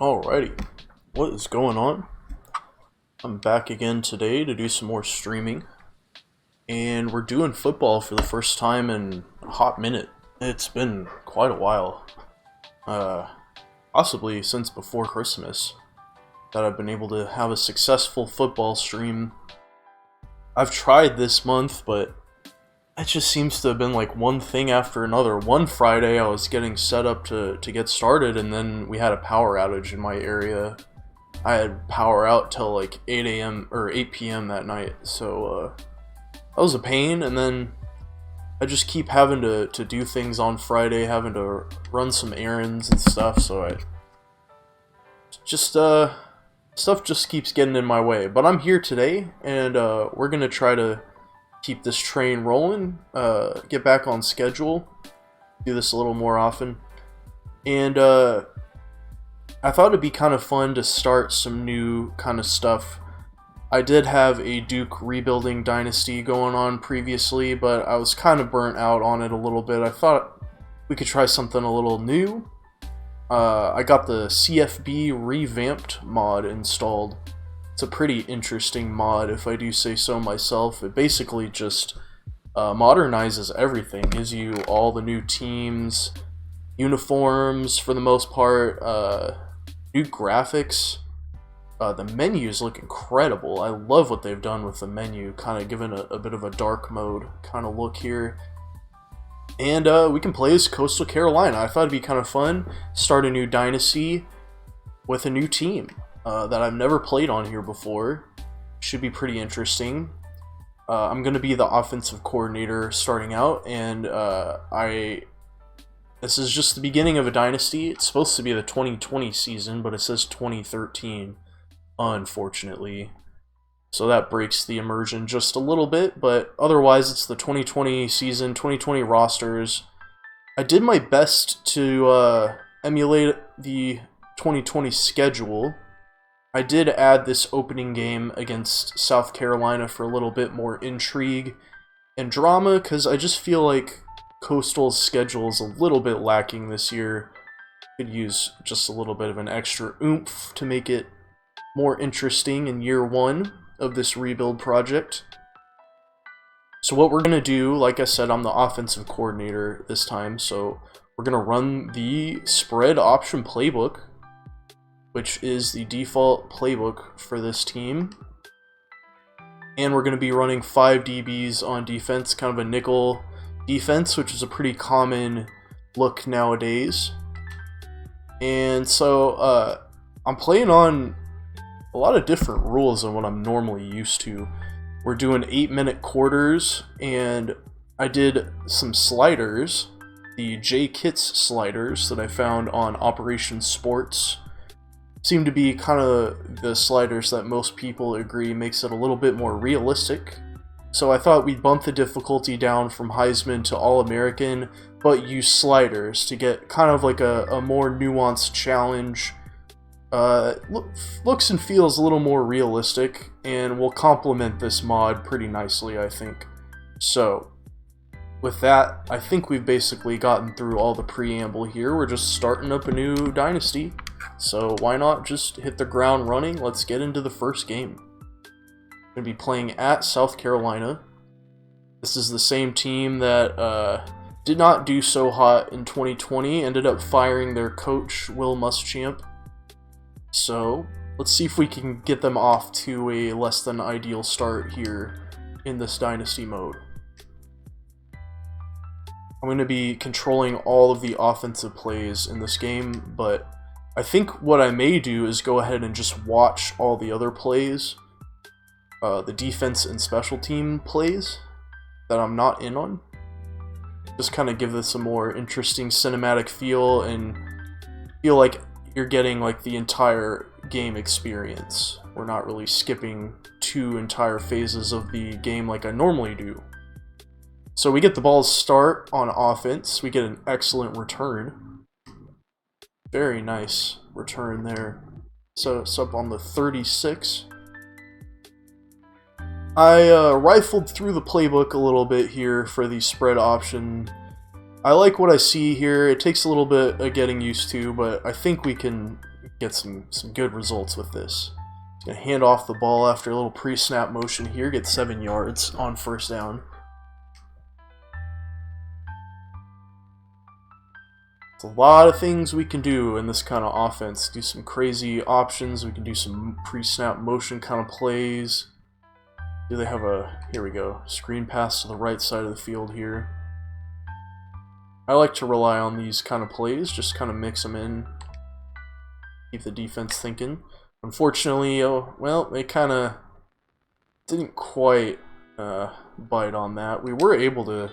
Alrighty, what is going on? I'm back again today to do some more streaming, and we're doing football for the first time in a hot minute. It's been quite a while, possibly since before Christmas, that I've been able to have a successful football stream. I've tried this month, but it just seems to have been like one thing after another. One Friday I was getting set up to get started, and then we had a power outage in my area. I had power out till like 8 a.m. or 8 p.m. that night, so that was a pain. And then I just keep having to do things on Friday, having to run some errands and stuff, so I just stuff just keeps getting in my way. But I'm here today, and we're gonna try to keep this train rolling, get back on schedule, do this a little more often. And I thought it'd be kind of fun to start some new kind of stuff. I did have a Duke rebuilding Dynasty going on previously, but I was kind of burnt out on it a little bit. I thought we could try something a little new. I got the CFB Revamped mod installed. It's a pretty interesting mod, if I do say so myself. It basically just modernizes everything, gives you all the new teams, uniforms for the most part, new graphics. The menus look incredible. I love what they've done with the menu, kind of giving a bit of a dark mode kind of look here. And we can play as Coastal Carolina. I thought it'd be kind of fun, start a new Dynasty with a new team that I've never played on here before. Should be pretty interesting. I'm going to be the offensive coordinator starting out, and this is just the beginning of a Dynasty. It's supposed to be the 2020 season, but it says 2013, unfortunately. So that breaks the immersion just a little bit, but otherwise it's the 2020 season, 2020 rosters. I did my best to emulate the 2020 schedule. I did add this opening game against South Carolina for a little bit more intrigue and drama, because I just feel like Coastal's schedule is a little bit lacking this year. Could use just a little bit of an extra oomph to make it more interesting in year one of this rebuild project. So what we're going to do, like I said, I'm the offensive coordinator this time, so we're going to run the spread option playbook, which is the default playbook for this team. And we're going to be running 5 DBs on defense, kind of a nickel defense, which is a pretty common look nowadays. And so I'm playing on a lot of different rules than what I'm normally used to. We're doing 8-minute quarters, and I did some sliders, the J Kits sliders that I found on Operation Sports. Seem to be kind of the sliders that most people agree makes it a little bit more realistic. So I thought we'd bump the difficulty down from Heisman to All-American, but use sliders to get kind of like a more nuanced challenge. Looks and feels a little more realistic, and will complement this mod pretty nicely, I think. So, with that, I think we've basically gotten through all the preamble here. We're just starting up a new Dynasty, so why not just hit the ground running? Let's get into the first game. I'm going to be playing at South Carolina. This is the same team that did not do so hot in 2020, ended up firing their coach, Will Muschamp. So, let's see if we can get them off to a less than ideal start here in this Dynasty mode. I'm going to be controlling all of the offensive plays in this game, but I think what I may do is go ahead and just watch all the other plays, the defense and special team plays that I'm not in on. Just kind of give this a more interesting cinematic feel and feel like you're getting like the entire game experience. We're not really skipping 2 entire phases of the game like I normally do. So we get the ball's start on offense. We get an excellent return. Very nice return there. So it's up on the 36. I rifled through the playbook a little bit here for the spread option. I like what I see here. It takes a little bit of getting used to, but I think we can get some good results with this. He's going to hand off the ball after a little pre-snap motion here, get 7 yards on first down. It's a lot of things we can do in this kind of offense. Do some crazy options. We can do some pre-snap motion kind of plays. Do they have a... Here we go. Screen pass to the right side of the field here. I like to rely on these kind of plays, just kind of mix them in, keep the defense thinking. Unfortunately, well, they kind of didn't quite bite on that. We were able to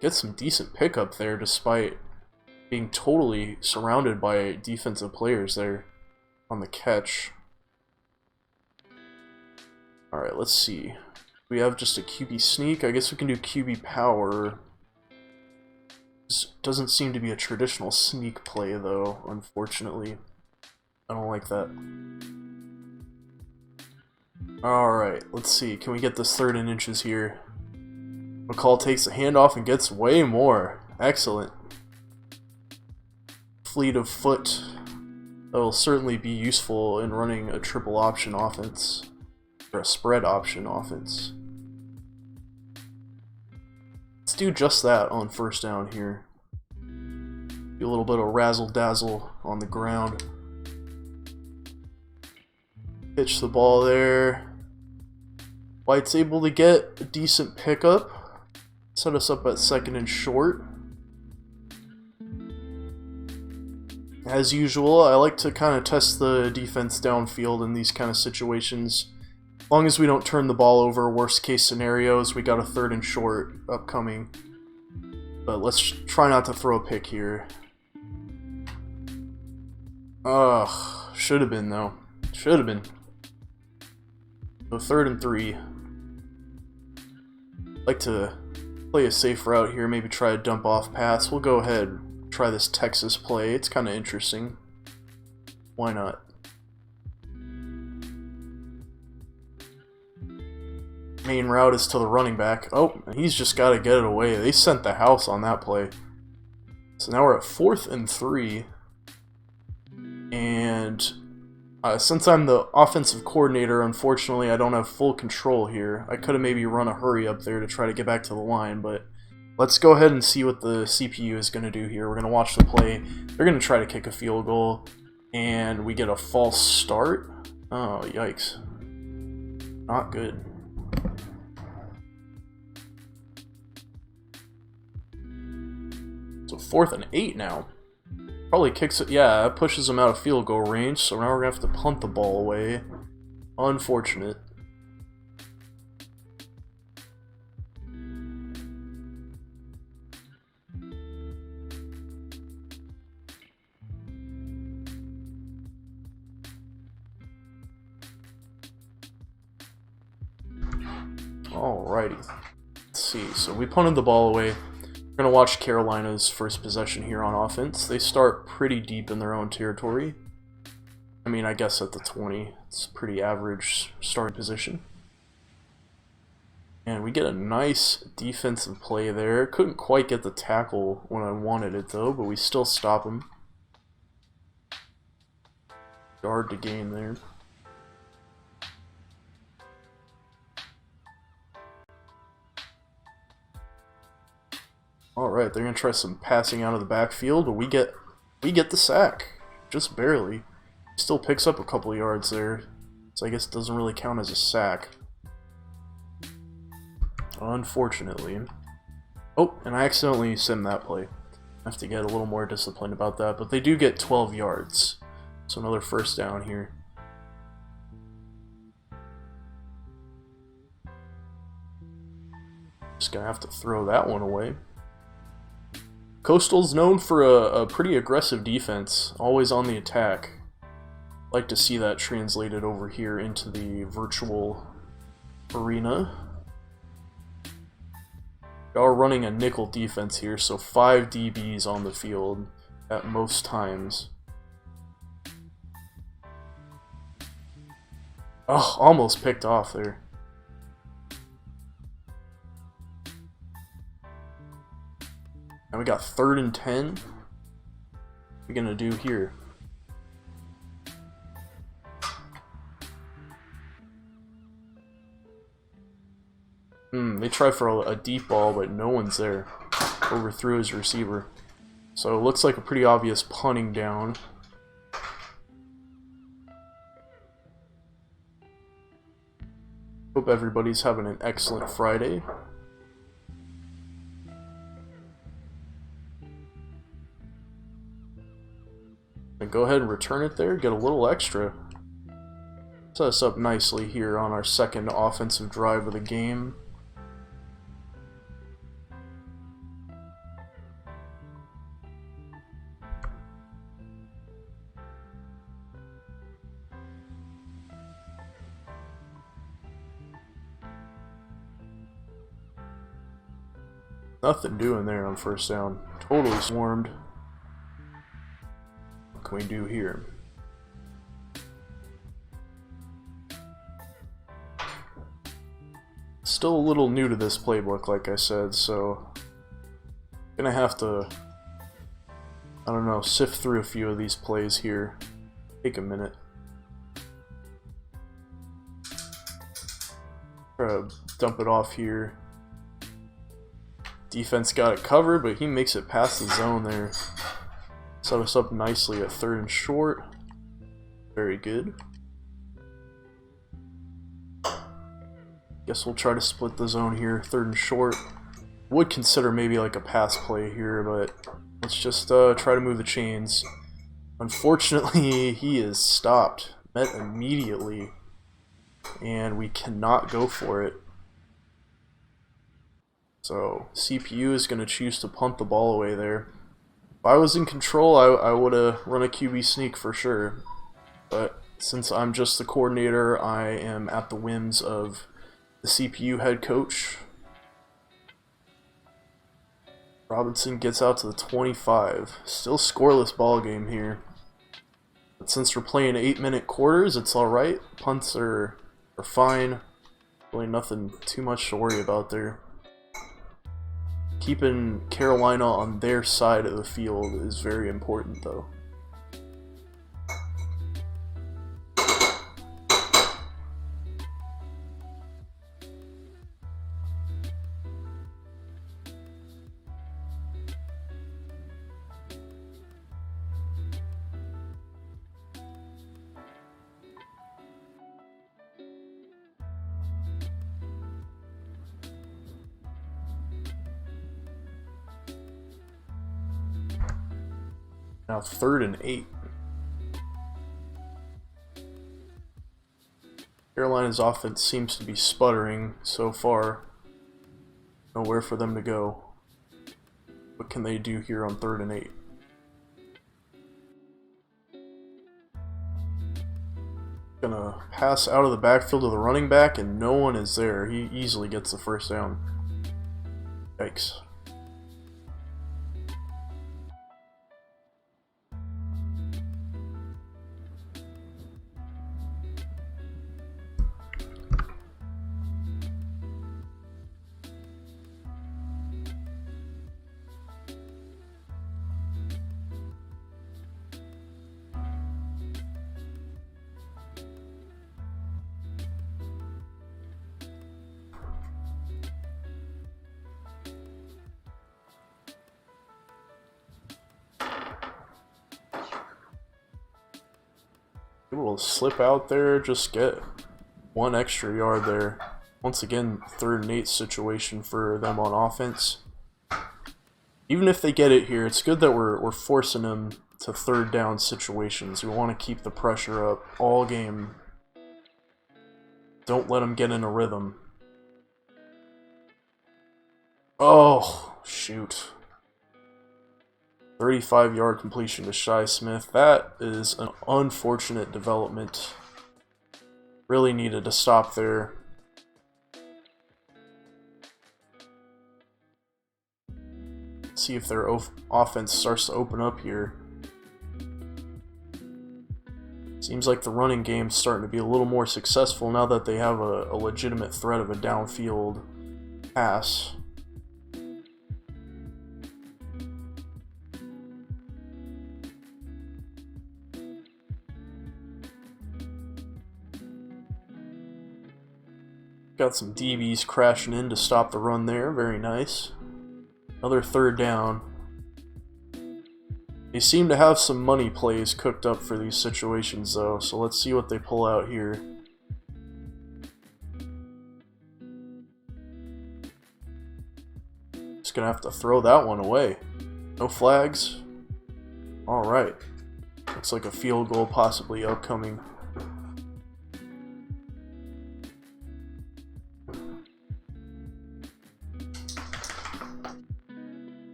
get some decent pickup there despite being totally surrounded by defensive players there on the catch. Alright, let's see. We have just a QB sneak. I guess we can do QB power. This doesn't seem to be a traditional sneak play, though, unfortunately. I don't like that. Alright, let's see. Can we get this 3rd and inches here? McCall takes a handoff and gets way more. Excellent. Fleet of foot. That will certainly be useful in running a triple option offense. Or a spread option offense. Let's do just that on first down here. Do a little bit of razzle-dazzle on the ground. Pitch the ball there. White's able to get a decent pickup. Set us up at second and short. As usual, I like to kind of test the defense downfield in these kind of situations. As long as we don't turn the ball over, worst case scenarios, we got a third and short upcoming. But let's try not to throw a pick here. Ugh, should have been though. Should have been. So 3rd and 3. Like to play a safe route here, maybe try a dump off pass. We'll go ahead, try this Texas play. It's kind of interesting. Why not? Main route is to the running back. Oh, he's just got to get it away. They sent the house on that play. So now we're at 4th and 3. And since I'm the offensive coordinator, unfortunately, I don't have full control here. I could have maybe run a hurry up there to try to get back to the line, but let's go ahead and see what the CPU is going to do here. We're going to watch the play. They're going to try to kick a field goal, and we get a false start. Oh, yikes. Not good. So 4th and 8 now. Probably kicks it. Yeah, that pushes them out of field goal range, so now we're going to have to punt the ball away. Unfortunate. Alrighty. Let's see. So we punted the ball away. We're going to watch Carolina's first possession here on offense. They start pretty deep in their own territory. I mean, I guess at the 20. It's pretty average starting position. And we get a nice defensive play there. Couldn't quite get the tackle when I wanted it though, but we still stop him. Yard to gain there. Alright, they're going to try some passing out of the backfield, but we get the sack. Just barely. Still picks up a couple of yards there, so I guess it doesn't really count as a sack. Unfortunately. Oh, and I accidentally simmed that play. I have to get a little more disciplined about that, but they do get 12 yards. So another first down here. Just going to have to throw that one away. Coastal's known for a pretty aggressive defense, always on the attack. Like to see that translated over here into the virtual arena. We are running a nickel defense here, so 5 DBs on the field at most times. Oh, almost picked off there. Now we got 3rd and 10. What are we gonna do here? They try for a deep ball, but no one's there. Overthrew his receiver. So it looks like a pretty obvious punting down. Hope everybody's having an excellent Friday. And go ahead and return it there, get a little extra. Set us up nicely here on our second offensive drive of the game. Nothing doing there on first down. Totally swarmed. What can we do here? Still a little new to this playbook, like I said, so gonna have to, I don't know, sift through a few of these plays here. Take a minute. Try to dump it off here. Defense got it covered, but he makes it past the zone there. Set us up nicely at 3rd and short. Very good. Guess we'll try to split the zone here, 3rd and short. Would consider maybe like a pass play here, but let's just try to move the chains. Unfortunately, he is stopped. Met immediately. And we cannot go for it. So, CPU is going to choose to punt the ball away there. If I was in control, I would have run a QB sneak for sure. But since I'm just the coordinator, I am at the whims of the CPU head coach. Robinson gets out to the 25. Still scoreless ball game here. But since we're playing 8-minute quarters, it's alright. Punts are fine. Really nothing too much to worry about there. Keeping Carolina on their side of the field is very important though. Now 3rd and 8. Carolina's offense seems to be sputtering so far. Nowhere for them to go. What can they do here on 3rd and 8? Gonna pass out of the backfield to the running back and no one is there. He easily gets the 1st down. Yikes. Able to slip out there, just get 1 extra yard there. Once again, 3rd and 8 situation for them on offense. Even if they get it here, it's good that we're forcing them to 3rd down situations. We want to keep the pressure up all game. Don't let them get in a rhythm. Oh, shoot. 35-yard completion to Shi Smith. That is an unfortunate development. Really needed to stop there. See if their offense starts to open up here. Seems like the running game's starting to be a little more successful now that they have a legitimate threat of a downfield pass. Got some DBs crashing in to stop the run there. Very nice. Another 3rd down. They seem to have some money plays cooked up for these situations though, so let's see what they pull out here. Just gonna have to throw that one away. No flags. Alright. Looks like a field goal possibly upcoming.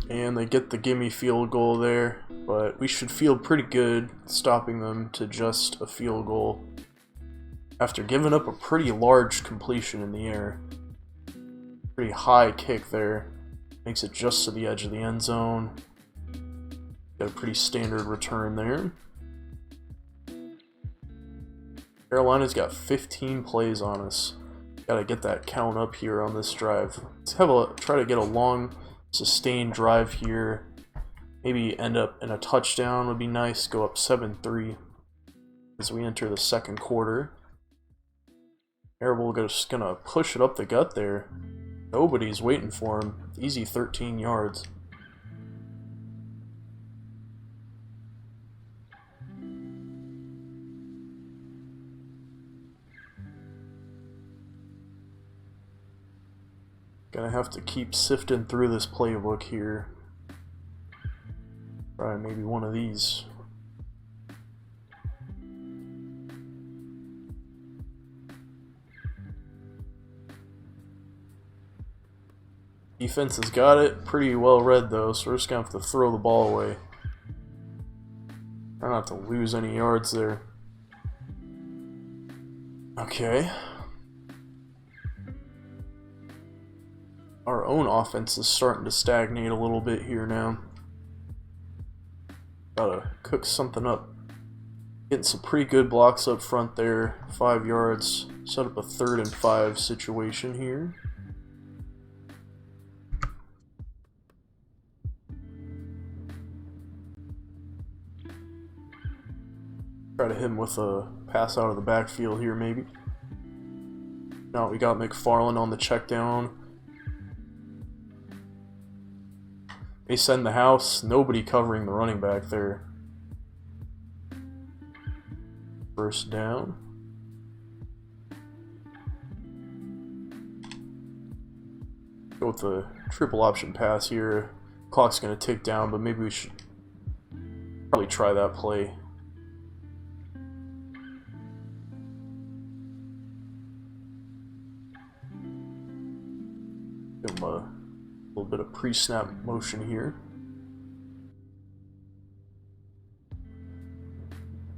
And they get the gimme field goal there, but we should feel pretty good stopping them to just a field goal after giving up a pretty large completion in the air. Pretty high kick there. Makes it just to the edge of the end zone. Got a pretty standard return there. Carolina's got 15 plays on us. Gotta get that count up here on this drive. Let's try to get a long sustained drive here. Maybe end up in a touchdown would be nice. Go up 7-3 as we enter the 2nd quarter. Terrible, just gonna push it up the gut there. Nobody's waiting for him. Easy 13 yards. Gonna have to keep sifting through this playbook here. Try maybe one of these. Defense has got it pretty well read though, so we're just gonna have to throw the ball away. Try not to lose any yards there. Okay. Our own offense is starting to stagnate a little bit here now. Gotta cook something up. Getting some pretty good blocks up front there. 5 yards. Set up a 3rd and 5 situation here. Try to hit him with a pass out of the backfield here, maybe. Now we got McFarland on the check down. They send the house. Nobody covering the running back there. First down. Go with the triple option pass here. Clock's going to tick down, but maybe we should probably try that play. Give him a little bit of pre-snap motion here.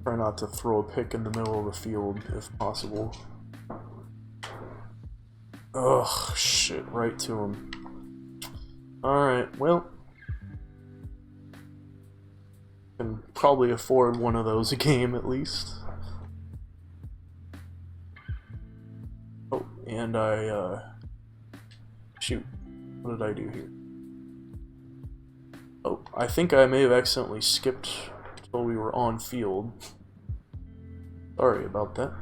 Try not to throw a pick in the middle of the field if possible. Ugh, shit, right to him. Alright, well. Can probably afford one of those a game at least. Oh, and shoot, what did I do here? Oh, I think I may have accidentally skipped until we were on field. Sorry about that.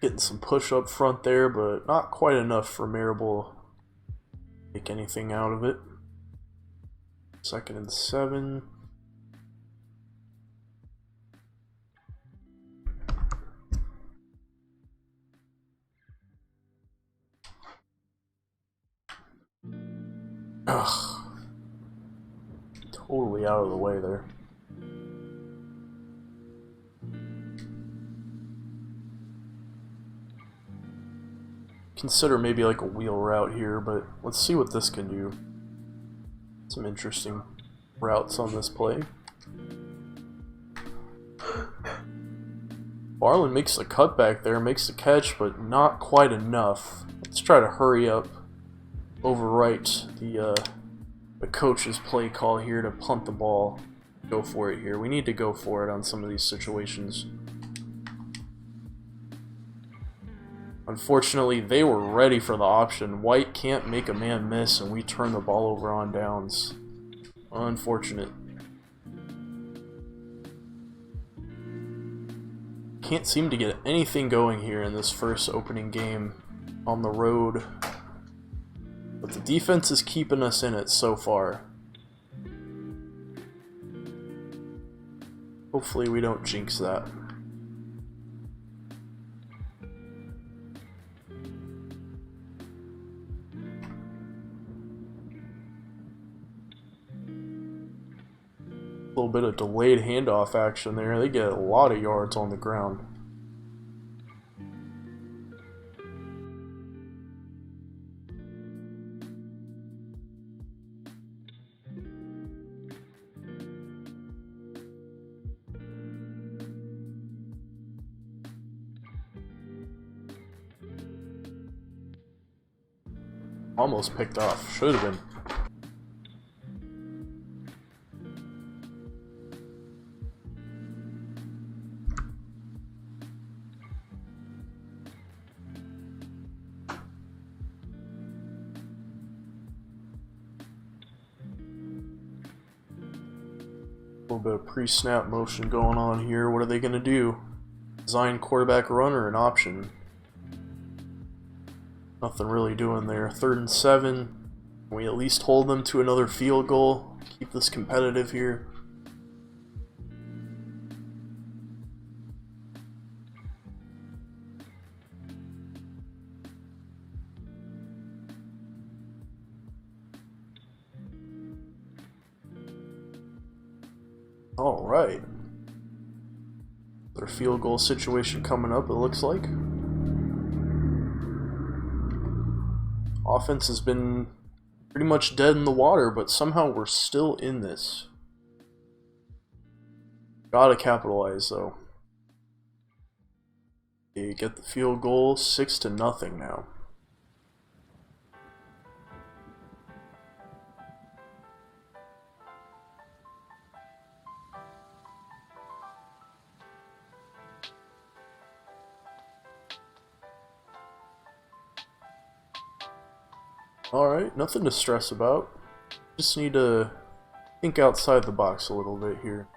Getting some push up front there, but not quite enough for Marable to make anything out of it. 2nd and 7. Ugh. Totally out of the way there. Consider maybe like a wheel route here, but let's see what this can do. Some interesting routes on this play. Barlin makes the cutback there, makes the catch, but not quite enough. Let's try to hurry up, overwrite the coach's play call here to punt the ball. Go for it here. We need to go for it on some of these situations. Unfortunately, they were ready for the option. White can't make a man miss, and we turn the ball over on downs. Unfortunate. Can't seem to get anything going here in this first opening game on the road. But the defense is keeping us in it so far. Hopefully we don't jinx that. A little bit of delayed handoff action there. They get a lot of yards on the ground. Almost picked off. Should have been. A little bit of pre-snap motion going on here. What are they going to do? Design quarterback run or an option? Nothing really doing there. 3rd and 7. Can we at least hold them to another field goal? Keep this competitive here. Alright. Their field goal situation coming up, it looks like. Offense has been pretty much dead in the water, but somehow we're still in this. Gotta capitalize, though. They get the field goal, 6-0 now. Alright, nothing to stress about. Just need to think outside the box a little bit here.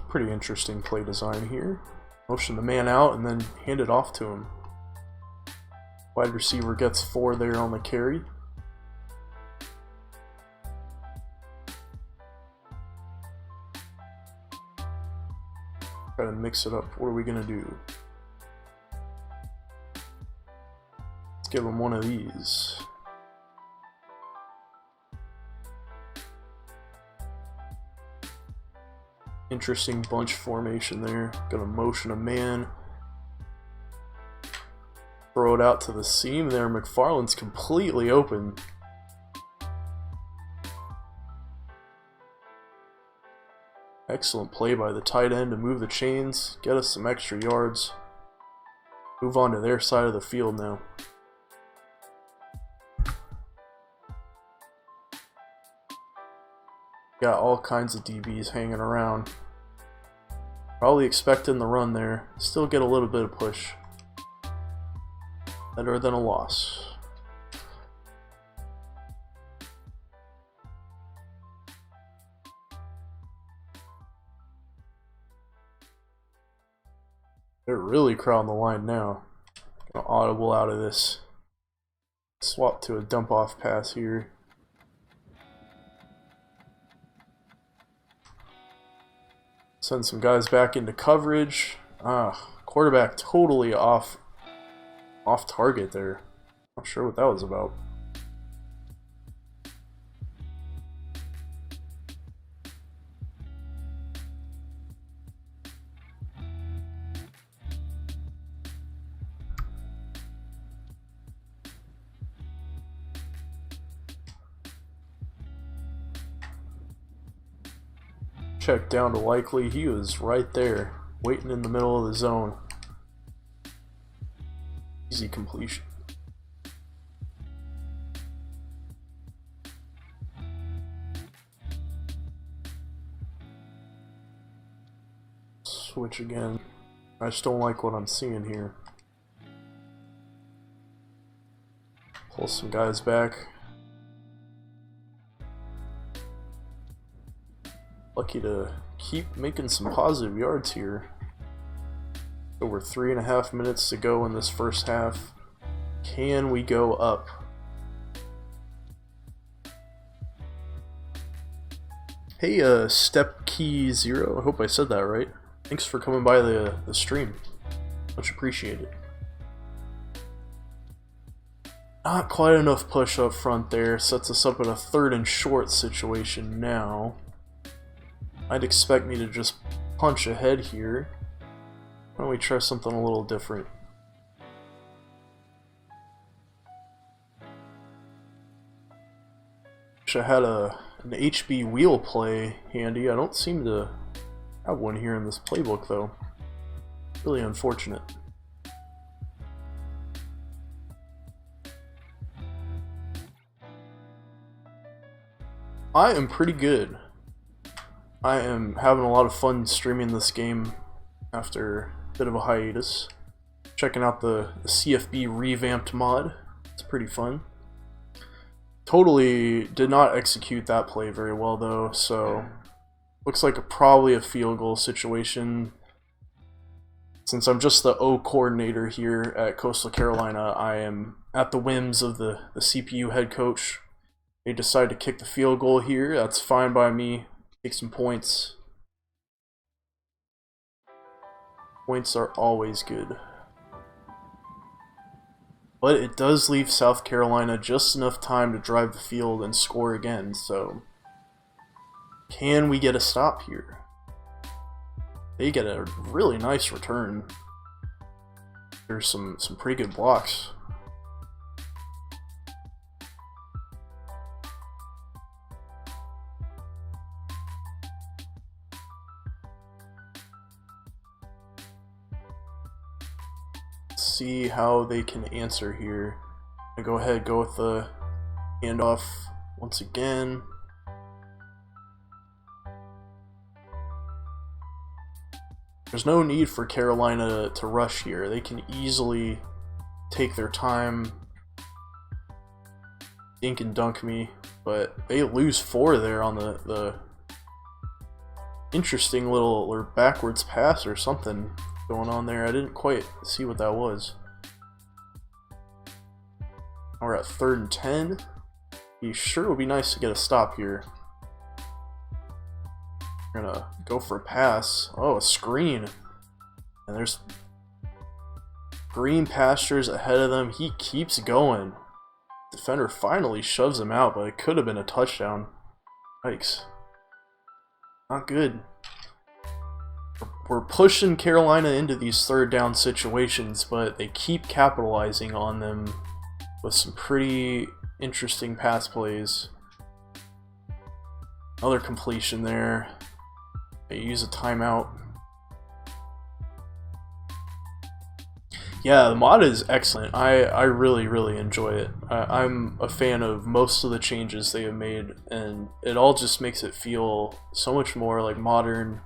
Pretty interesting play design here. Motion the man out and then hand it off to him. Wide receiver gets 4 there on the carry. Try to mix it up. What are we gonna do? Let's give him one of these. Interesting bunch formation there. Gonna motion a man. Throw it out to the seam there. McFarland's completely open. Excellent play by the tight end to move the chains, get us some extra yards. Move on to their side of the field now. Got all kinds of DBs hanging around. Probably expecting the run there. Still get a little bit of push. Better than a loss. They're really crowding the line now. Gonna audible out of this. Swap to a dump off pass here. Send some guys back into coverage. Quarterback totally off target there. Not sure what that was about. Check down to Likely. He was right there, waiting in the middle of the zone. Easy completion. Switch again. I just don't like what I'm seeing here. Pull some guys back. Lucky to keep making some positive yards here. Over 3.5 minutes to go in this first half. Can we go up? Hey, Step Key 0. I hope I said that right. Thanks for coming by the stream. Much appreciated. Not quite enough push up front there. Sets us up in a 3rd and short situation now. I'd expect me to just punch ahead here. Why don't we try something a little different? Wish I had an HB wheel play handy. I don't seem to have one here in this playbook though. Really unfortunate. I am pretty good. I am having a lot of fun streaming this game after bit of a hiatus. Checking out the CFB Revamped mod. It's pretty fun. Totally did not execute that play very well though, so looks like probably a field goal situation. Since I'm just the O coordinator here at Coastal Carolina, I am at the whims of the CPU head coach. They decide to kick the field goal here. That's fine by me. Take some points. Points are always good. But it does leave South Carolina just enough time to drive the field and score again, so can we get a stop here? They get a really nice return. There's some pretty good blocks. See how they can answer here. I go ahead, go with the handoff once again. There's no need for Carolina to rush here. They can easily take their time, dink and dunk me, but they lose 4 there on the interesting little or backwards pass or something going on there. I didn't quite see what that was. We're at 3rd and 10. Be sure it would be nice to get a stop here. We're gonna go for a pass. Oh, a screen. And there's green pastures ahead of them. He keeps going. Defender finally shoves him out, but it could have been a touchdown. Yikes. Not good. We're pushing Carolina into these 3rd down situations, but they keep capitalizing on them with some pretty interesting pass plays. Another completion there. They use a timeout. Yeah, the mod is excellent. I really enjoy it. I'm a fan of most of the changes they have made, and it all just makes it feel so much more like modern.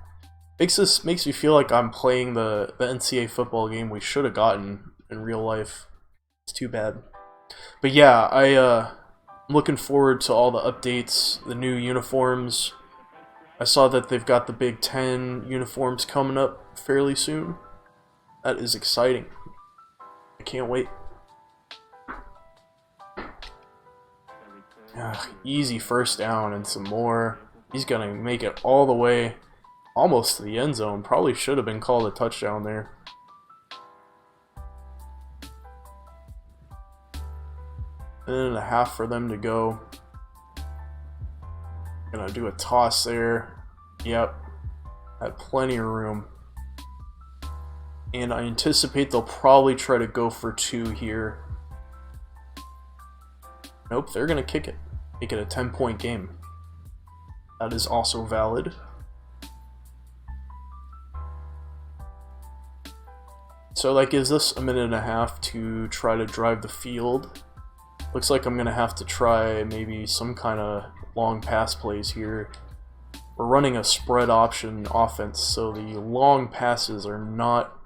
Makes me feel like I'm playing the NCAA football game we should have gotten in real life. It's too bad. But yeah, I'm looking forward to all the updates, the new uniforms. I saw that they've got the Big Ten uniforms coming up fairly soon. That is exciting. I can't wait. Easy 1st down and some more. He's gonna make it all the way almost to the end zone. Probably should have been called a touchdown there. Minute and a half for them to go. Gonna do a toss there. Yep. Had plenty of room. And I anticipate they'll probably try to go for 2 here. Nope, they're gonna kick it. Make it a 10-point game. That is also valid. So that gives us a minute and a half to try to drive the field. Looks like I'm going to have to try maybe some kind of long pass plays here. We're running a spread option offense, so the long passes are not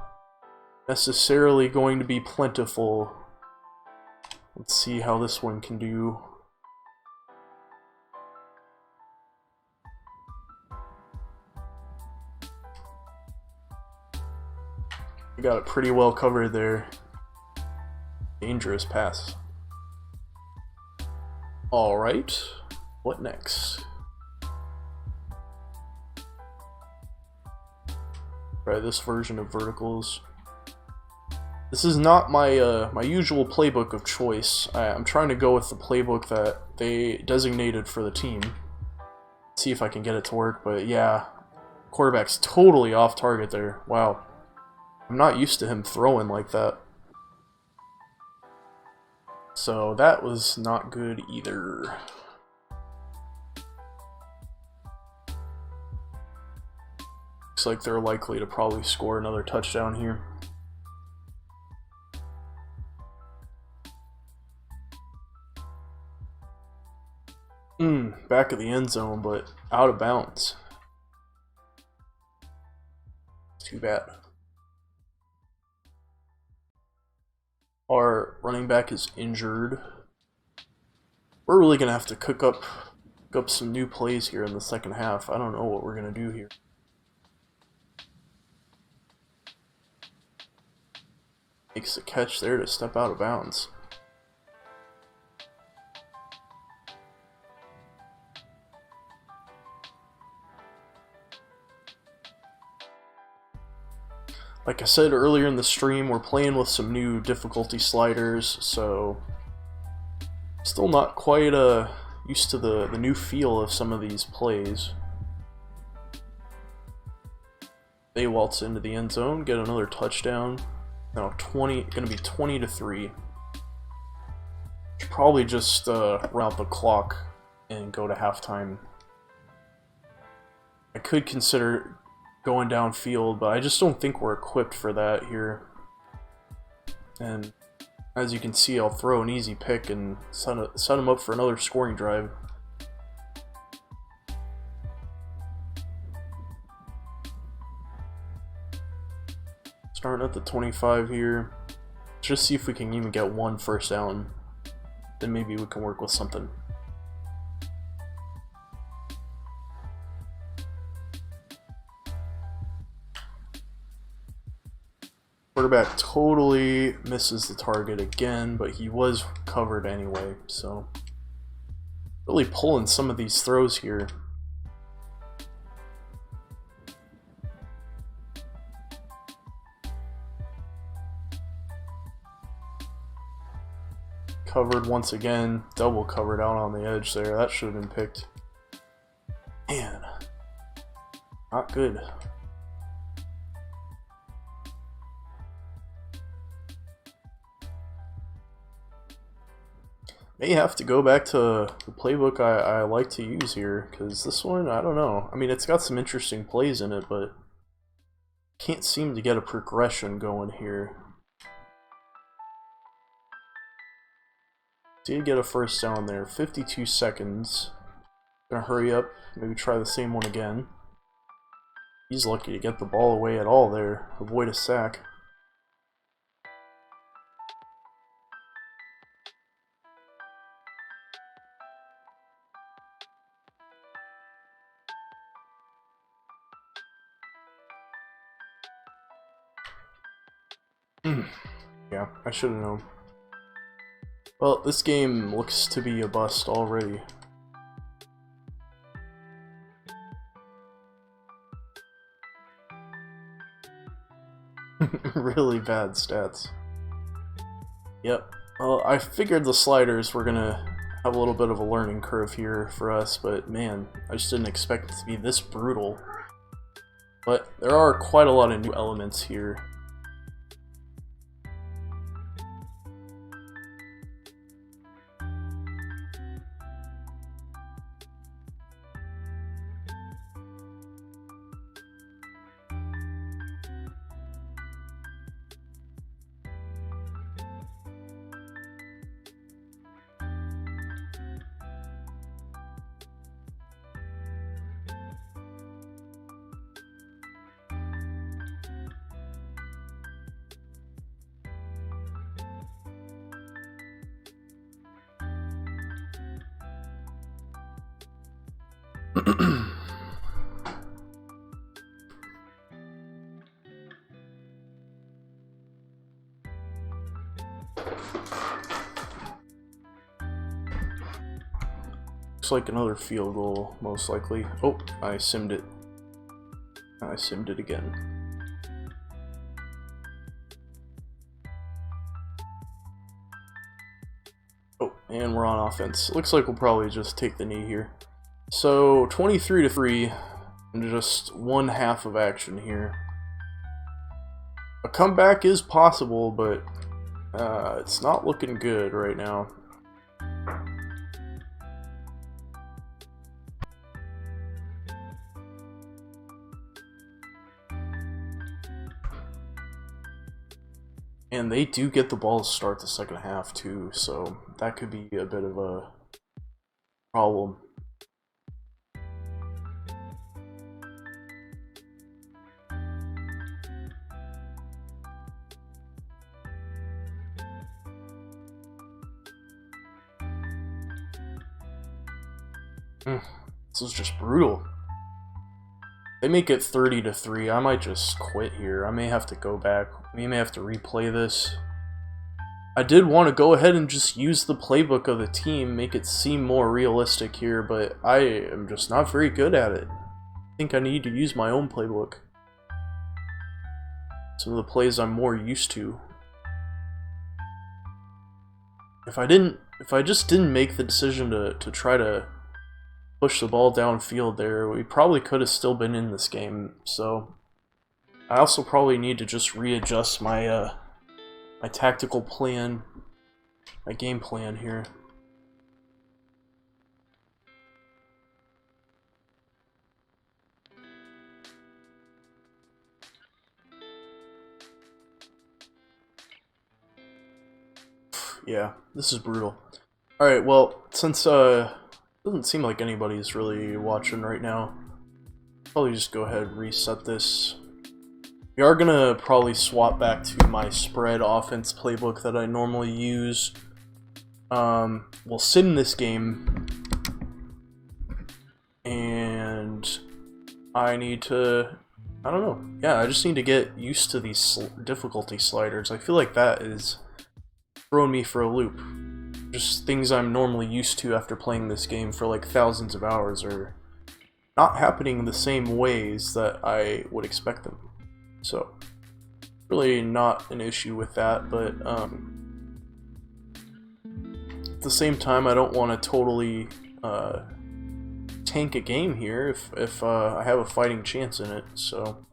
necessarily going to be plentiful. Let's see how this one can do. We got it pretty well covered there. Dangerous pass. Alright, what next? Try this version of verticals. This is not my my usual playbook of choice. I'm trying to go with the playbook that they designated for the team. See if I can get it to work, but yeah. Quarterback's totally off target there. Wow. I'm not used to him throwing like that. So that was not good either. Looks like they're likely to probably score another touchdown here. Back of the end zone, but out of bounds. Too bad. Our running back is injured. We're really gonna have to cook up some new plays here in the second half. I don't know what we're gonna do here. Makes a catch there to step out of bounds. Like I said earlier in the stream, we're playing with some new difficulty sliders, so still not quite used to the new feel of some of these plays. They waltz into the end zone, get another touchdown. Now gonna be 20-3. Should probably just run out the clock and go to halftime. I could consider going downfield, but I just don't think we're equipped for that here. And as you can see, I'll throw an easy pick and set him up for another scoring drive. Starting at the 25 here. Just see if we can even get one first down. Then maybe we can work with something. Quarterback totally misses the target again, but he was covered anyway, so really pulling some of these throws here. Covered once again, double covered out on the edge there. That should have been picked. Man, not good. May have to go back to the playbook I like to use here, because this one, I don't know. I mean, it's got some interesting plays in it, but can't seem to get a progression going here. Did get a first down there, 52 seconds. Gonna hurry up, maybe try the same one again. He's lucky to get the ball away at all there, avoid a sack. Yeah, I should have known. Well, this game looks to be a bust already. Really bad stats. Yep. Well, I figured the sliders were gonna have a little bit of a learning curve here for us, but man, I just didn't expect it to be this brutal. But there are quite a lot of new elements here. Looks like another field goal, most likely. Oh, I simmed it. I simmed it again. Oh, and we're on offense. Looks like we'll probably just take the knee here. So 23-3, and just one half of action here. A comeback is possible, but it's not looking good right now. And they do get the ball to start the second half too, so that could be a bit of a problem. This is just brutal. They make it 30-3. I might just quit here. I may have to go back. We may have to replay this. I did want to go ahead and just use the playbook of the team, make it seem more realistic here, but I am just not very good at it. I think I need to use my own playbook. Some of the plays I'm more used to. If I just didn't make the decision to try to push the ball downfield there, we probably could have still been in this game. So I also probably need to just readjust my my tactical plan, my game plan here. Yeah, this is brutal. Alright, well, since it doesn't seem like anybody's really watching right now, probably just go ahead and reset this. We are gonna probably swap back to my spread offense playbook that I normally use. We'll sit in this game, and I need to, I don't know, yeah, I just need to get used to these difficulty sliders. I feel like that is throwing me for a loop. Just things I'm normally used to after playing this game for like thousands of hours are not happening the same ways that I would expect them. So, really not an issue with that, but at the same time, I don't want to totally tank a game here if I have a fighting chance in it. So,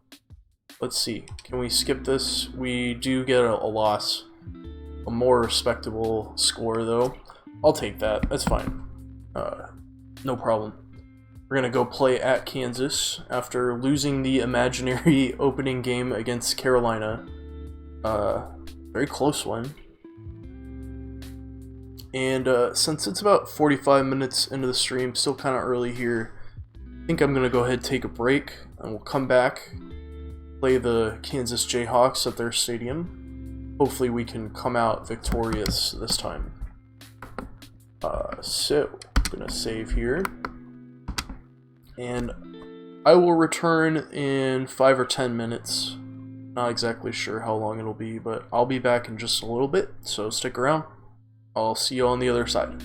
let's see. Can we skip this? We do get a loss. A more respectable score, though. I'll take that. That's fine. No problem. We're gonna go play at Kansas after losing the imaginary opening game against Carolina. Very close one. And since it's about 45 minutes into the stream, still kind of early here, I think I'm gonna go ahead and take a break, and we'll come back, play the Kansas Jayhawks at their stadium. Hopefully we can come out victorious this time. So, I'm gonna save here. And I will return in 5 or 10 minutes. Not exactly sure how long it'll be, but I'll be back in just a little bit, so stick around. I'll see you on the other side.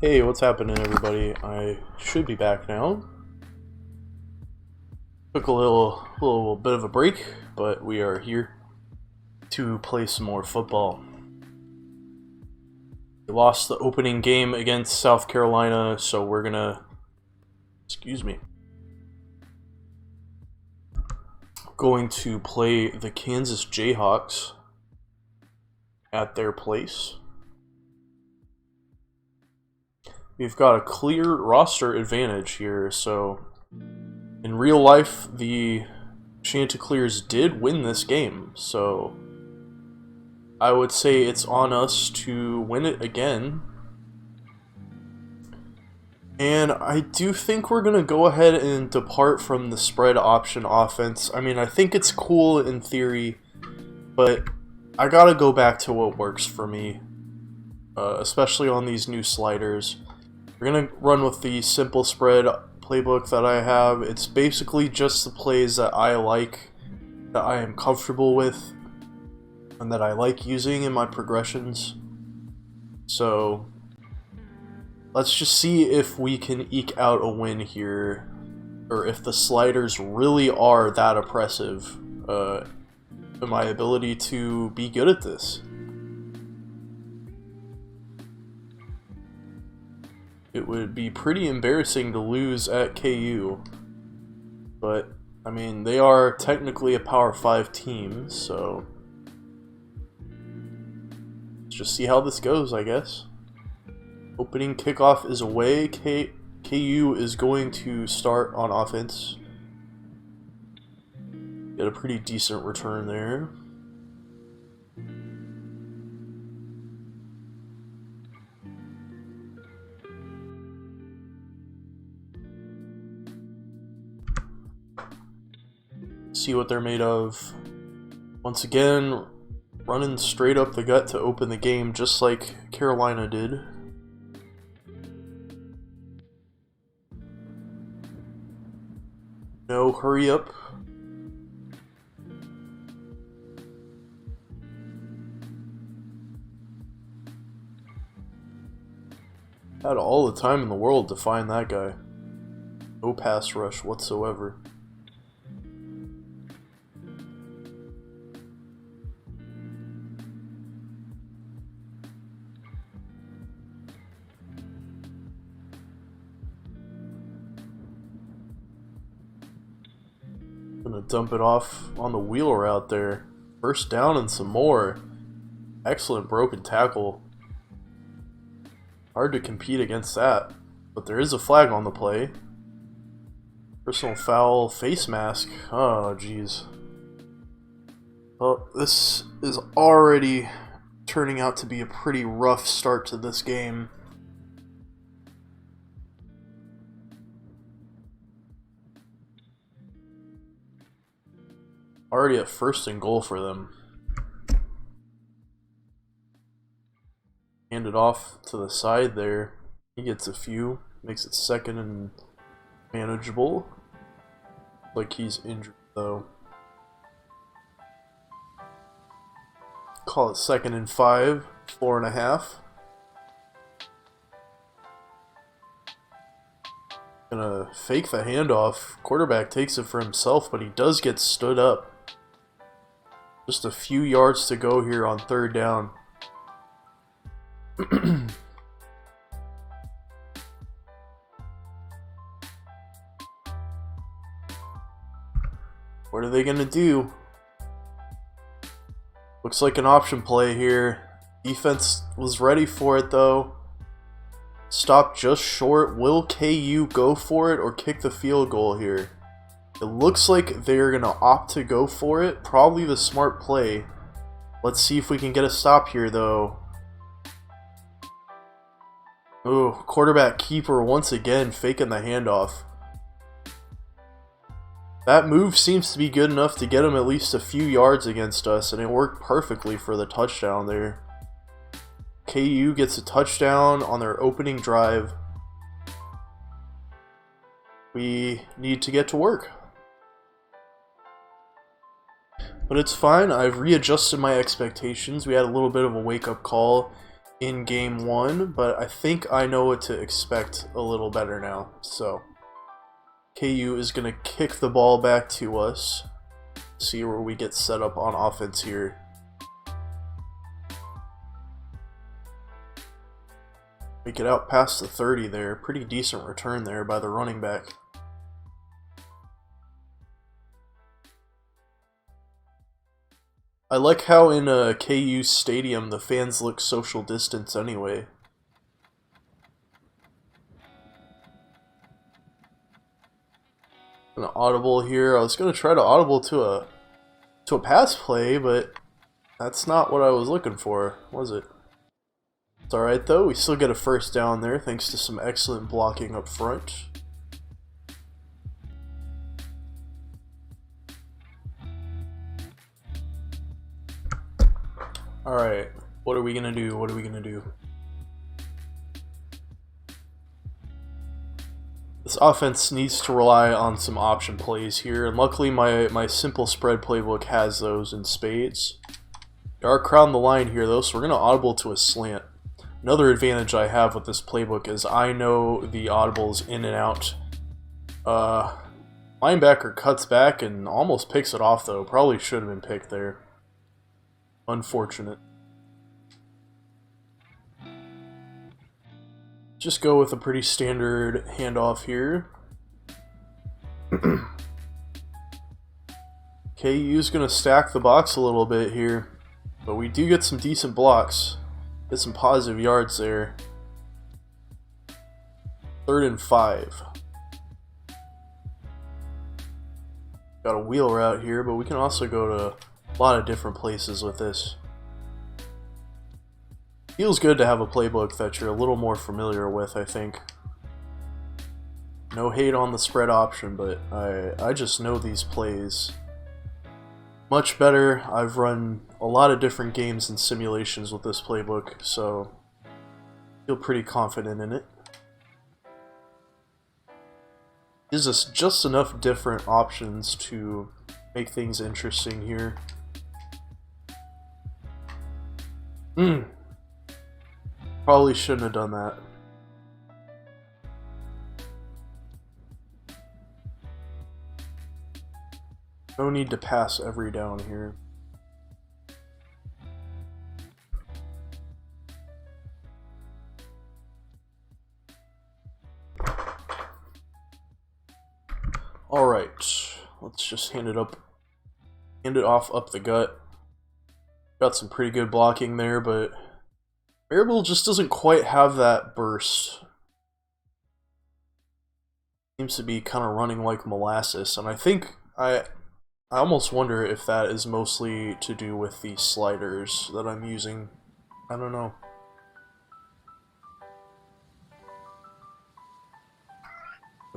Hey, what's happening, everybody? I should be back now. Took a little bit of a break, but we are here to play some more football. We lost the opening game against South Carolina, so we're gonna, going to play the Kansas Jayhawks at their place. We've got a clear roster advantage here, so in real life, the Chanticleers did win this game, so I would say it's on us to win it again. And I do think we're going to go ahead and depart from the spread option offense. I mean, I think it's cool in theory, but I got to go back to what works for me, especially on these new sliders. We're going to run with the simple spread playbook that I have. It's basically just the plays that I like, that I am comfortable with, and that I like using in my progressions. So let's just see if we can eke out a win here, or if the sliders really are that oppressive in my ability to be good at this. It would be pretty embarrassing to lose at KU, but I mean, they are technically a Power 5 team, so let's just see how this goes, I guess. Opening kickoff is away. KU is going to start on offense. Get a pretty decent return there. See what they're made of. Once again, running straight up the gut to open the game, just like Carolina did. No hurry up. Had all the time in the world to find that guy. No pass rush whatsoever. Gonna dump it off on the wheel route there. First down and some more. Excellent broken tackle. Hard to compete against that, but there is a flag on the play. Personal foul, face mask. Oh, jeez. Well, this is already turning out to be a pretty rough start to this game. Already at first and goal for them. Hand it off to the side there. He gets a few. Makes it second and manageable. Like he's injured though. Call it 2nd and 5. 4.5. Gonna fake the handoff. Quarterback takes it for himself, but he does get stood up. Just a few yards to go here on 3rd down. What are they gonna do? Looks like an option play here. Defense was ready for it though. Stopped just short. Will KU go for it or kick the field goal here? It looks like they're going to opt to go for it. Probably the smart play. Let's see if we can get a stop here, though. Ooh, quarterback keeper once again faking the handoff. That move seems to be good enough to get him at least a few yards against us, and it worked perfectly for the touchdown there. KU gets a touchdown on their opening drive. We need to get to work. But it's fine. I've readjusted my expectations. We had a little bit of a wake-up call in game one, but I think I know what to expect a little better now. So KU is going to kick the ball back to us. See where we get set up on offense here. We get out past the 30 there. Pretty decent return there by the running back. I like how in a KU stadium the fans look social distance anyway. An audible here. I was gonna try to audible to a pass play, but that's not what I was looking for, was it? It's alright though, we still get a first down there thanks to some excellent blocking up front. Alright, what are we gonna do? What are we gonna do? This offense needs to rely on some option plays here, and luckily my simple spread playbook has those in spades. We are crown the line here though, so we're gonna audible to a slant. Another advantage I have with this playbook is I know the audibles in and out. Linebacker cuts back and almost picks it off though. Probably should have been picked there. Unfortunate. Just go with a pretty standard handoff here. KU's gonna stack the box a little bit here, but we do get some decent blocks. Get some positive yards there. 3rd and 5. Got a wheel route here, but we can also go to a lot of different places with this. Feels good to have a playbook that you're a little more familiar with, I think. No hate on the spread option, but I just know these plays much better. I've run a lot of different games and simulations with this playbook, so I feel pretty confident in it. Gives us just enough different options to make things interesting here. Probably shouldn't have done that. No need to pass every down here. Alright, let's just hand it off up the gut. Got some pretty good blocking there, but Variable just doesn't quite have that burst. Seems to be kind of running like molasses, and I think I almost wonder if that is mostly to do with the sliders that I'm using. I don't know.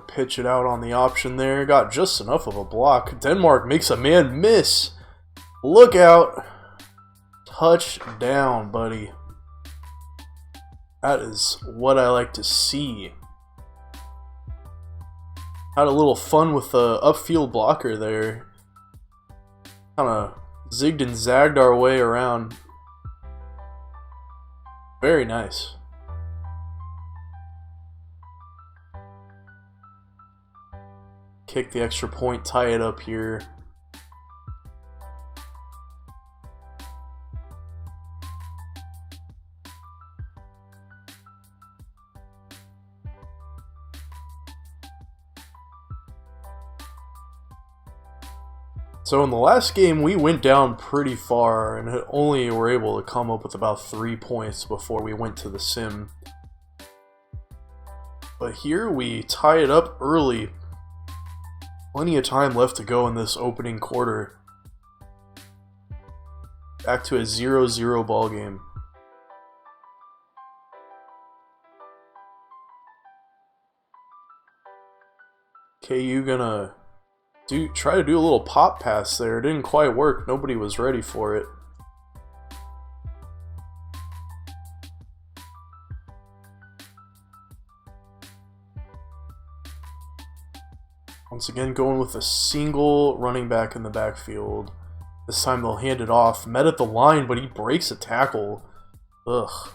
Pitch it out on the option there. Got just enough of a block. Denmark makes a man miss. Look out. Touchdown, buddy. That is what I like to see. Had a little fun with the upfield blocker there. Kind of zigged and zagged our way around. Very nice. Kick the extra point, tie it up here. So in the last game, we went down pretty far and only were able to come up with about 3 points before we went to the sim. But here we tie it up early. Plenty of time left to go in this opening quarter. Back to a 0-0 ball game. KU gonna try to do a little pop pass there. It didn't quite work. Nobody was ready for it. Once again, going with a single running back in the backfield. This time they'll hand it off. Met at the line, but he breaks a tackle. Ugh.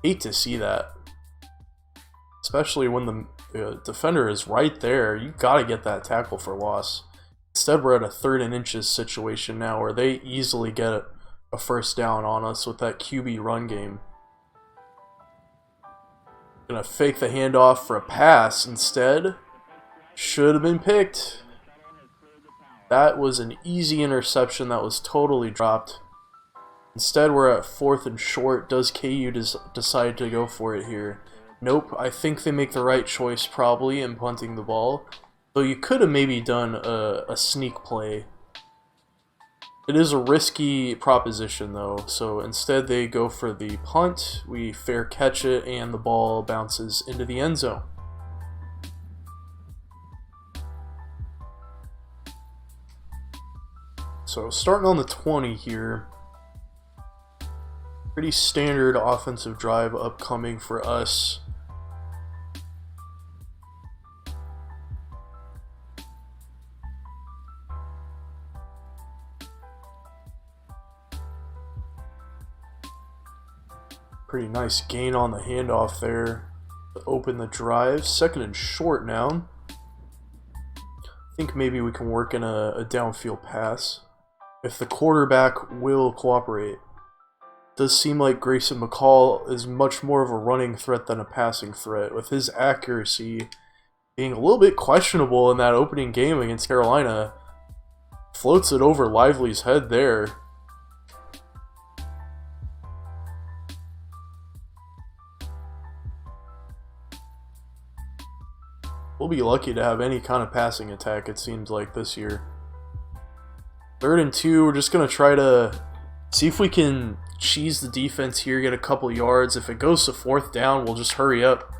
Hate to see that. Especially when the defender is right there. You gotta get that tackle for loss. Instead, we're at a 3rd and inches situation now where they easily get a first down on us with that QB run game. Gonna fake the handoff for a pass instead. Should have been picked. That was an easy interception that was totally dropped. Instead, we're at 4th and short. Does KU decide to go for it here? Nope. I think they make the right choice probably in punting the ball. Though you could have maybe done a sneak play. It is a risky proposition though, so instead they go for the punt, we fair catch it, and the ball bounces into the end zone. So starting on the 20 here, pretty standard offensive drive upcoming for us. Pretty nice gain on the handoff there to open the drive. 2nd and short now. I think maybe we can work in a downfield pass if the quarterback will cooperate. It does seem like Grayson McCall is much more of a running threat than a passing threat, with his accuracy being a little bit questionable in that opening game against Carolina. Floats it over Lively's head there. We'll be lucky to have any kind of passing attack, it seems like, this year. 3rd and 2, we're just going to try to see if we can cheese the defense here, get a couple yards. If it goes to 4th down, we'll just hurry up.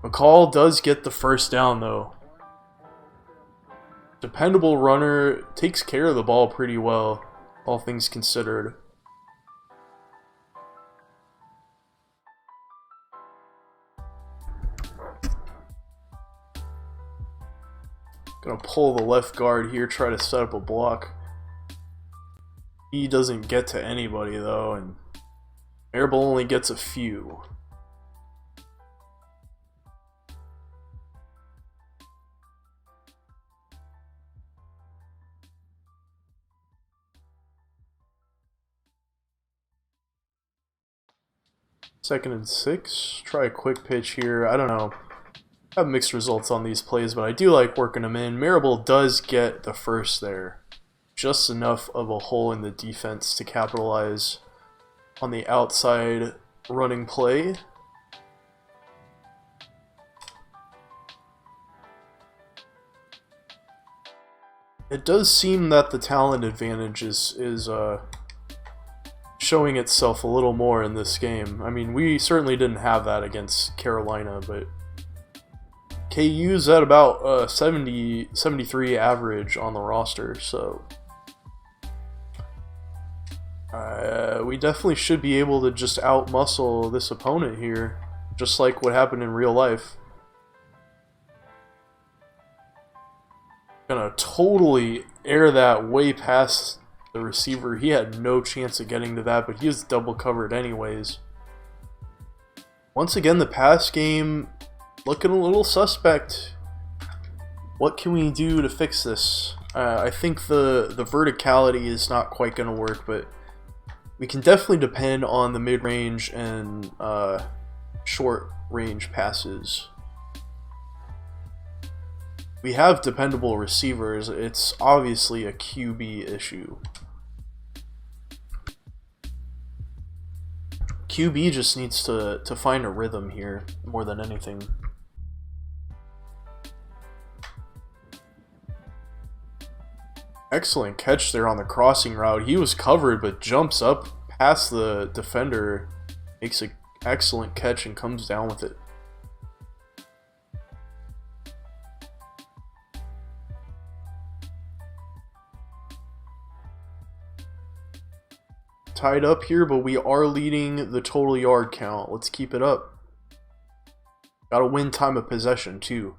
McCall does get the first down, though. Dependable runner, takes care of the ball pretty well, all things considered. Gonna pull the left guard here, try to set up a block. He doesn't get to anybody though, and Marable only gets a few. Second and 6. Try a quick pitch here. I don't know. I have mixed results on these plays, but I do like working them in. Marable does get the first there. Just enough of a hole in the defense to capitalize on the outside running play. It does seem that the talent advantage is showing itself a little more in this game. I mean, we certainly didn't have that against Carolina, but KU's at about 73 average on the roster, so we definitely should be able to just out-muscle this opponent here, just like what happened in real life. Gonna totally air that way past the receiver. He had no chance of getting to that, but he was double covered anyways. Once again, the pass game looking a little suspect. What can we do to fix this? I think the verticality is not quite going to work, but we can definitely depend on the mid-range and short-range passes. We have dependable receivers. It's obviously a QB issue. QB just needs to find a rhythm here more than anything. Excellent catch there on the crossing route. He was covered but jumps up past the defender, makes an excellent catch and comes down with it. Tied up here, but we are leading the total yard count. Let's keep it up. Gotta win time of possession too.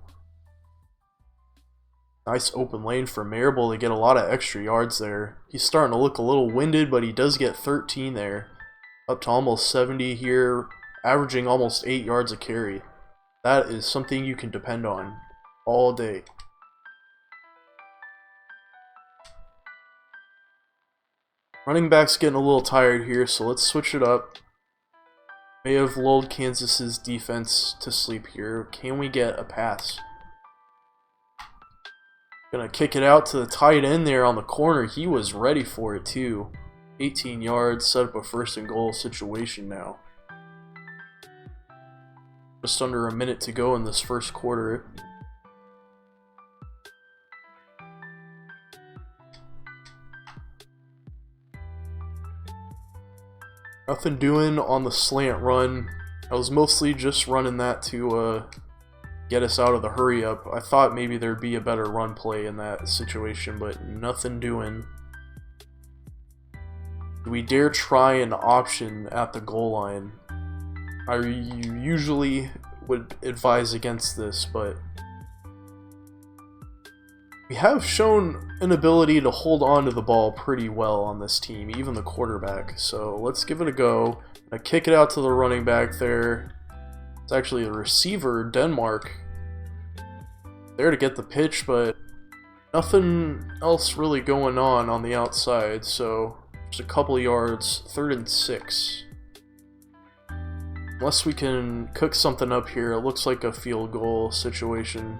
Nice open lane for Marable to get a lot of extra yards there. He's starting to look a little winded, but he does get 13 there. Up to almost 70 here, averaging almost 8 yards a carry. That is something you can depend on all day. Running back's getting a little tired here, so let's switch it up. May have lulled Kansas's defense to sleep here. Can we get a pass? Gonna kick it out to the tight end there on the corner. He was ready for it too. 18 yards, set up a 1st and goal situation now. Just under a minute to go in this first quarter. Nothing doing on the slant run. I was mostly just running that to get us out of the hurry up. I thought maybe there'd be a better run play in that situation, but nothing doing. Do we dare try an option at the goal line? I usually would advise against this, but we have shown an ability to hold on to the ball pretty well on this team, even the quarterback. So let's give it a go. I kick it out to the running back there. It's actually the receiver, Denmark, there to get the pitch, but nothing else really going on the outside. So just a couple yards, 3rd and 6. Unless we can cook something up here, it looks like a field goal situation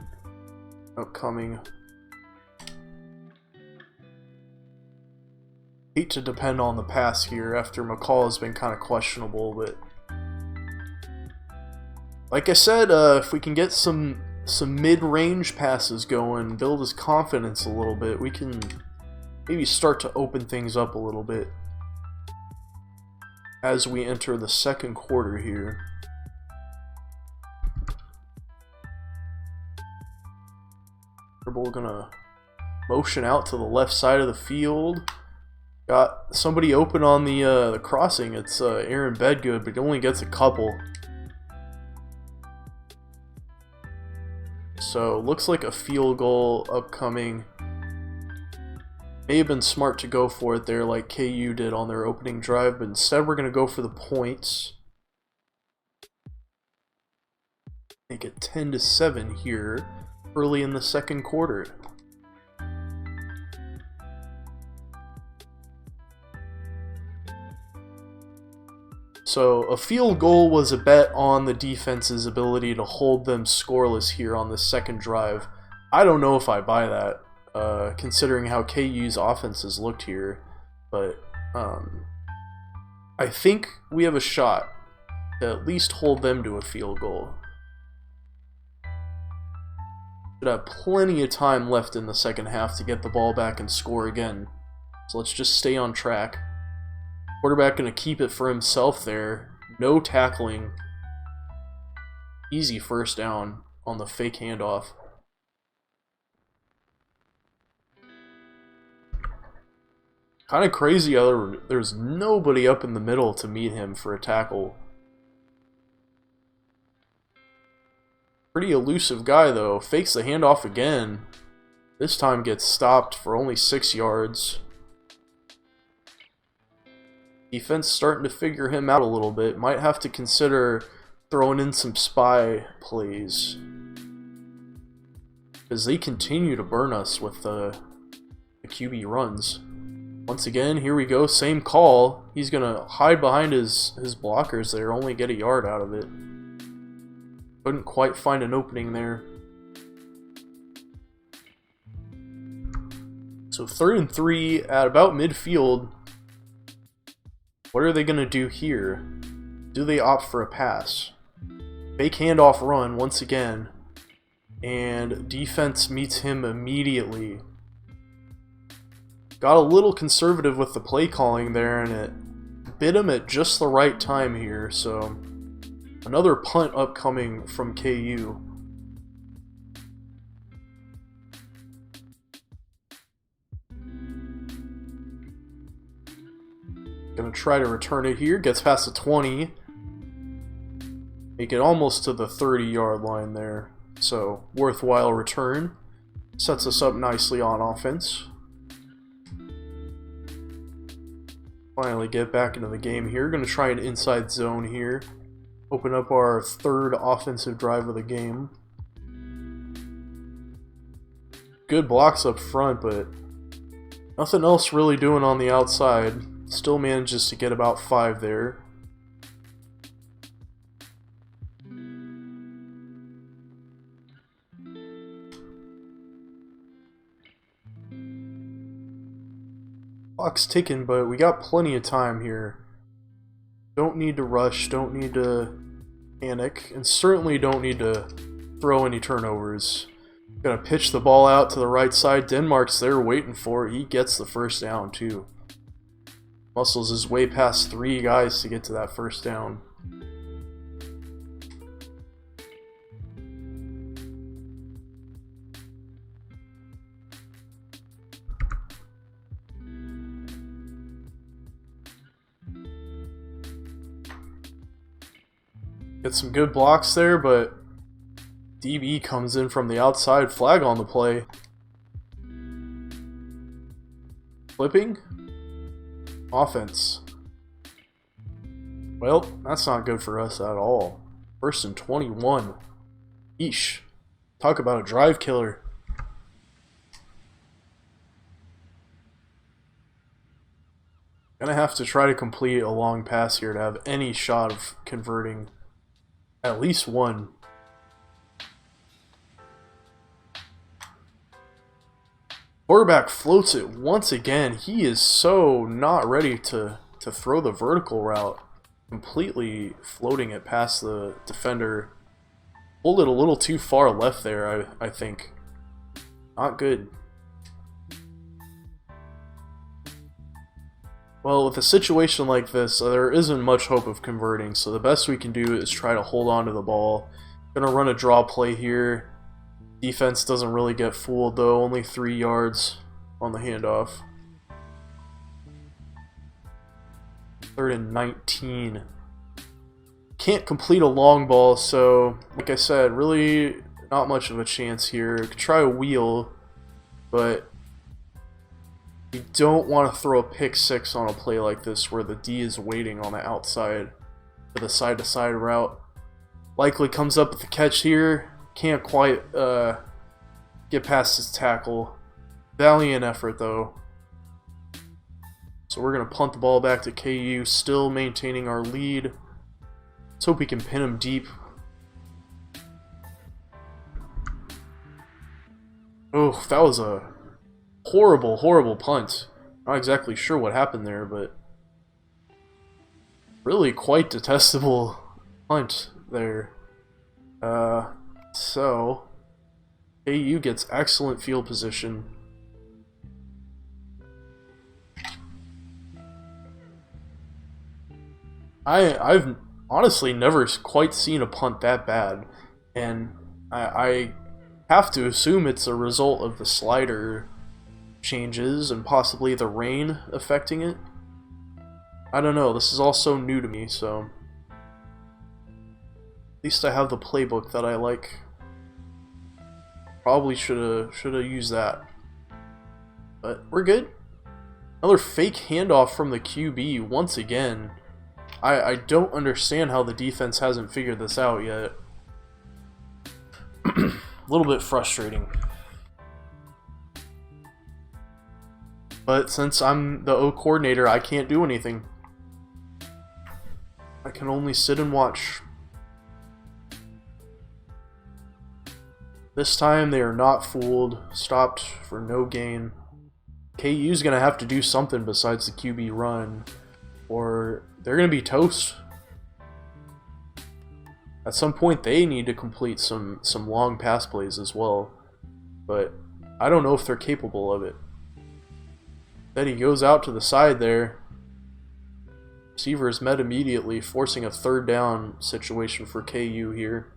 upcoming. Hate to depend on the pass here after McCall has been kind of questionable, but like I said, if we can get some mid-range passes going, build his confidence a little bit, we can maybe start to open things up a little bit as we enter the second quarter here. We're gonna motion out to the left side of the field. Got somebody open on the crossing. It's Aaron Bedgood, but he only gets a couple. So looks like a field goal upcoming. May have been smart to go for it there like KU did on their opening drive, but instead we're going to go for the points. Make it 10-7 here early in the second quarter. So a field goal was a bet on the defense's ability to hold them scoreless here on the second drive. I don't know if I buy that, considering how KU's offense has looked here, but I think we have a shot to at least hold them to a field goal. Should have plenty of time left in the second half to get the ball back and score again. So let's just stay on track. Quarterback going to keep it for himself there. No tackling. Easy 1st down on the fake handoff. Kind of crazy how there's nobody up in the middle to meet him for a tackle. Pretty elusive guy though. Fakes the handoff again. This time gets stopped for only 6 yards. Defense starting to figure him out a little bit. Might have to consider throwing in some spy plays, because they continue to burn us with the QB runs. Once again, here we go. Same call. He's going to hide behind his blockers there. Only get a yard out of it. Couldn't quite find an opening there. So 3rd and 3 at about midfield. What are they going to do here? Do they opt for a pass? Fake handoff run once again. And defense meets him immediately. Got a little conservative with the play calling there, and it bit him at just the right time here. So another punt upcoming from KU. Gonna try to return it here. Gets past the 20. Make it almost to the 30-yard line there. So, worthwhile return. Sets us up nicely on offense. Finally get back into the game here. Going to try an inside zone here. Open up our third offensive drive of the game. Good blocks up front, but nothing else really doing on the outside. Still manages to get about 5 there. Clock's ticking, but we got plenty of time here. Don't need to rush, don't need to panic, and certainly don't need to throw any turnovers. Gonna pitch the ball out to the right side. Denmark's there waiting for it. He gets the first down too. Muscles his way past 3 guys to get to that first down. Get some good blocks there, but DB comes in from the outside. Flag on the play. Flipping. Offense. Well, that's not good for us at all. 1st and 21. Eesh. Talk about a drive killer. Gonna have to try to complete a long pass here to have any shot of converting at least one. Quarterback floats it once again. He is so not ready to throw the vertical route. Completely floating it past the defender. Pulled it a little too far left there, I think. Not good. Well, with a situation like this, there isn't much hope of converting, so the best we can do is try to hold on to the ball. Gonna run a draw play here. Defense doesn't really get fooled though, only 3 yards on the handoff. 3rd and 19. Can't complete a long ball, so like I said, really not much of a chance here. Could try a wheel, but you don't want to throw a pick 6 on a play like this where the D is waiting on the outside for the side-to-side route. Likely comes up with the catch here. Can't quite get past his tackle. Valiant effort though. So we're going to punt the ball back to KU, still maintaining our lead. Let's hope we can pin him deep. Oh, that was a horrible, horrible punt. Not exactly sure what happened there, but really quite detestable punt there. So KU gets excellent field position. I've honestly never quite seen a punt that bad, and I have to assume it's a result of the slider changes and possibly the rain affecting it. I don't know, this is all so new to me, so at least I have the playbook that I like. Probably should have used that, but we're good. Another fake handoff from the QB once again. I don't understand how the defense hasn't figured this out yet. A little bit frustrating. But since I'm the O coordinator, I can't do anything. I can only sit and watch. This time they are not fooled. Stopped for no gain. KU's going to have to do something besides the QB run, or they're going to be toast. At some point they need to complete some long pass plays as well, but I don't know if they're capable of it. Then he goes out to the side there. Receiver is met immediately, forcing a 3rd down situation for KU here.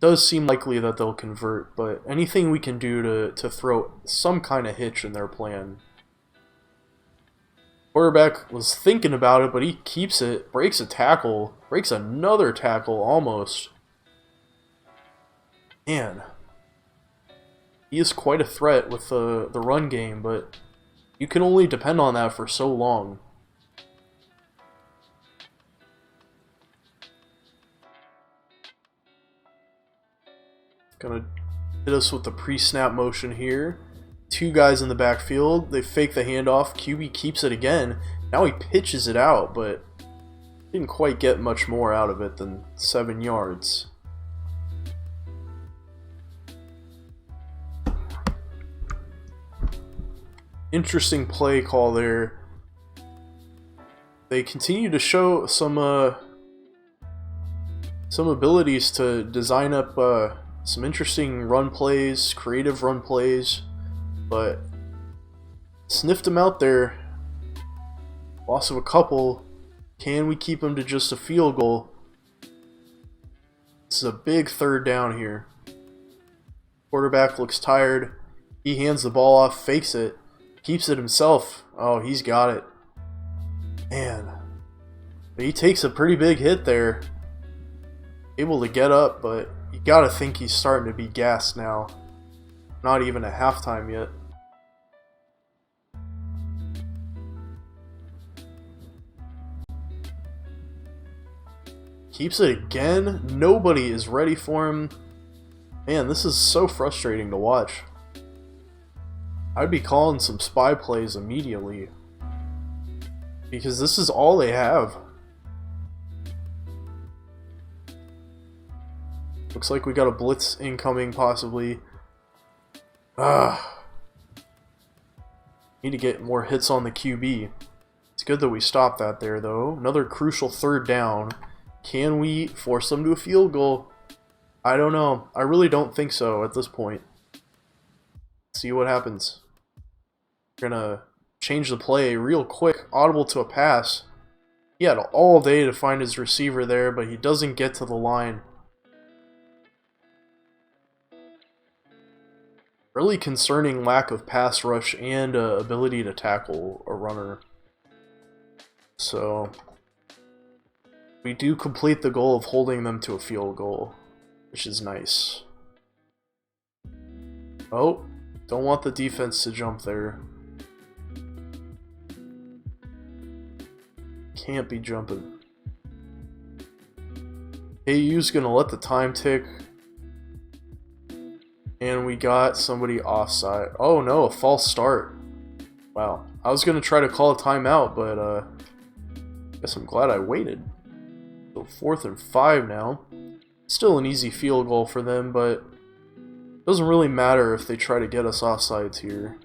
Does seem likely that they'll convert, but anything we can do to throw some kind of hitch in their plan. Quarterback was thinking about it, but he keeps it, breaks a tackle, breaks another tackle almost. Man, he is quite a threat with the run game, but you can only depend on that for so long. Gonna hit us with the pre-snap motion here. Two guys in the backfield. They fake the handoff. QB keeps it again. Now he pitches it out, but didn't quite get much more out of it than 7 yards. Interesting play call there. They continue to show some abilities to design up some interesting run plays, creative run plays, but sniffed him out there. Loss of a couple. Can we keep him to just a field goal? This is a big third down here. Quarterback looks tired. He hands the ball off, fakes it, keeps it himself. Oh, he's got it. Man. But he takes a pretty big hit there. Able to get up, but you gotta think he's starting to be gassed now. Not even at halftime yet. Keeps it again. Nobody is ready for him. Man, this is so frustrating to watch. I'd be calling some spy plays immediately, because this is all they have. Looks like we got a blitz incoming, possibly. Need to get more hits on the QB. It's good that we stopped that there, though. Another crucial third down. Can we force them to a field goal? I don't know. I really don't think so at this point. See what happens. We're gonna change the play real quick. Audible to a pass. He had all day to find his receiver there, but he doesn't get to the line. Really concerning lack of pass rush and ability to tackle a runner. So we do complete the goal of holding them to a field goal, which is nice. Oh, don't want the defense to jump there. Can't be jumping. AU's gonna let the time tick. And we got somebody offside. Oh no, a false start. Wow. I was going to try to call a timeout, but I guess I'm glad I waited. So 4th and 5 now. Still an easy field goal for them, but it doesn't really matter if they try to get us offsides here.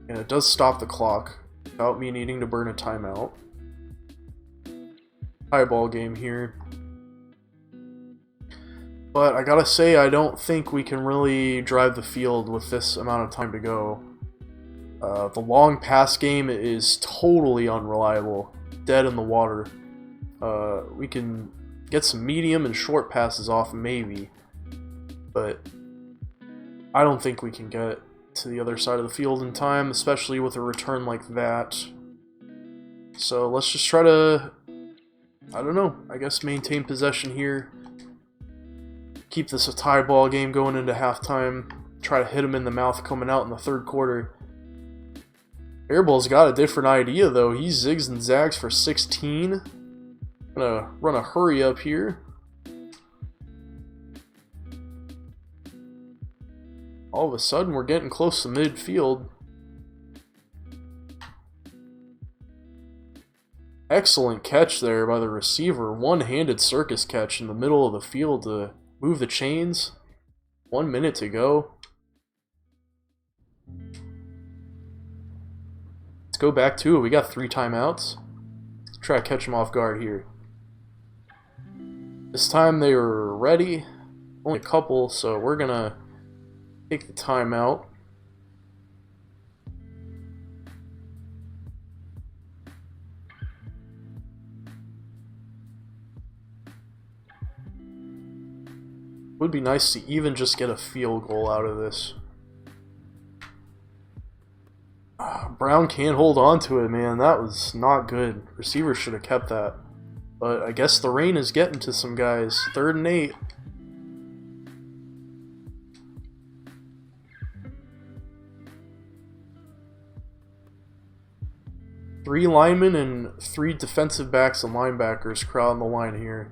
And it does stop the clock without me needing to burn a timeout. High ball game here. But I gotta say, I don't think we can really drive the field with this amount of time to go. The long pass game is totally unreliable. Dead in the water. We can get some medium and short passes off, maybe. But I don't think we can get to the other side of the field in time, especially with a return like that. So let's just try to, I don't know, I guess maintain possession here. Keep this a tie ball game going into halftime. Try to hit him in the mouth coming out in the third quarter. Airball's got a different idea though. He zigs and zags for 16. Gonna run a hurry up here. All of a sudden we're getting close to midfield. Excellent catch there by the receiver. One-handed circus catch in the middle of the field to move the chains. 1 minute to go. Let's go back to it. We got 3 timeouts. Let's try to catch them off guard here. This time they were ready. Only a couple, so we're gonna take the timeout. Would be nice to even just get a field goal out of this. Brown can't hold on to it, man. That was not good. Receiver should have kept that. But I guess the rain is getting to some guys. 3rd and 8. 3 linemen and 3 defensive backs and linebackers crowding the line here.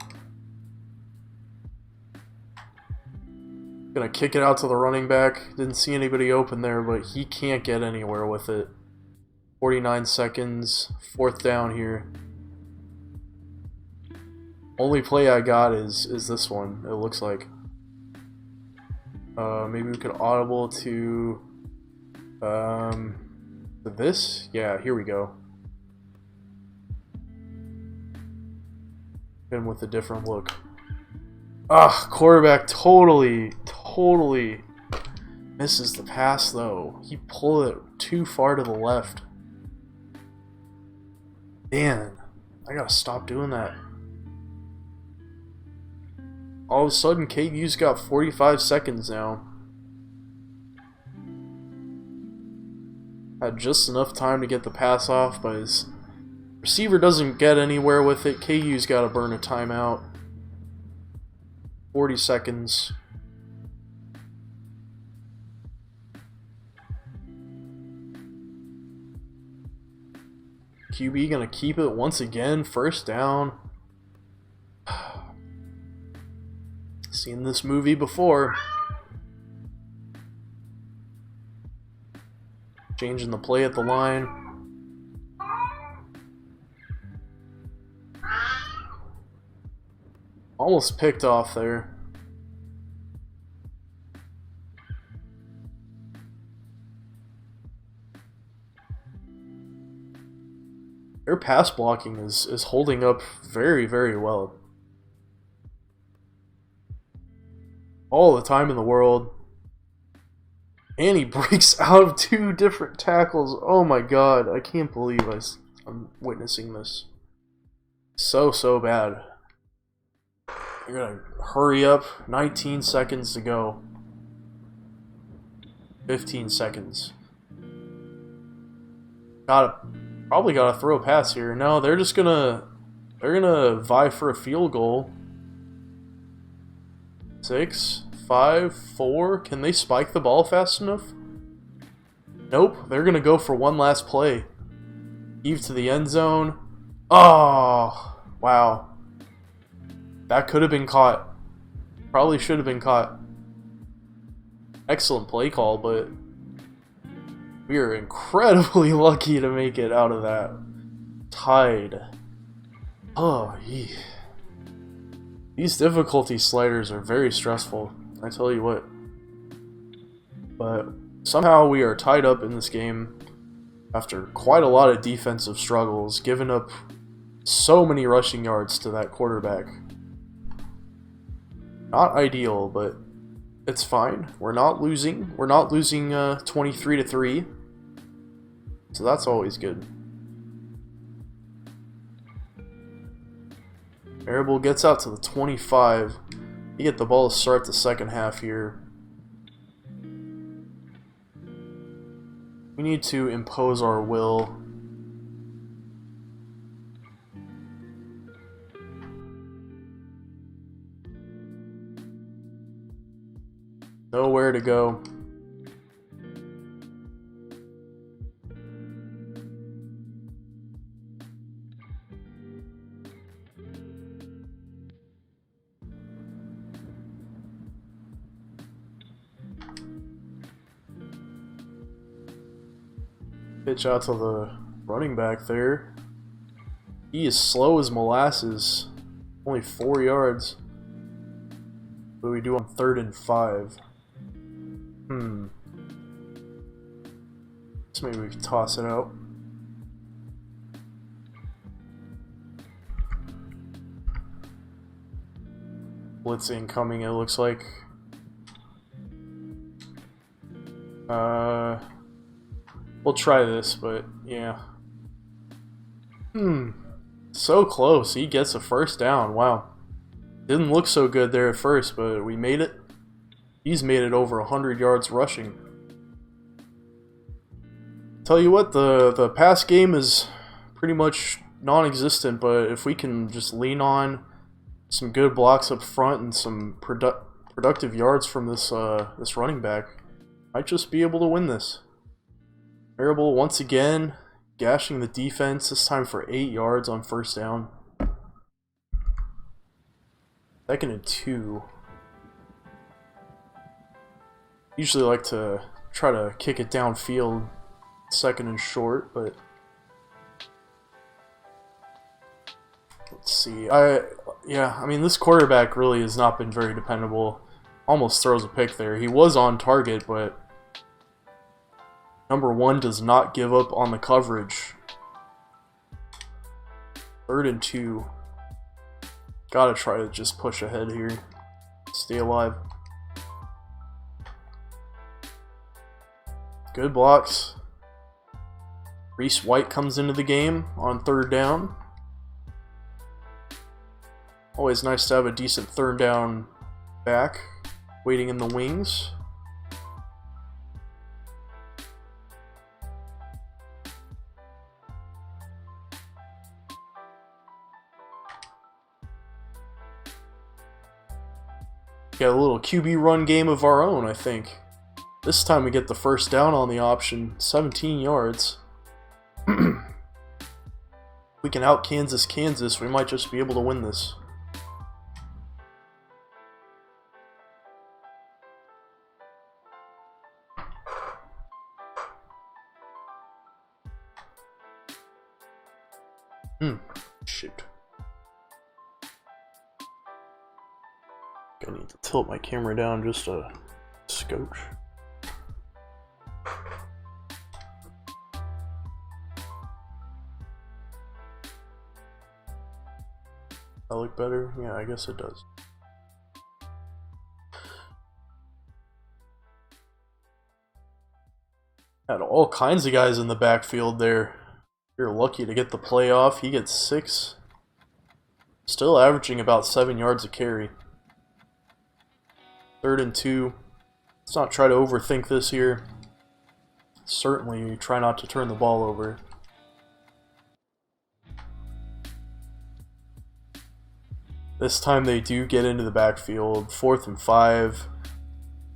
Gonna kick it out to the running back. Didn't see anybody open there, but he can't get anywhere with it. 49 seconds. 4th down here. Only play I got is this one, it looks like. Maybe we could audible to this? Yeah, here we go. And with a different look. Ah, quarterback totally misses the pass though. He pulled it too far to the left. Man, I gotta stop doing that. All of a sudden, KU's got 45 seconds now. Had just enough time to get the pass off, but his receiver doesn't get anywhere with it. KU's got to burn a timeout. 40 seconds. QB gonna keep it once again. 1st down. Seen this movie before. Changing the play at the line. Almost picked off there. Their pass blocking is holding up very, very well. All the time in the world. And he breaks out of 2 different tackles. Oh my god, I can't believe I'm witnessing this. So bad. You're gonna hurry up. 19 seconds to go. 15 seconds. Probably gotta throw a pass here. No, they're gonna vie for a field goal. 6, 5, 4. Can they spike the ball fast enough? Nope. They're gonna go for one last play. Heave to the end zone. Oh, wow. That could have been caught. Probably should have been caught. Excellent play call, but we are incredibly lucky to make it out of that. Tied. Oh, yeah. These difficulty sliders are very stressful, I tell you what. But somehow we are tied up in this game after quite a lot of defensive struggles, giving up so many rushing yards to that quarterback. Not ideal, but it's fine. We're not losing. We're not losing 23-3. So that's always good. Marable gets out to the 25. You get the ball to start the second half here. We need to impose our will. Nowhere to go. Pitch out to the running back there. He is slow as molasses. Only 4 yards. What do we do on 3rd and 5? So maybe we can toss it out. Blitz incoming, it looks like. We'll try this, but yeah. So close. He gets a 1st down. Wow. Didn't look so good there at first, but we made it. He's made it over 100 yards rushing. Tell you what, the pass game is pretty much non-existent, but if we can just lean on some good blocks up front and some productive yards from this this running back, might just be able to win this. Marable once again gashing the defense, this time for 8 yards on first down. 2nd and 2. Usually like to try to kick it downfield, 2nd and short, but let's see. I mean, this quarterback really has not been very dependable. Almost throws a pick there. He was on target, but number 1 does not give up on the coverage. 3rd and 2. Gotta try to just push ahead here. Stay alive. Good blocks. Reese White comes into the game on 3rd down. Always nice to have a decent 3rd down back waiting in the wings. Got a little QB run game of our own, I think. This time we get the first down on the option, 17 yards. We can out Kansas, we might just be able to win this. Shoot. I need to tilt my camera down just a scotch. That look better? Yeah, I guess it does. Had all kinds of guys in the backfield there. You're lucky to get the play off. He gets 6. Still averaging about 7 yards a carry. 3rd and 2. Let's not try to overthink this here. Certainly try not to turn the ball over. This time they do get into the backfield. 4th and 5.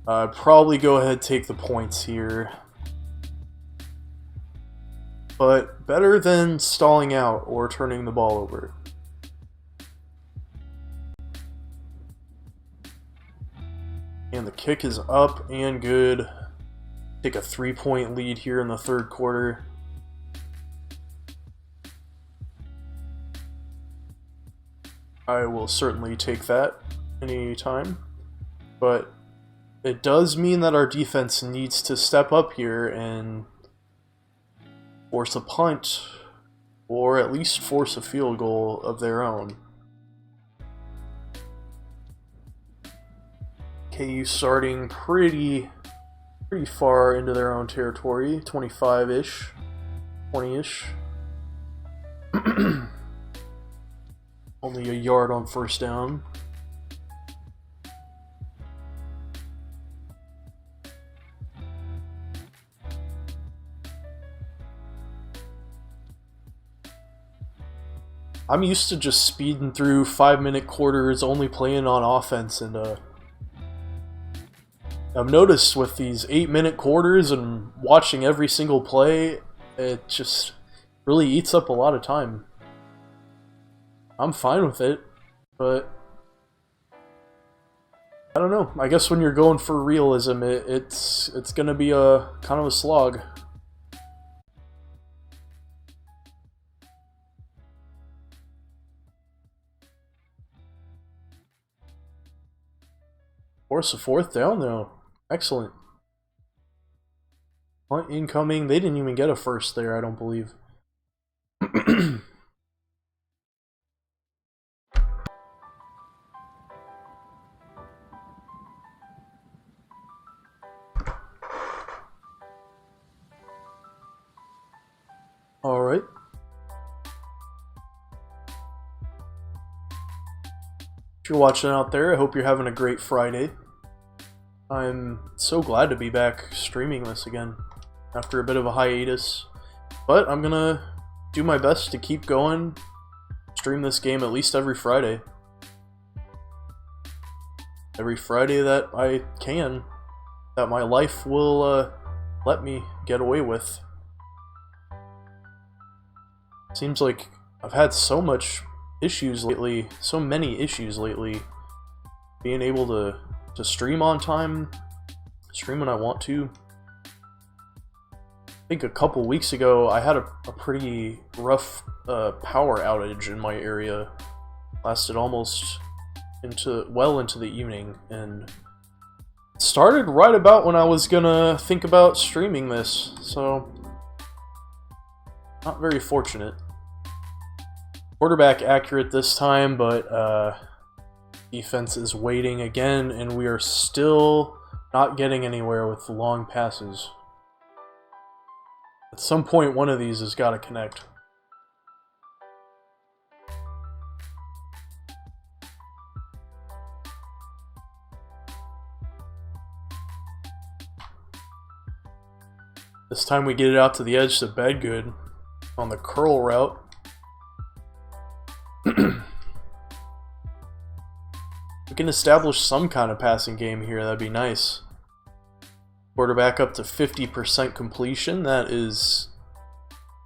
Probably go ahead and take the points here. But better than stalling out or turning the ball over. And the kick is up and good. Take a 3-point lead here in the 3rd quarter. I will certainly take that anytime. But it does mean that our defense needs to step up here and force a punt, or at least force a field goal of their own. KU starting pretty far into their own territory, 25-ish, 20-ish. Only a yard on first down. I'm used to just speeding through 5-minute quarters, only playing on offense, and I've noticed with these 8-minute quarters and watching every single play, it just really eats up a lot of time. I'm fine with it, but I don't know. I guess when you're going for realism, it's gonna be a kind of a slog. Force a 4th down though. Excellent. Punt incoming. They didn't even get a first there, I don't believe. Alright. If you're watching out there, I hope you're having a great Friday. I'm so glad to be back streaming this again after a bit of a hiatus. But I'm gonna do my best to keep going, stream this game at least every Friday. Every Friday that I can, that my life will let me get away with. Seems like I've had so many issues lately, being able to stream on time, stream when I want to. I think a couple weeks ago I had a pretty rough power outage in my area. Lasted almost well into the evening, and it started right about when I was gonna think about streaming this, so not very fortunate. Quarterback accurate this time, but defense is waiting again, and we are still not getting anywhere with the long passes. At some point, one of these has got to connect. This time we get it out to the edge to Bedgood on the curl route. We can establish some kind of passing game here, that'd be nice. Quarterback up to 50% completion, that is,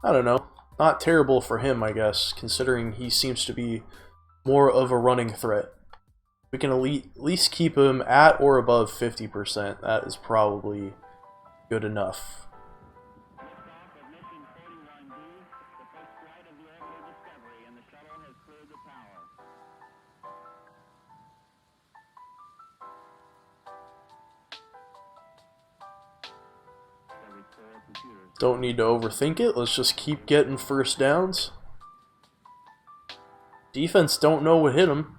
I don't know, not terrible for him, I guess, considering he seems to be more of a running threat. We can at least keep him at or above 50%, that is probably good enough. Don't need to overthink it. Let's just keep getting first downs. Defense don't know what hit them.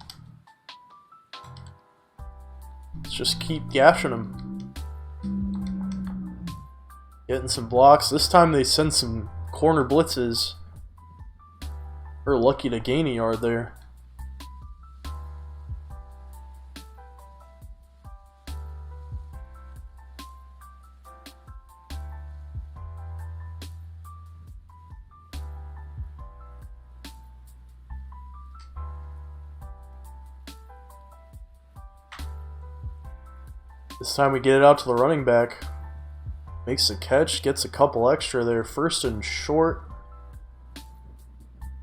Let's just keep gashing them. Getting some blocks. This time they send some corner blitzes. We're lucky to gain a yard there. This time we get it out to the running back. Makes a catch, gets a couple extra there. First and short.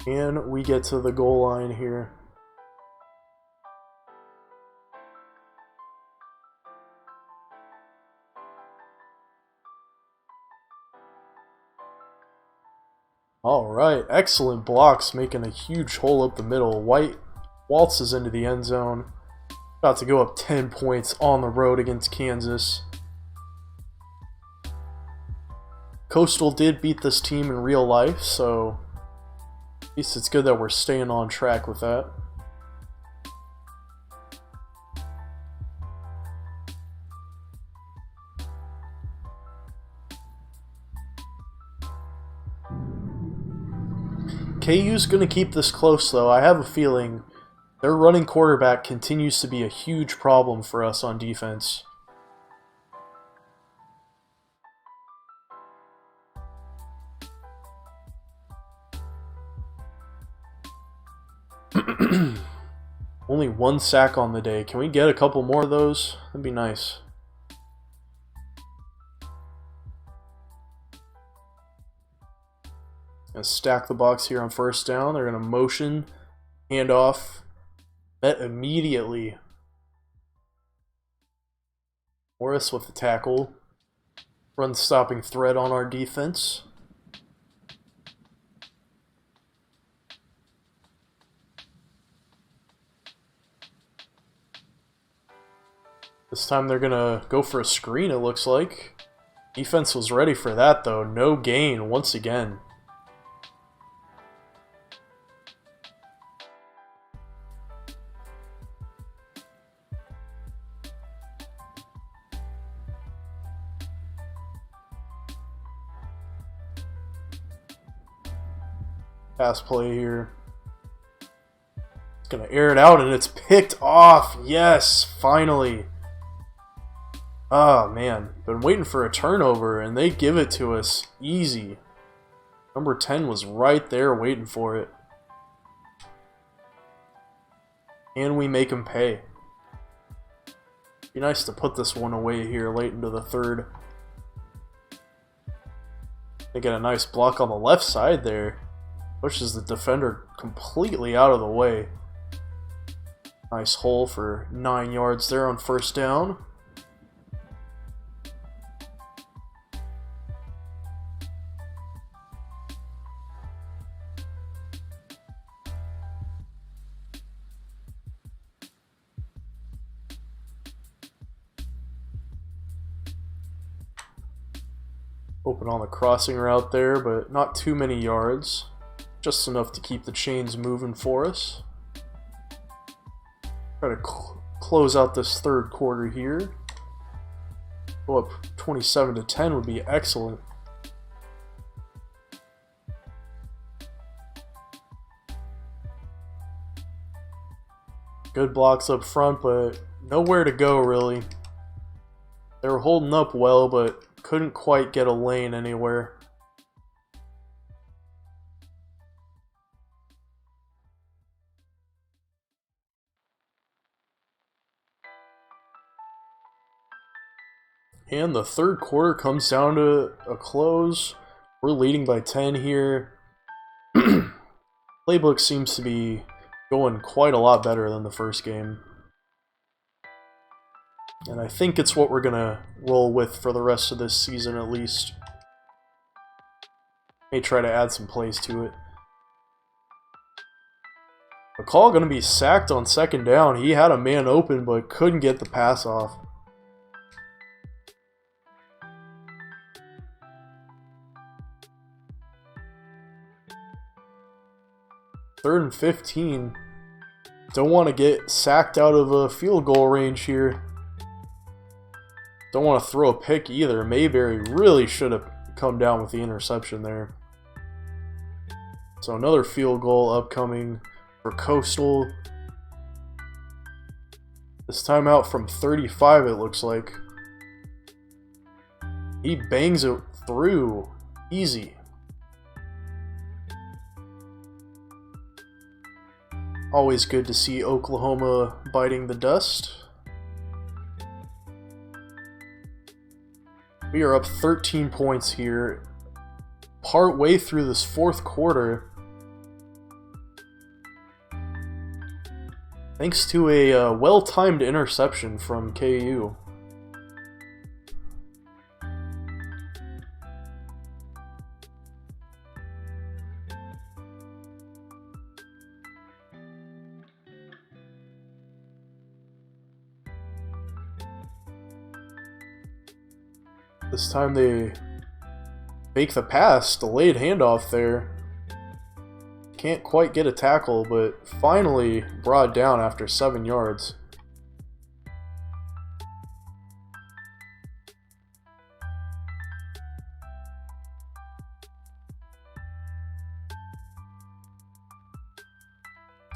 And we get to the goal line here. Alright, excellent blocks, making a huge hole up the middle. White waltzes into the end zone. About to go up 10 points on the road against Kansas. Coastal did beat this team in real life, so at least it's good that we're staying on track with that. KU's going to keep this close, though. I have a feeling their running quarterback continues to be a huge problem for us on defense. Only one sack on the day. Can we get a couple more of those? That'd be nice. Gonna stack the box here on first down. They're gonna motion, handoff, bet immediately. Morris with the tackle. Run stopping threat on our defense. This time they're gonna go for a screen, it looks like. Defense was ready for that though. No gain once again. Pass play here. It's gonna air it out and it's picked off. Yes, finally. Oh man, been waiting for a turnover and they give it to us easy. Number 10 was right there waiting for it. And we make him pay. Be nice to put this one away here late into the third. They get a nice block on the left side there. Pushes the defender completely out of the way. Nice hole for 9 yards there on first down. Open on the crossing route there, but not too many yards. Just enough to keep the chains moving for us. Try to close out this third quarter here. Go up 27-10 would be excellent. Good blocks up front, but nowhere to go really. They were holding up well, but couldn't quite get a lane anywhere. And the third quarter comes down to a close. We're leading by 10 here. Playbook seems to be going quite a lot better than the first game. And I think it's what we're going to roll with for the rest of this season at least. May try to add some plays to it. McCall going to be sacked on second down. He had a man open but couldn't get the pass off. Third and 15. Don't want to get sacked out of a field goal range here. Don't want to throw a pick either. Mayberry really should have come down with the interception there. So another field goal upcoming for Coastal. This time out from 35 it looks like. He bangs it through. Easy. Always good to see Oklahoma biting the dust. We are up 13 points here, part way through this fourth quarter. Thanks to a well-timed interception from KU. This time they fake the pass, delayed handoff there. Can't quite get a tackle, but finally brought down after 7 yards.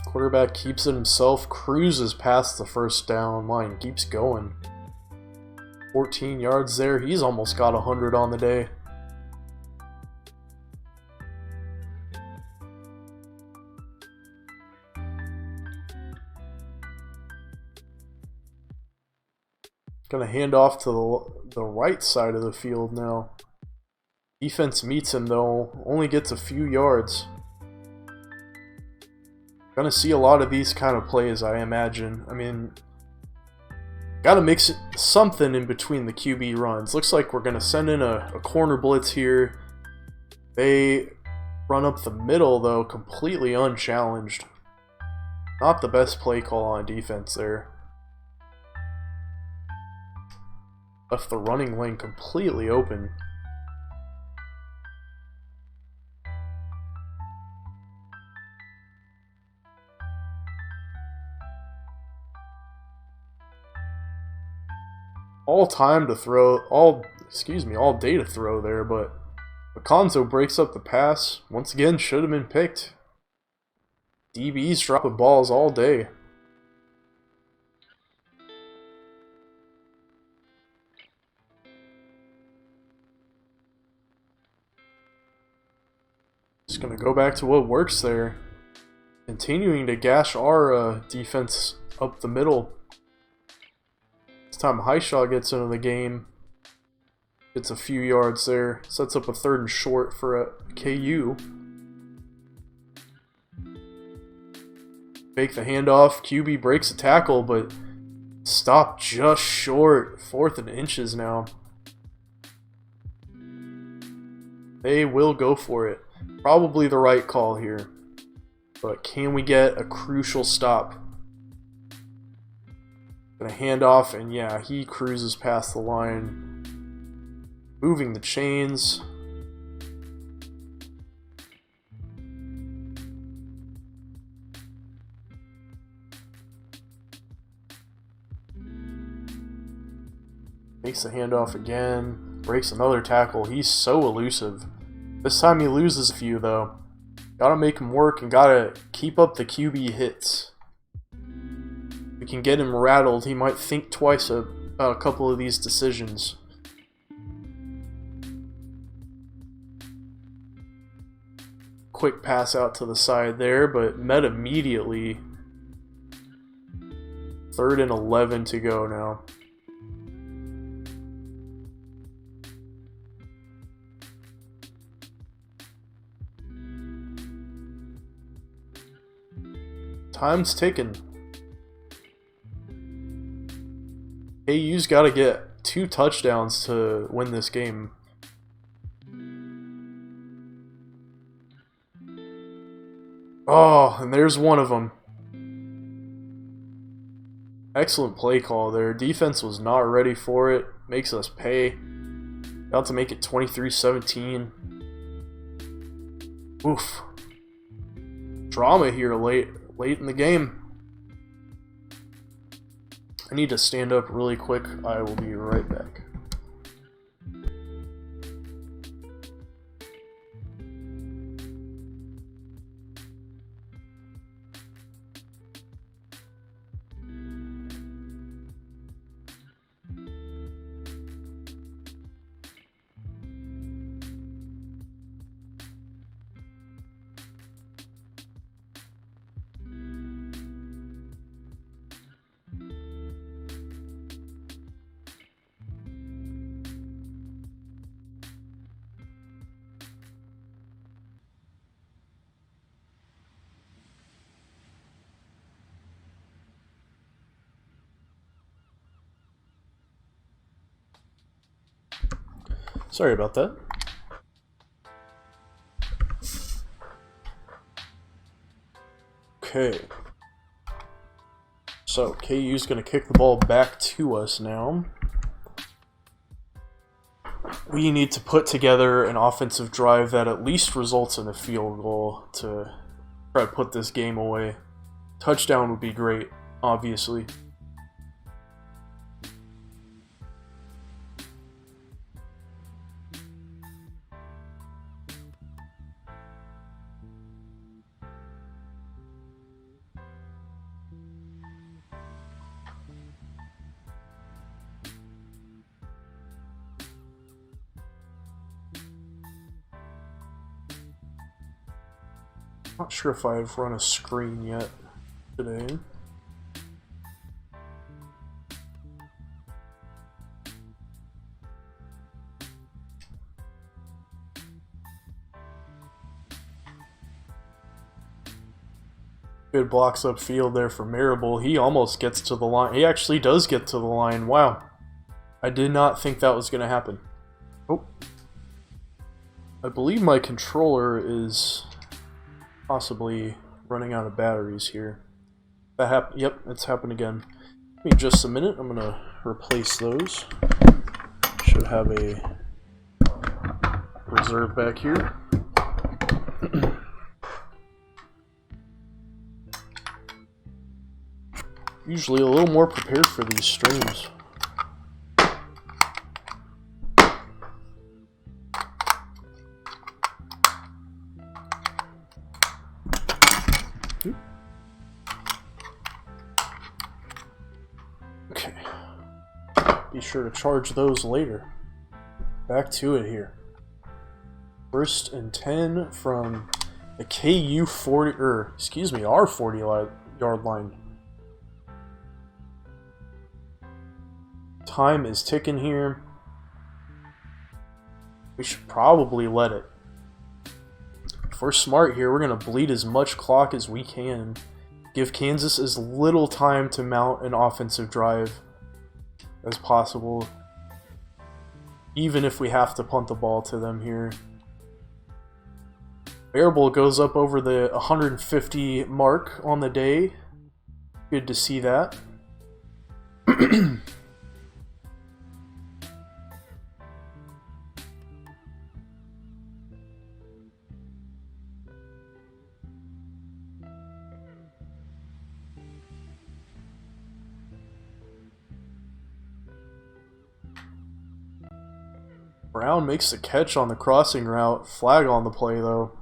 Quarterback keeps it himself, cruises past the first down line, keeps going. 14 yards there. He's almost got 100 on the day. Gonna hand off to the right side of the field now. Defense meets him though. Only gets a few yards. Gonna see a lot of these kind of plays, I imagine. I mean, gotta mix something in between the QB runs. Looks like we're gonna send in a corner blitz here. They run up the middle though, completely unchallenged. Not the best play call on defense there. Left the running lane completely open. All time to throw, all day to throw there, but Akonzo breaks up the pass. Once again, should have been picked. DBs dropping balls all day. Just gonna go back to what works there. Continuing to gash our defense up the middle. This time Highshaw gets into the game. Gets a few yards there. Sets up a third and short for a KU. fake the handoff. QB breaks a tackle, but stopped just short. 4th and inches now. They will go for it. Probably the right call here. But can we get a crucial stop? Gonna hand off, and yeah, he cruises past the line. Moving the chains. Makes the handoff again. Breaks another tackle. He's so elusive. This time he loses a few, though. Gotta make him work and gotta keep up the QB hits. We can get him rattled. He might think twice about a couple of these decisions. Quick pass out to the side there, but met immediately. 3rd and 11 to go now. Time's ticking. KU's got to get 2 touchdowns to win this game. Oh, and there's one of them. Excellent play call there. Defense was not ready for it. Makes us pay. About to make it 23-17. Oof. Drama here late in the game. I need to stand up really quick. I will be right back. Sorry about that. Okay. So, KU's going to kick the ball back to us now. We need to put together an offensive drive that at least results in a field goal to try to put this game away. Touchdown would be great, obviously. Not sure if I've run a screen yet today. Good blocks upfield there for Marable. He almost gets to the line. He actually does get to the line. Wow. I did not think that was going to happen. Oh. I believe my controller is possibly running out of batteries here. That happened. Yep, it's happened again. Give me just a minute. I'm going to replace those. Should have a reserve back here. Usually a little more prepared for these streams. Okay. Be sure to charge those later. Back to it here. 1st and 10 from the KU 40, or excuse me, our 40-yard line. Time is ticking here. We should probably let it. If we're smart here, we're going to bleed as much clock as we can. give Kansas as little time to mount an offensive drive as possible, even if we have to punt the ball to them here. Variable goes up over the 150 mark on the day. Good to see that. Brown makes the catch on the crossing route. Flag on the play, though.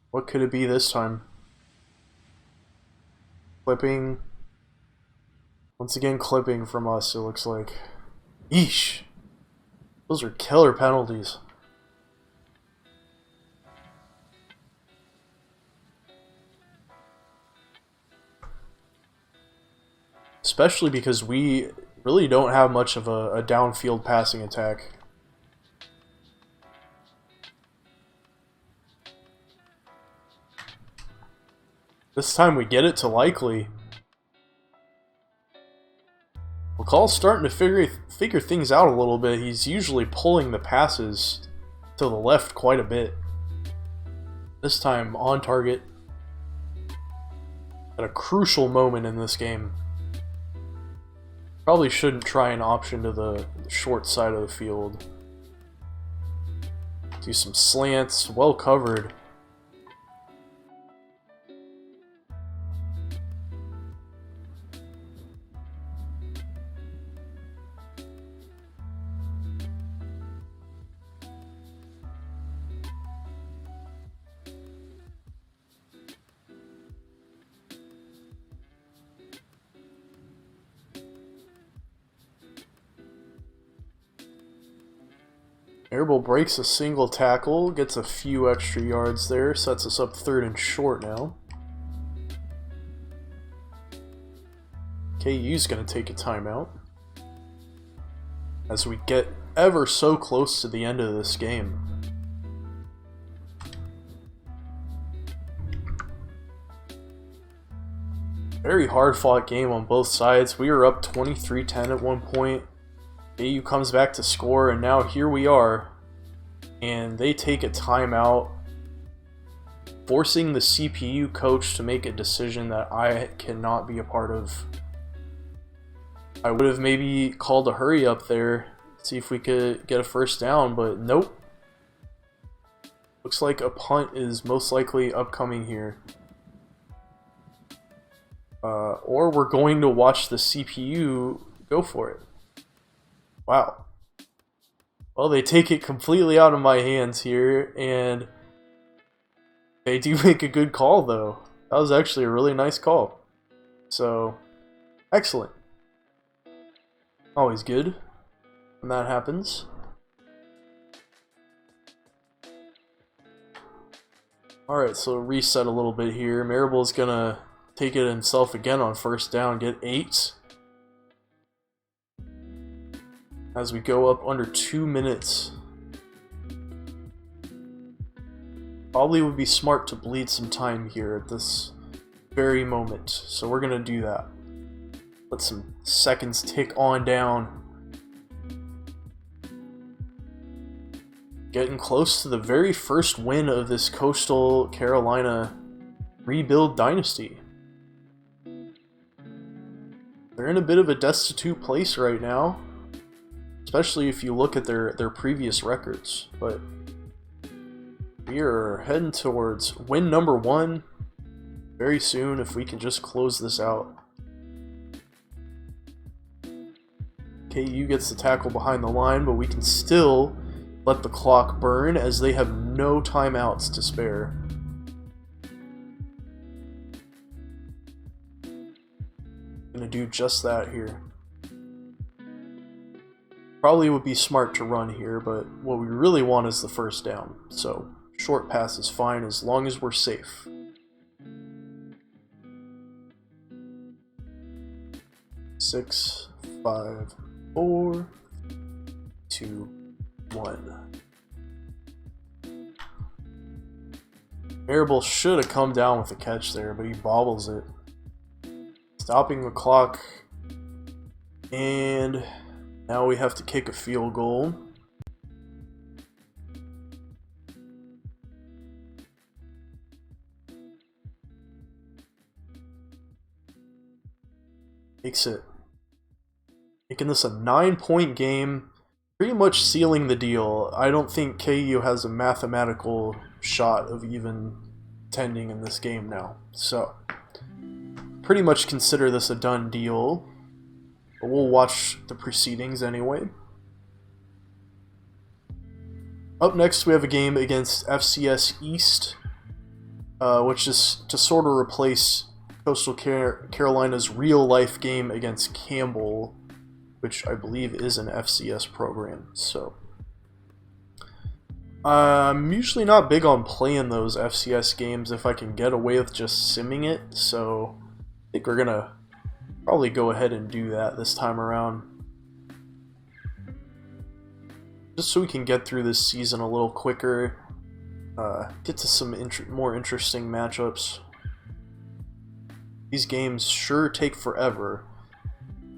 What could it be this time? Clipping. Once again, clipping from us, it looks like. Yeesh. Those are killer penalties. Especially because we really don't have much of a downfield passing attack. This time we get it to Likely. McCall's starting to figure things out a little bit. He's usually pulling the passes to the left quite a bit. This time on target. At a crucial moment in this game. Probably shouldn't try an option to the short side of the field. Do some slants, well covered. Airball breaks a single tackle, gets a few extra yards there, sets us up 3rd and short now. KU's going to take a timeout as we get ever so close to the end of this game. Very hard-fought game on both sides. We were up 23-10 at one point. KU comes back to score, and now here we are. And they take a timeout, forcing the CPU coach to make a decision that I cannot be a part of. I would have maybe called a hurry up there, see if we could get a first down, but nope. Looks like a punt is most likely upcoming here. Or we're going to watch the CPU go for it. Wow. Well, they take it completely out of my hands here, and they do make a good call, though. That was actually a really nice call. So, excellent. Always good when that happens. Alright, so reset a little bit here. Maribel's gonna take it himself again on first down, get 8. As we go up under 2 minutes. Probably would be smart to bleed some time here at this very moment. So we're gonna do that. Let some seconds tick on down. Getting close to the very first win of this Coastal Carolina rebuild dynasty. They're in a bit of a destitute place right now. Especially if you look at their previous records. But we are heading towards win number 1 very soon if we can just close this out. KU gets the tackle behind the line, but we can still let the clock burn as they have no timeouts to spare. Gonna do just that here. Probably would be smart to run here, but what we really want is the first down. So, short pass is fine as long as we're safe. Six, 5, 4, 2, 1. Maribel should have come down with a catch there, but he bobbles it. stopping the clock. And now we have to kick a field goal. Making this a 9-point game, pretty much sealing the deal. I don't think KU has a mathematical shot of even contending in this game now. So, pretty much consider this a done deal. But we'll watch the proceedings anyway. Up next, we have a game against FCS East, which is to sort of replace Coastal Carolina's real-life game against Campbell, which I believe is an FCS program. So I'm usually not big on playing those FCS games if I can get away with just simming it, so I think we're gonna probably go ahead and do that this time around, just so we can get through this season a little quicker, get to some more interesting matchups. These games sure take forever.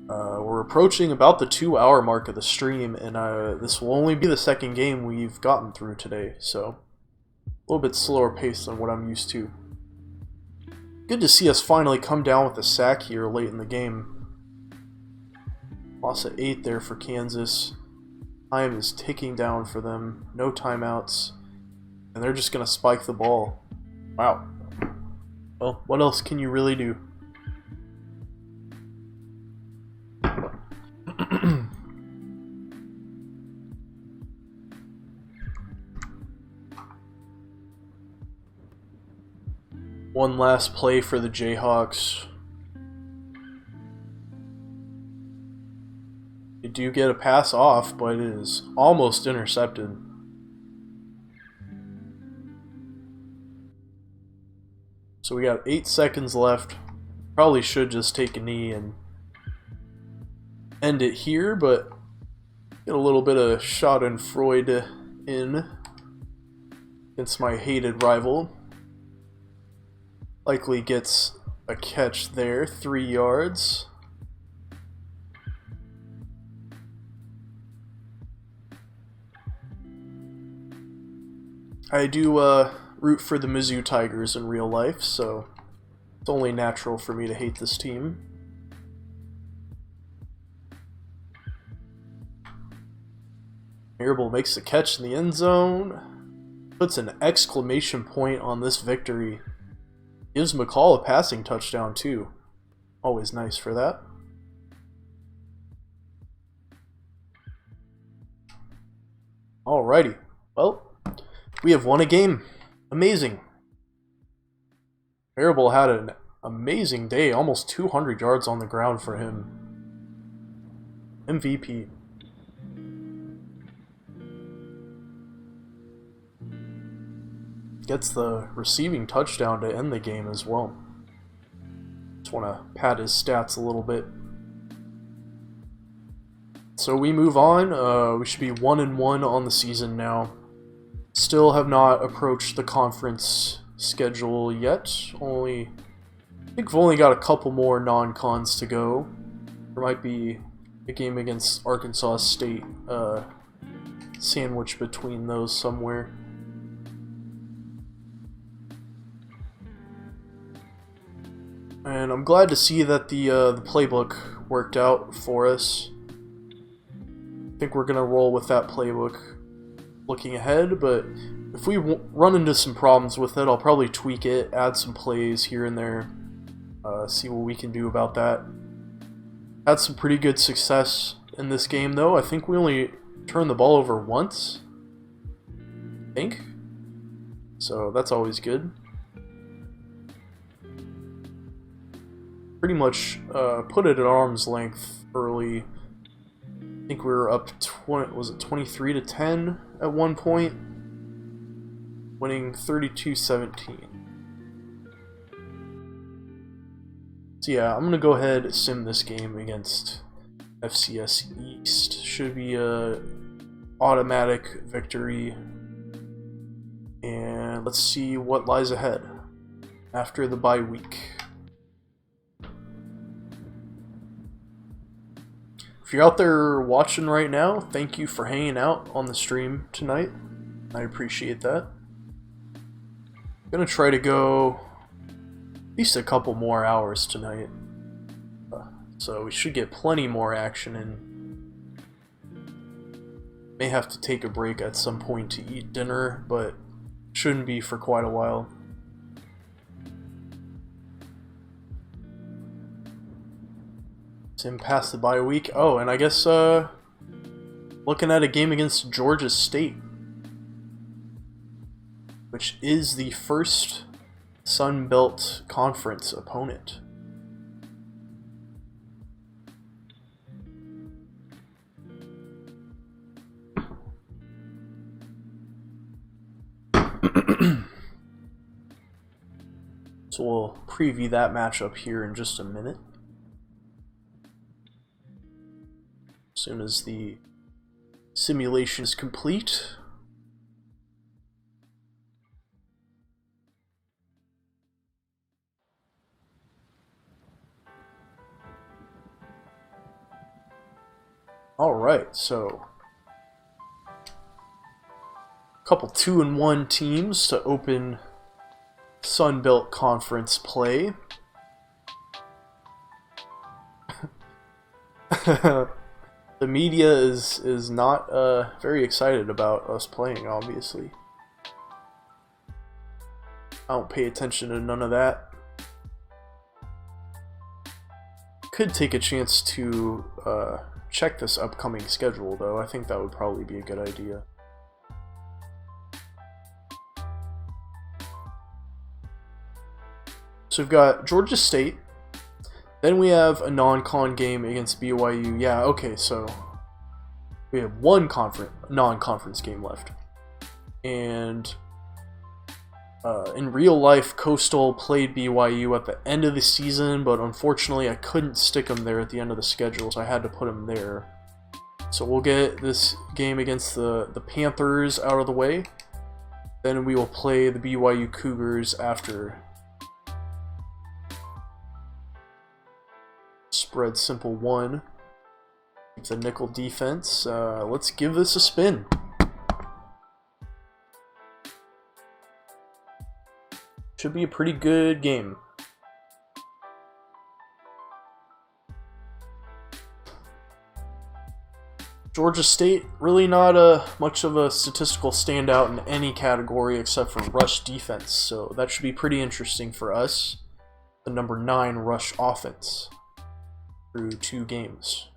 We're approaching about the 2-hour mark of the stream, and this will only be the second game we've gotten through today, so a little bit slower pace than what I'm used to. Good to see us finally come down with a sack here late in the game. Loss at 8 there for Kansas. Time is ticking down for them. No timeouts. And they're just going to spike the ball. Wow. Well, what else can you really do? One last play for the Jayhawks. They do get a pass off, but it is almost intercepted. So we got 8 seconds left. Probably should just take a knee and end it here, but get a little bit of Schadenfreude in against my hated rival. Likely gets a catch there, 3 yards. I do root for the Mizzou Tigers in real life, so it's only natural for me to hate this team. Marable makes the catch in the end zone. Puts an exclamation point on this victory. Gives McCall a passing touchdown too. Always nice for that. Alrighty. Well, we have won a game. Amazing. Marable had an amazing day. Almost 200 yards on the ground for him. MVP. Gets the receiving touchdown to end the game as well. Just want to pad his stats a little bit. So we move on. We should be 1-1 on the season now. Still have not approached the conference schedule yet. I think we've only got a couple more non-cons to go. There might be a game against Arkansas State sandwiched between those somewhere. And I'm glad to see that the playbook worked out for us. I think we're going to roll with that playbook looking ahead, but if we run into some problems with it, I'll probably tweak it, add some plays here and there, see what we can do about that. Had some pretty good success in this game, though. I think we only turned the ball over once, I think. So that's always good. Pretty much put it at arm's length early. I think we were up 23-10 at one point, winning 32-17. So yeah, I'm gonna go ahead and sim this game against FCS East. Should be a automatic victory, and let's see what lies ahead after the bye week. If you're out there watching right now, thank you for hanging out on the stream tonight. I appreciate that. I'm gonna try to go at least a couple more hours tonight. So we should get plenty more action in. May have to take a break at some point to eat dinner, but shouldn't be for quite a while. Sim passed the bye week. Oh, and I guess looking at a game against Georgia State, which is the first Sun Belt Conference opponent. So we'll preview that matchup here in just a minute. As soon as the simulation is complete. Alright, so a couple 2-1 teams to open Sun Belt Conference play. The media is not very excited about us playing, obviously. I don't pay attention to none of that. Could take a chance to check this upcoming schedule, though. I think that would probably be a good idea. So we've got Georgia State. Then we have a non-con game against BYU. Yeah, okay, so we have one non-conference game left. And in real life, Coastal played BYU at the end of the season, but unfortunately I couldn't stick them there at the end of the schedule, so I had to put them there. So we'll get this game against the Panthers out of the way. Then we will play the BYU Cougars after. Spread simple 1. Keep the nickel defense. Let's give this a spin. Should be a pretty good game. Georgia State, really not much of a statistical standout in any category except for rush defense, so that should be pretty interesting for us. The number 9 rush offense through 2 games.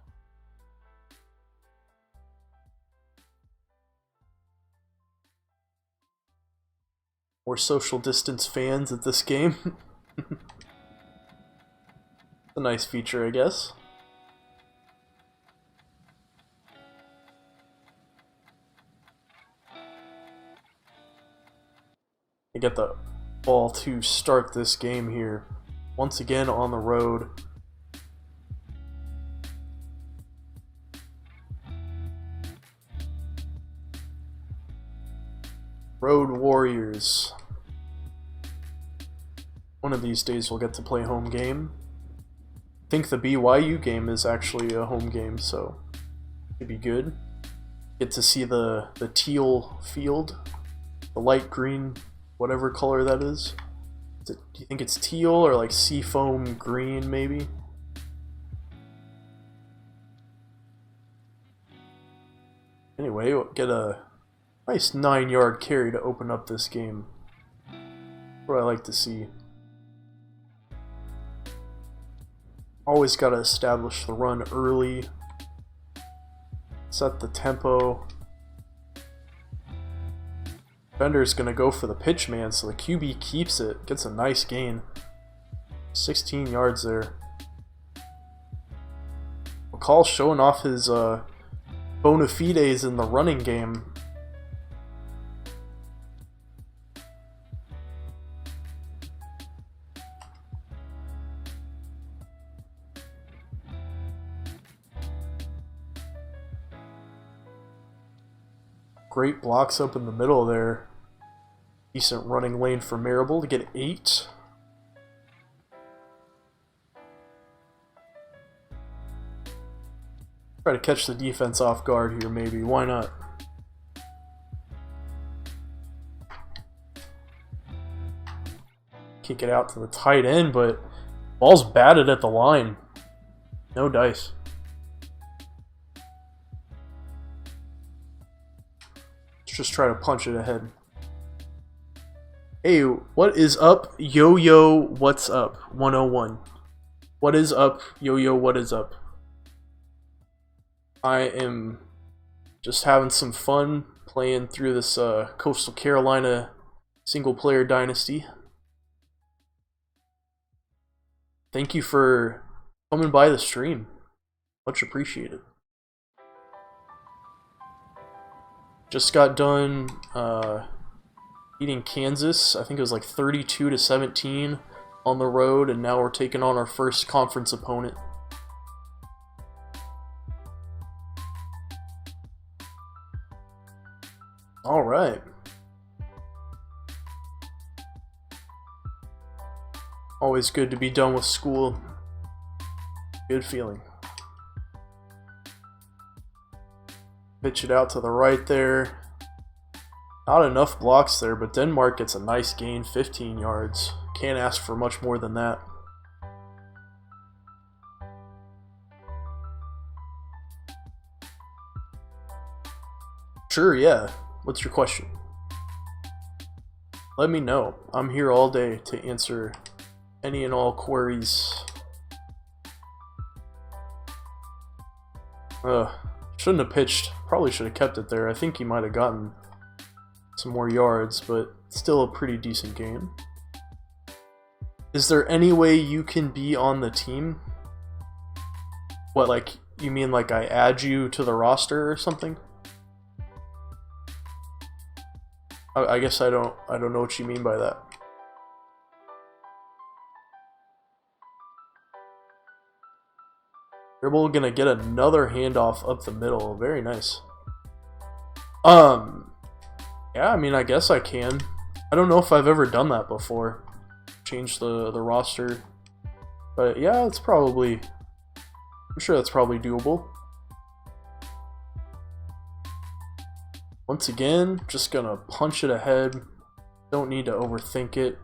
More social distance fans at this game. A nice feature, I guess. I get the ball to start this game here. Once again on the road. Road Warriors. One of these days we'll get to play home game. I think the BYU game is actually a home game, so it'd be good. Get to see the teal field, the light green, whatever color that is. Do you think it's teal or like seafoam green, maybe? Anyway, we'll get a nice 9-yard carry to open up this game. What I like to see. Always got to establish the run early. Set the tempo. Defender's going to go for the pitch man, so the QB keeps it. Gets a nice gain. 16 yards there. McCall showing off his bona fides in the running game. Great blocks up in the middle there. Decent running lane for Marable to get 8. Try to catch the defense off guard here, maybe. Why not? Kick it out to the tight end, but ball's batted at the line. No dice. Let's just try to punch it ahead. Hey, what is up? Yo, what's up? 101. What is up? Yo, what is up? I am just having some fun playing through this Coastal Carolina single-player Dynasty. Thank you for coming by the stream. Much appreciated. Just got done beating Kansas. I think it was like 32-17 on the road, and now we're taking on our first conference opponent. All right. Always good to be done with school. Good feeling. Pitch it out to the right there. Not enough blocks there, but Denmark gets a nice gain, 15 yards. Can't ask for much more than that. Sure, yeah. What's your question? Let me know. I'm here all day to answer any and all queries. Shouldn't have pitched. Probably should have kept it there. I think he might have gotten some more yards, but still a pretty decent game. Is there any way you can be on the team? What, like, you mean like I add you to the roster or something? I guess I don't know what you mean by that. Dribble gonna get another handoff up the middle. Very nice. Yeah, I mean, I guess I can. I don't know if I've ever done that before. Change the roster. But yeah, it's probably... I'm sure that's probably doable. Once again, just gonna punch it ahead. Don't need to overthink it.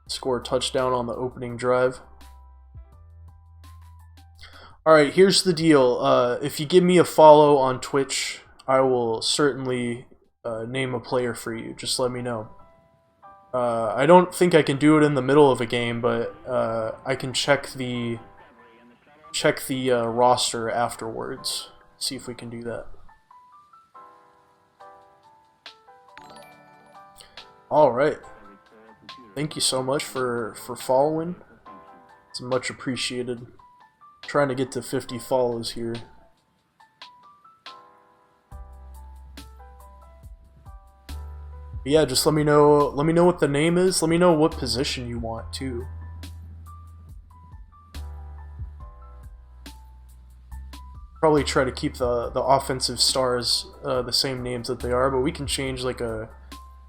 Score a touchdown on the opening drive. Alright, here's the deal. If you give me a follow on Twitch, I will certainly name a player for you. Just let me know. I don't think I can do it in the middle of a game, but I can check the roster afterwards. See if we can do that. Alright. Thank you so much for following. It's much appreciated. Trying to get to 50 follows here. But yeah, just let me know what the name is. Let me know what position you want too. Probably try to keep the offensive stars the same names that they are, but we can change like a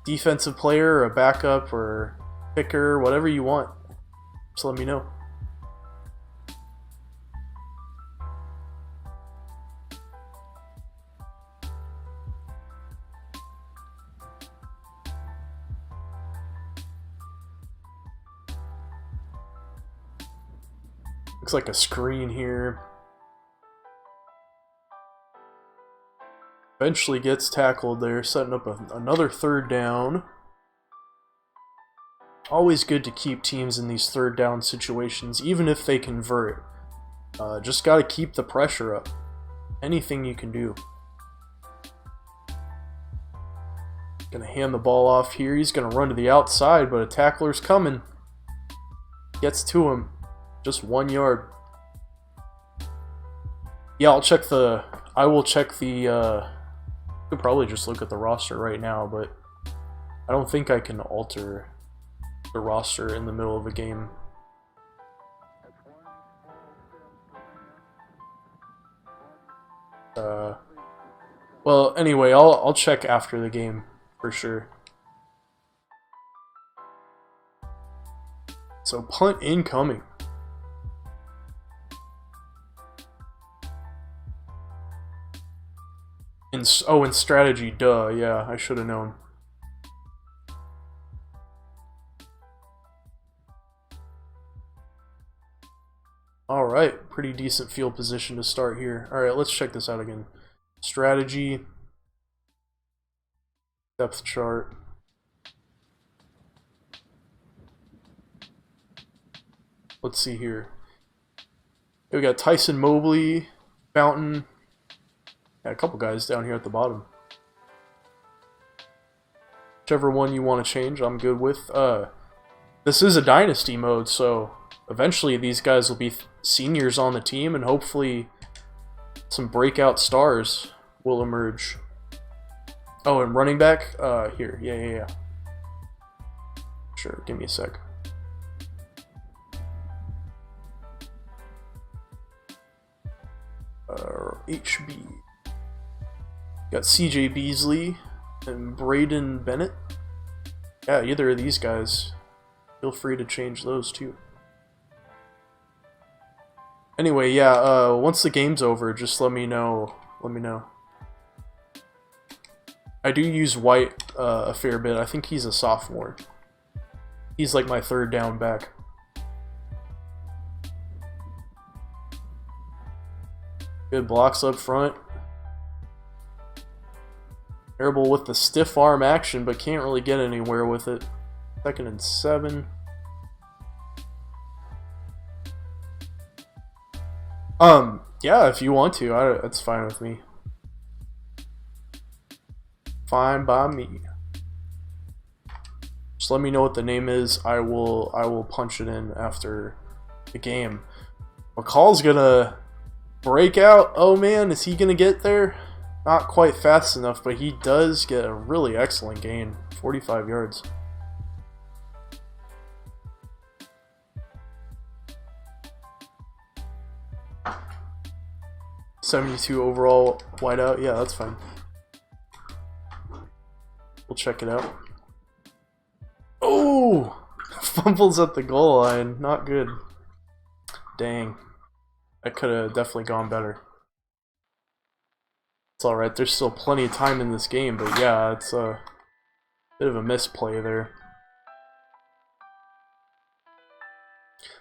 defensive player or a backup or picker, whatever you want. Just let me know. Looks like a screen here. Eventually gets tackled there, setting up another third down. Always good to keep teams in these third down situations, even if they convert. Just gotta keep the pressure up. Anything you can do. Gonna hand the ball off here. He's gonna run to the outside, but a tackler's coming. Gets to him. Just 1 yard. Yeah, I will check the, I could probably just look at the roster right now, but I don't think I can alter the roster in the middle of a game. Well, anyway, I'll check after the game for sure. So punt incoming. In strategy, duh, yeah, I should have known. Alright, pretty decent field position to start here. Alright, let's check this out again. Strategy. Depth chart. Let's see here. We got Tyson Mobley, Fountain. Yeah, a couple guys down here at the bottom. Whichever one you want to change, I'm good with. This is a Dynasty mode, so eventually these guys will be seniors on the team, and hopefully some breakout stars will emerge. Oh, and running back? Here. Yeah. Sure, give me a sec. HB. Got CJ Beasley and Braden Bennett. Yeah, either of these guys. Feel free to change those too. Anyway, yeah, once the game's over, just let me know. I do use White a fair bit. I think he's a sophomore. He's like my third down back. Good blocks up front. Terrible with the stiff arm action, but can't really get anywhere with it. 2nd and 7. Yeah, if you want to, that's fine with me. Fine by me. Just let me know what the name is. I will punch it in after the game. McCall's gonna break out. Oh man, is he gonna get there? Not quite fast enough, but he does get a really excellent gain. 45 yards. .72 overall wideout. Yeah, that's fine. We'll check it out. Oh! Fumbles at the goal line. Not good. Dang. That could have definitely gone better. It's alright. There's still plenty of time in this game, but yeah, it's a bit of a misplay there.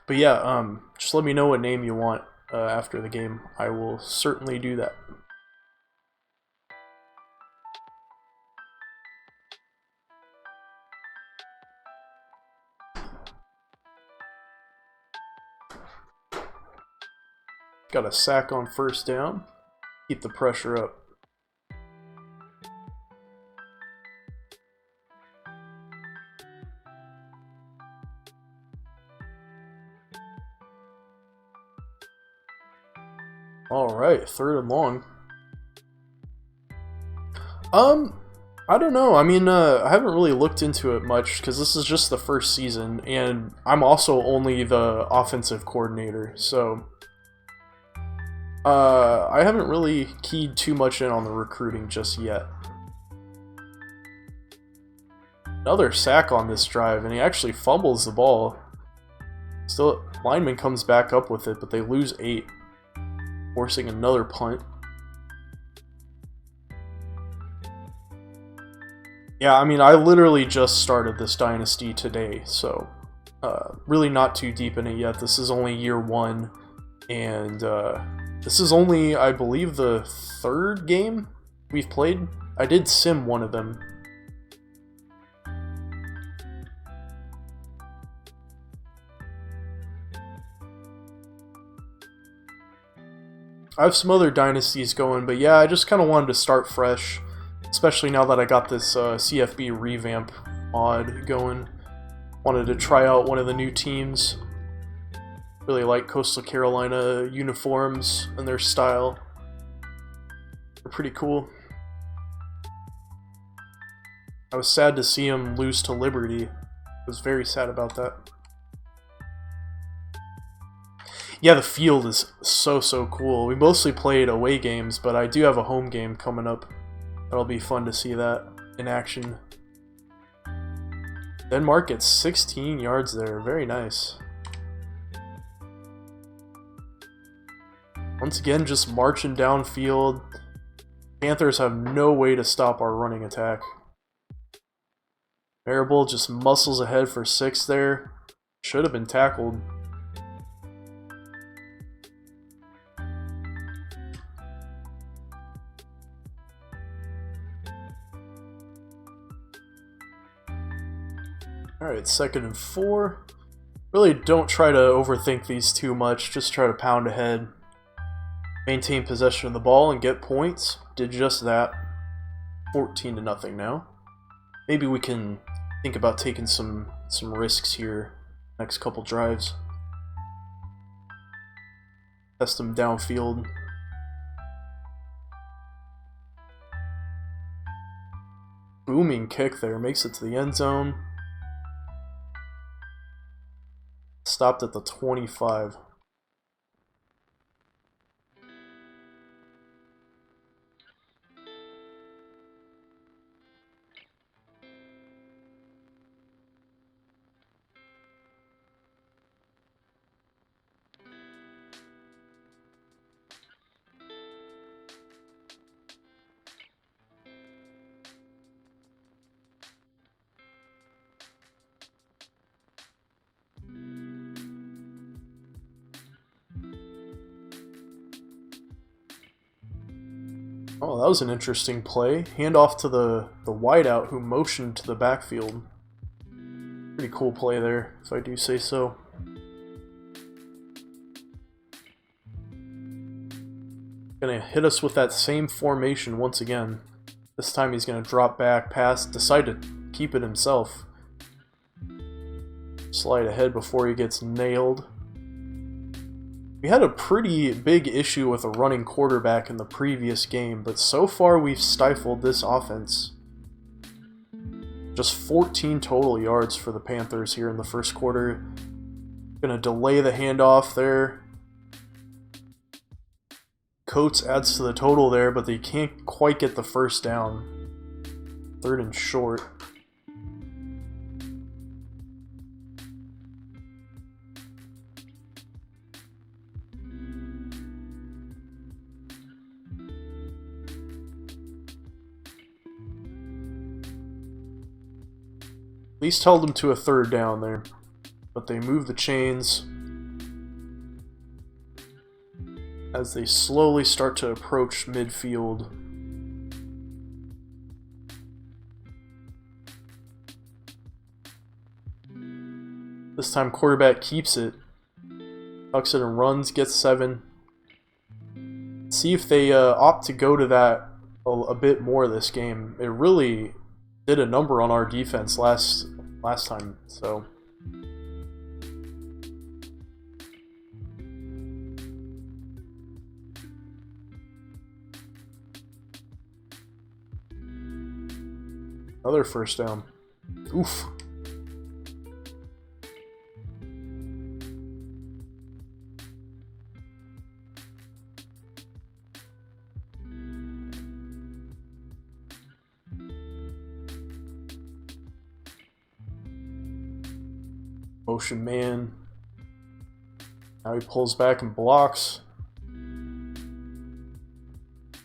But yeah, just let me know what name you want after the game. I will certainly do that. Got a sack on 1st down. Keep the pressure up. Alright, 3rd and long. I don't know. I mean, I haven't really looked into it much because this is just the first season, and I'm also only the offensive coordinator, so I haven't really keyed too much in on the recruiting just yet. Another sack on this drive, and he actually fumbles the ball. Still, lineman comes back up with it, but they lose 8, forcing another punt. Yeah, I mean, I literally just started this Dynasty today, so really not too deep in it yet. This is only year 1, and this is only, I believe, the 3rd game we've played. I did sim one of them. I have some other Dynasties going, but yeah, I just kind of wanted to start fresh. Especially now that I got this CFB Revamp mod going. Wanted to try out one of the new teams. Really like Coastal Carolina uniforms and their style. They're pretty cool. I was sad to see them lose to Liberty. I was very sad about that. Yeah, the field is so cool. We mostly played away games, but I do have a home game coming up. That'll be fun to see that in action. Denmark gets 16 yards there. Very nice. Once again, just marching downfield. Panthers have no way to stop our running attack. Marable just muscles ahead for 6 there. Should have been tackled. Alright, 2nd and 4. Really don't try to overthink these too much. Just try to pound ahead. Maintain possession of the ball and get points. Did just that. 14-0 now. Maybe we can think about taking some risks here next couple drives. Test them downfield. Booming kick there. Makes it to the end zone. Stopped at the 25. Oh, that was an interesting play. Handoff to the wideout who motioned to the backfield. Pretty cool play there, if I do say so. Gonna hit us with that same formation once again. This time he's gonna drop back, pass, decide to keep it himself. Slide ahead before he gets nailed. We had a pretty big issue with a running quarterback in the previous game, but so far we've stifled this offense. Just 14 total yards for the Panthers here in the first quarter. Gonna delay the handoff there. Coates adds to the total there, but they can't quite get the first down. 3rd and short. At least held them to a 3rd down there, but they move the chains as they slowly start to approach midfield. This time quarterback keeps it, tucks it and runs, gets 7. See if they opt to go to that a bit more this game. It really did a number on our defense last time, so another first down. Oof. Motion man. Now he pulls back and blocks.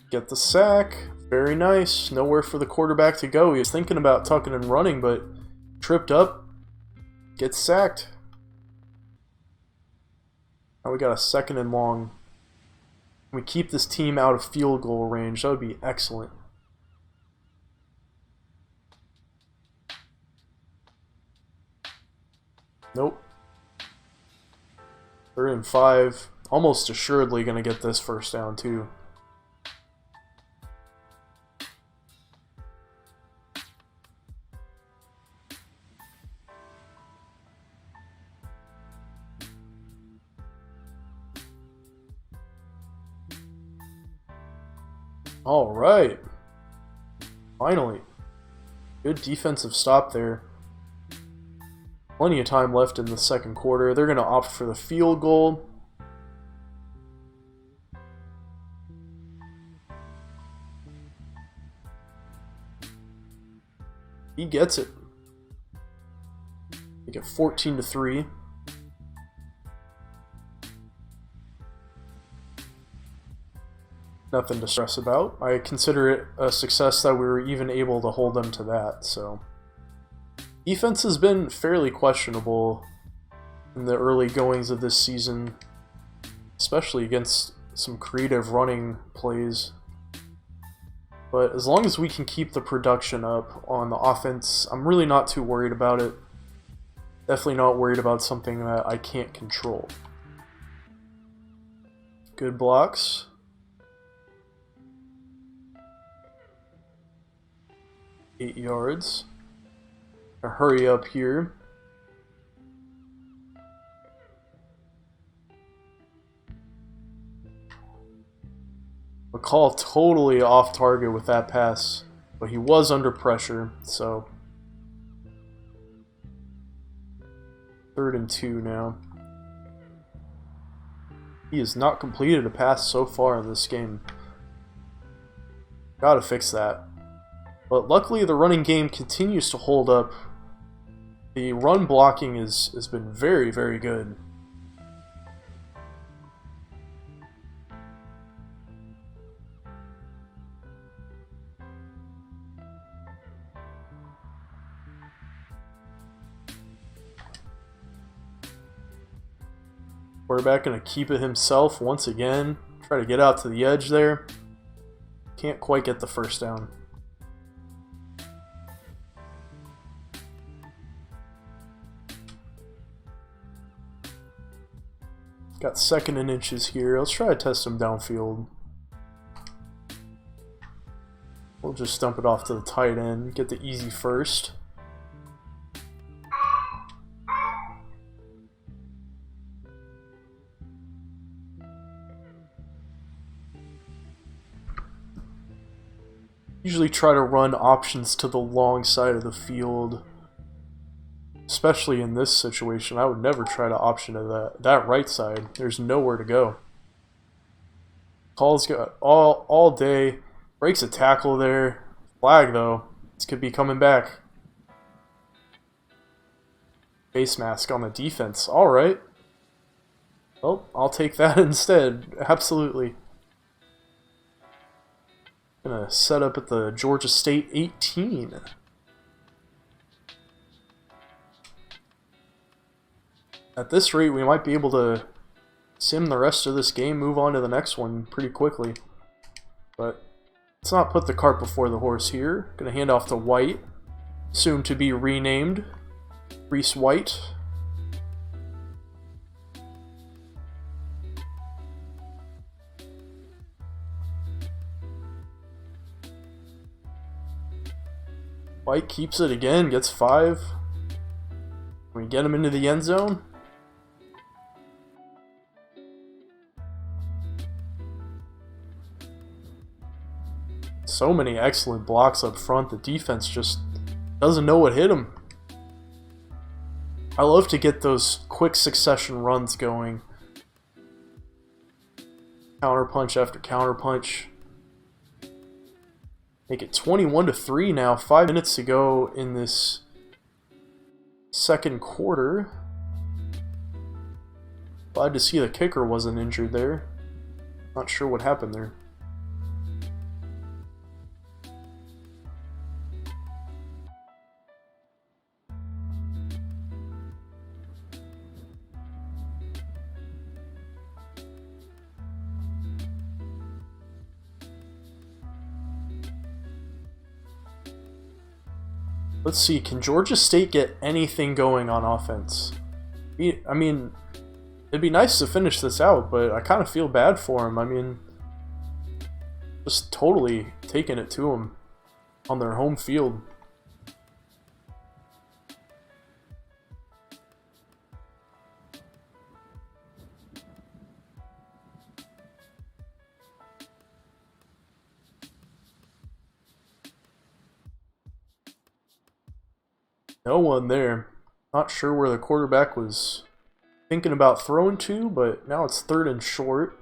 Get the sack. Very nice. Nowhere for the quarterback to go. He was thinking about tucking and running, but tripped up. Gets sacked. Now we got a 2nd and long. We keep this team out of field goal range. That would be excellent. Nope. 3rd and 5. Almost assuredly going to get this first down, too. All right. Finally. Good defensive stop there. Plenty of time left in the 2nd quarter. They're going to opt for the field goal. He gets it. They get 14-3. nothing to stress about. I consider it a success that we were even able to hold them to that, so. Defense has been fairly questionable in the early goings of this season, especially against some creative running plays. But as long as we can keep the production up on the offense, I'm really not too worried about it. Definitely not worried about something that I can't control. Good blocks. Eight yards. Gonna hurry up here. McCall totally off target with that pass, but he was under pressure, so 3rd and 2 now. He has not completed a pass so far in this game. Gotta fix that. But luckily the running game continues to hold up. The run blocking has been very, very good. Quarterback going to keep it himself once again. Try to get out to the edge there. Can't quite get the first down. Got 2nd and inches here. Let's try to test him downfield. We'll just dump it off to the tight end. Get the easy first. Usually try to run options to the long side of the field. Especially in this situation, I would never try to option to that right side. There's nowhere to go. Call's got all day. Breaks a tackle there. Flag though. This could be coming back. Face mask on the defense. Alright. Well, I'll take that instead. Absolutely. Gonna set up at the Georgia State 18. At this rate, we might be able to sim the rest of this game, move on to the next one pretty quickly. But let's not put the cart before the horse here. Gonna hand off to White, soon to be renamed Reese White. White keeps it again, gets 5. Can we get him into the end zone? So many excellent blocks up front. The defense just doesn't know what hit him. I love to get those quick succession runs going. Counterpunch after counterpunch. Make it 21-3 now. 5 minutes to go in this second quarter. Glad to see the kicker wasn't injured there. Not sure what happened there. Let's see, can Georgia State get anything going on offense? I mean, it'd be nice to finish this out, but I kind of feel bad for them. I mean, just totally taking it to them on their home field. No one there. Not sure where the quarterback was thinking about throwing to, but now it's 3rd and short.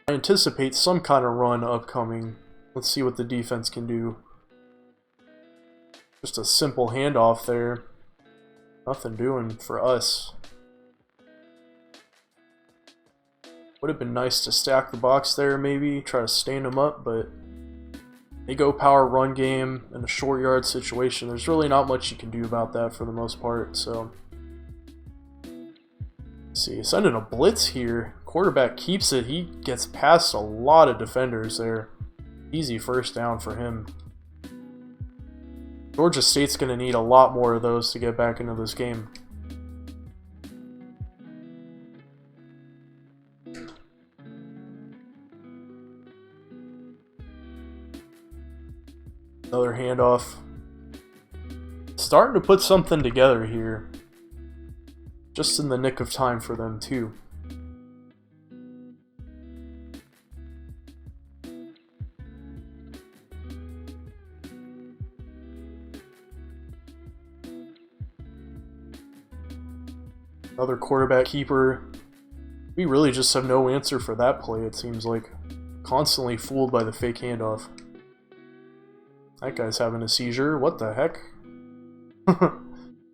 I anticipate some kind of run upcoming. Let's see what the defense can do. Just a simple handoff there. Nothing doing for us. Would have been nice to stack the box there, maybe try to stand them up, but they go power run game in a short yard situation. There's really not much you can do about that for the most part. So let's see, sending a blitz here. Quarterback keeps it. He gets past a lot of defenders there. Easy first down for him. Georgia State's going to need a lot more of those to get back into this game. Another handoff. Starting to put something together here. Just in the nick of time for them, too. Another quarterback keeper. We really just have no answer for that play, it seems like. Constantly fooled by the fake handoff. That guy's having a seizure. What the heck?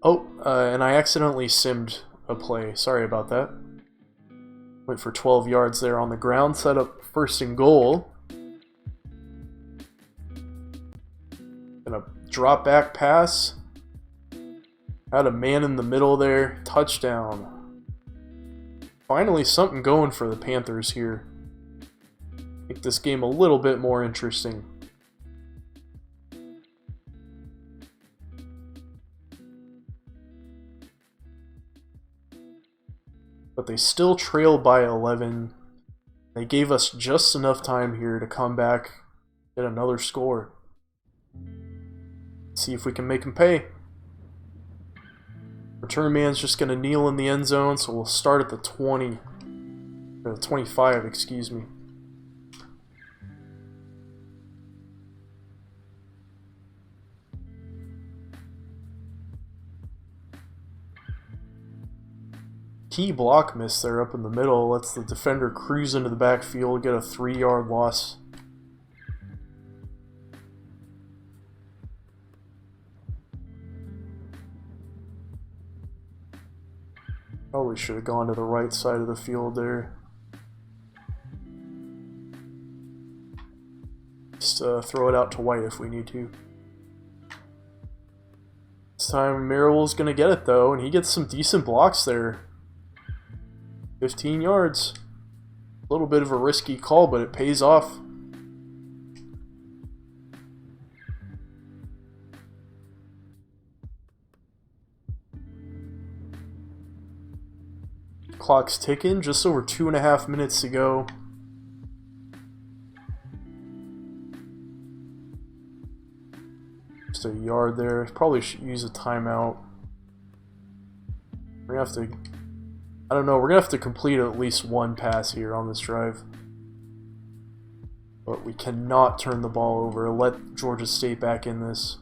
Oh, and I accidentally simmed a play. Sorry about that. Went for 12 yards there on the ground. Set up first and goal. Gonna drop back pass. Had a man in the middle there. Touchdown. Finally something going for the Panthers here. Make this game a little bit more interesting. But they still trail by 11. They gave us just enough time here to come back, get another score. See if we can make them pay. Return man's just going to kneel in the end zone, so we'll start at the 20. Or the 25, excuse me. Key block miss there up in the middle. Lets the defender cruise into the backfield, get a 3-yard loss. Probably should have gone to the right side of the field there. Just throw it out to White if we need to. This time Merrill's going to get it though, and he gets some decent blocks there. 15 yards. A little bit of a risky call, but it pays off. Clock's ticking, just over 2.5 minutes to go. Just a yard there. Probably should use a timeout. We're gonna have to, I don't know, we're gonna have to complete at least one pass here on this drive. But we cannot turn the ball over. Let Georgia State back in this.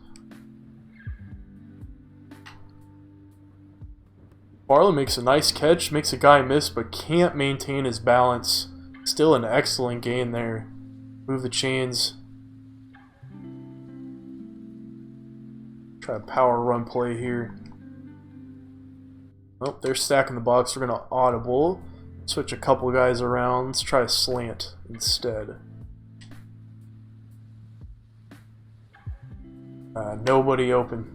Barlow makes a nice catch, makes a guy miss, but can't maintain his balance. Still an excellent gain there. Move the chains. Try a power run play here. Oh, they're stacking the box. We're going to audible. Switch a couple guys around. Let's try a slant instead. Nobody open.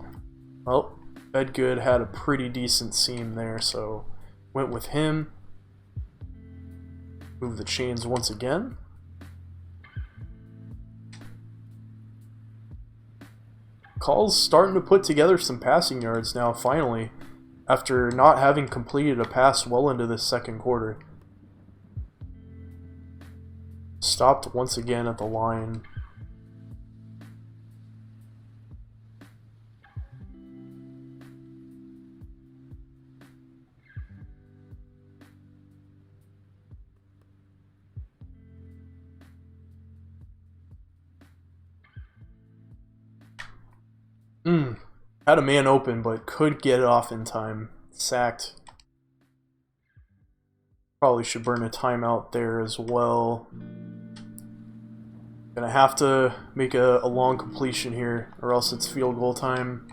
Well, Bedgood had a pretty decent seam there, so went with him. Move the chains once again. Call's starting to put together some passing yards now, finally, after not having completed a pass well into the second quarter. Stopped once again at the line. Had a man open, but could get it off in time. Sacked. Probably should burn a timeout there as well. Gonna have to make a long completion here, or else it's field goal time.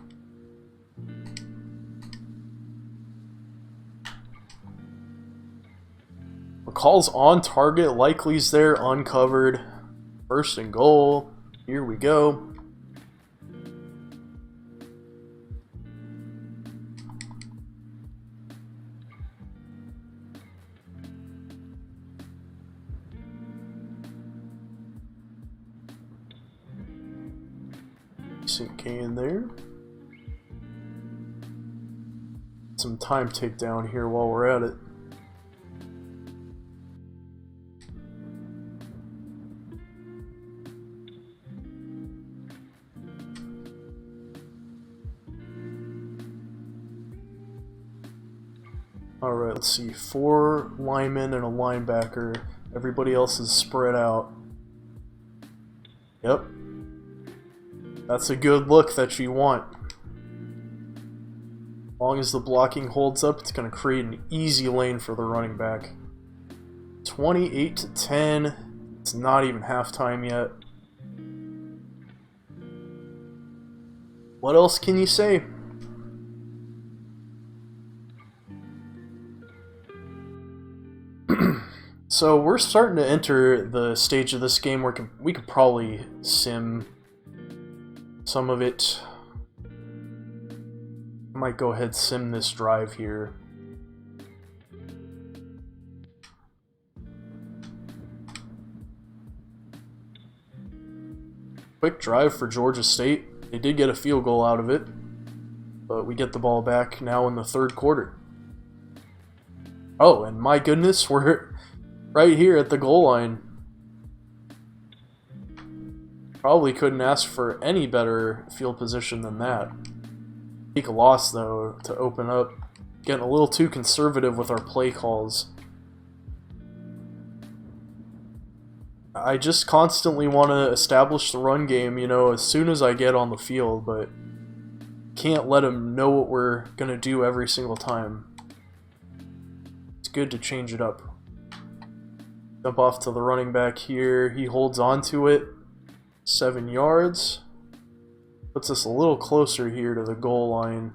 McCall's on target, Likely's there, uncovered. First and goal. Here we go. Decent gain there. Some time takedown here while we're at it. Alright, let's see. 4 linemen and a linebacker. Everybody else is spread out. Yep. That's a good look that you want. As long as the blocking holds up, it's going to create an easy lane for the running back. 28-10. It's not even halftime yet. What else can you say? So we're starting to enter the stage of this game where we could probably sim some of it. I might go ahead and sim this drive here. Quick drive for Georgia State. They did get a field goal out of it, but we get the ball back now in the third quarter. Oh, and my goodness, we're right here at the goal line. Probably couldn't ask for any better field position than that. Take a loss, though, to open up. Getting a little too conservative with our play calls. I just constantly want to establish the run game, you know, as soon as I get on the field, but can't let them know what we're going to do every single time. It's good to change it up. Dump off to the running back here. He holds on to it. 7 yards. Puts us a little closer here to the goal line.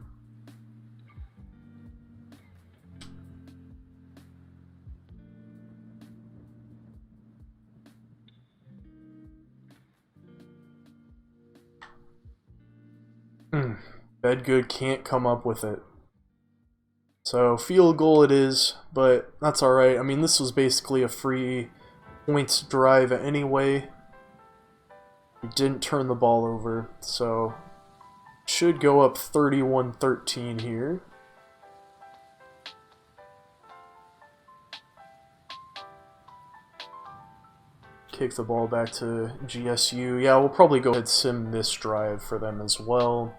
Bedgood can't come up with it. So field goal it is, but that's alright. I mean, this was basically a free points drive anyway. We didn't turn the ball over, so should go up 31-13 here. Kick the ball back to GSU. Yeah, we'll probably go ahead and sim this drive for them as well.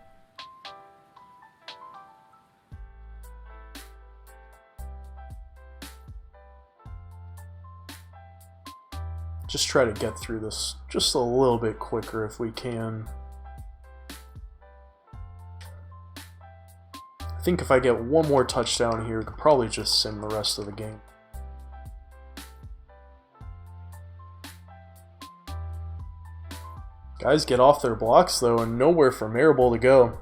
Just try to get through this just a little bit quicker if we can. I think if I get one more touchdown here, we could probably just sim the rest of the game. Guys get off their blocks though, and nowhere for Marable to go.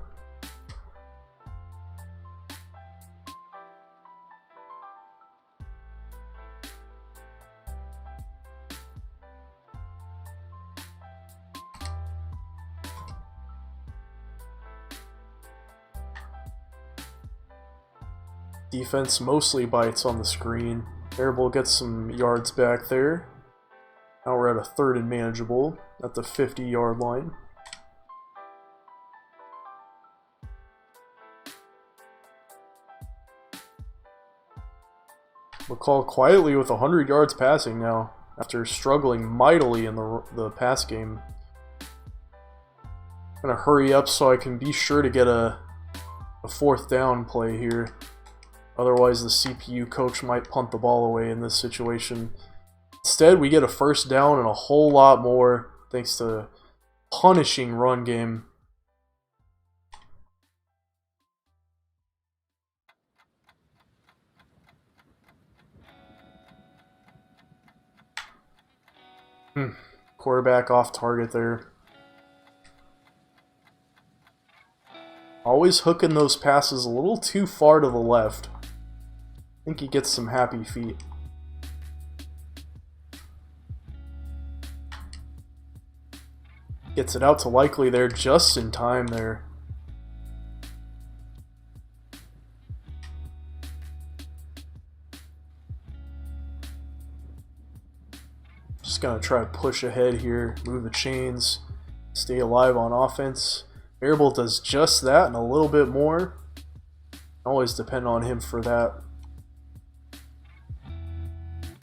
Defense mostly bites on the screen. Marable gets some yards back there. Now we're at a 3rd and manageable at the 50-yard line. McCall quietly with 100 yards passing now after struggling mightily in the pass game. I'm gonna hurry up so I can be sure to get a 4th down play here. Otherwise, the CPU coach might punt the ball away in this situation. Instead, we get a 1st down and a whole lot more thanks to punishing run game. Quarterback off target there. Always hooking those passes a little too far to the left. I think he gets some happy feet. Gets it out to Likely there just in time there. Just gonna try to push ahead here, move the chains, stay alive on offense. Variable does just that and a little bit more. Always depend on him for that.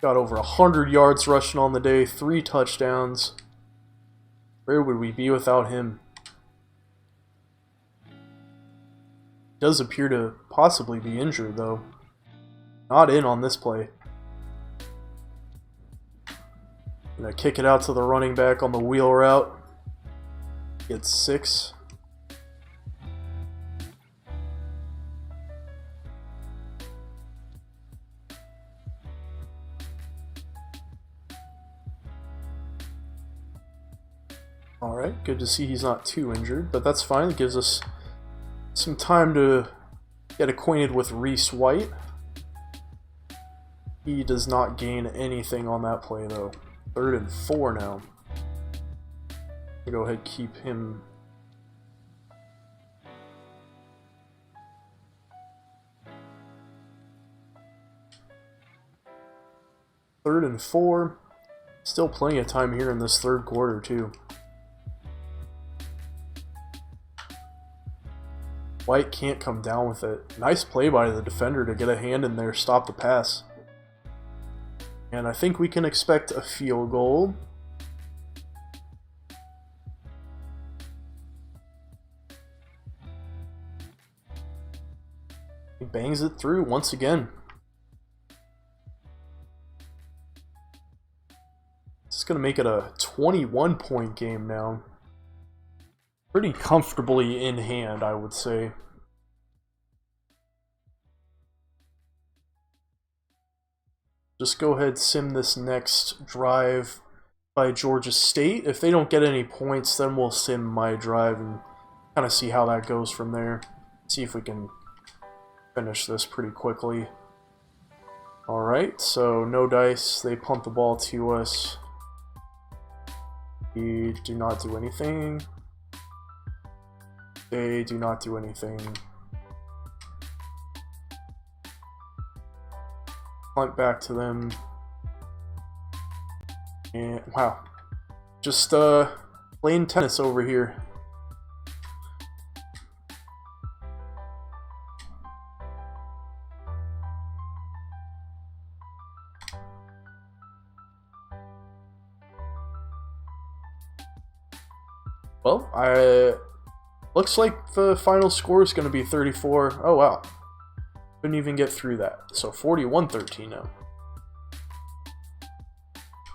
Got over 100 yards rushing on the day, 3 touchdowns. Where would we be without him? Does appear to possibly be injured though. Not in on this play. Gonna kick it out to the running back on the wheel route. Gets 6. Alright, good to see he's not too injured, but that's fine. It gives us some time to get acquainted with Reese White. He does not gain anything on that play though. 3rd and 4 now. I'll go ahead and keep him. Third and 4. Still plenty of time here in this 3rd quarter too. White can't come down with it. Nice play by the defender to get a hand in there, stop the pass. And I think we can expect a field goal. He bangs it through once again. This is going to make it a 21-point game now. Pretty comfortably in hand, I would say. Just go ahead, sim this next drive by Georgia State. If they don't get any points, then we'll sim my drive and kind of see how that goes from there. See if we can finish this pretty quickly. Alright, so no dice. They punt the ball to us. We do not do anything. They do not do anything. Punt back to them. And wow. Just playing tennis over here. Well, looks like the final score is going to be 34. Oh, wow. Couldn't even get through that. So 41-13 now.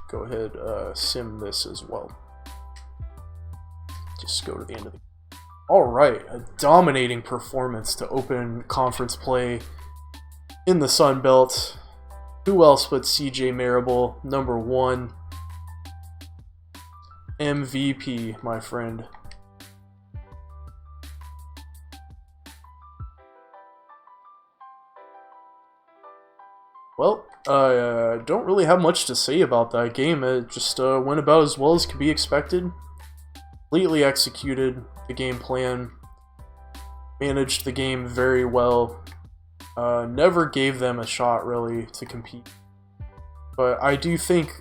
Go ahead, sim this as well. Just go to the end of the game. Alright, a dominating performance to open conference play in the Sun Belt. Who else but CJ Marable, #1. MVP, my friend. Well, I don't really have much to say about that game. It just went about as well as could be expected. Completely executed the game plan. Managed the game very well. Never gave them a shot, really, to compete. But I do think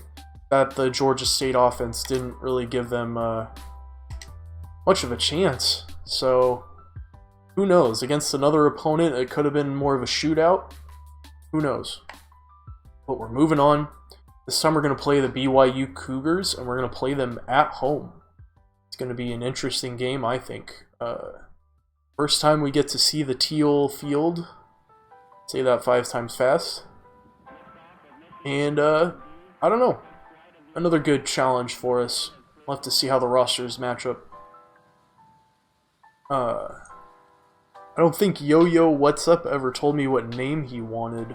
that the Georgia State offense didn't really give them much of a chance. So, who knows? Against another opponent, it could have been more of a shootout. Who knows? But we're moving on. This time we're going to play the BYU Cougars, and we're going to play them at home. It's going to be an interesting game, I think. First time we get to see the teal field. Say that 5 times fast. And, I don't know. Another good challenge for us. We'll have to see how the rosters match up. I don't think Yo-Yo What's Up ever told me what name he wanted.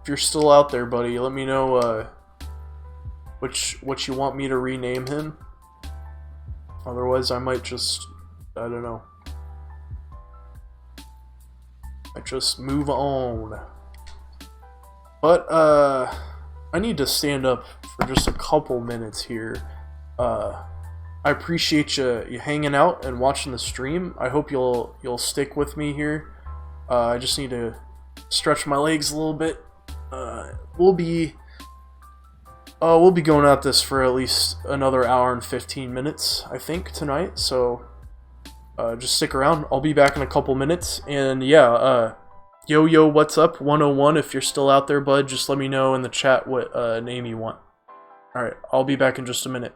If you're still out there, buddy, let me know what you want me to rename him. Otherwise, I might just, I don't know. I just move on. But, I need to stand up for just a couple minutes here. I appreciate you hanging out and watching the stream. I hope you'll stick with me here. I just need to stretch my legs a little bit. We'll be going at this for at least another hour and 15 minutes, I think, tonight. So just stick around. I'll be back in a couple minutes. And yeah, yo, what's up? 101. If you're still out there, bud, just let me know in the chat what name you want. All right, I'll be back in just a minute.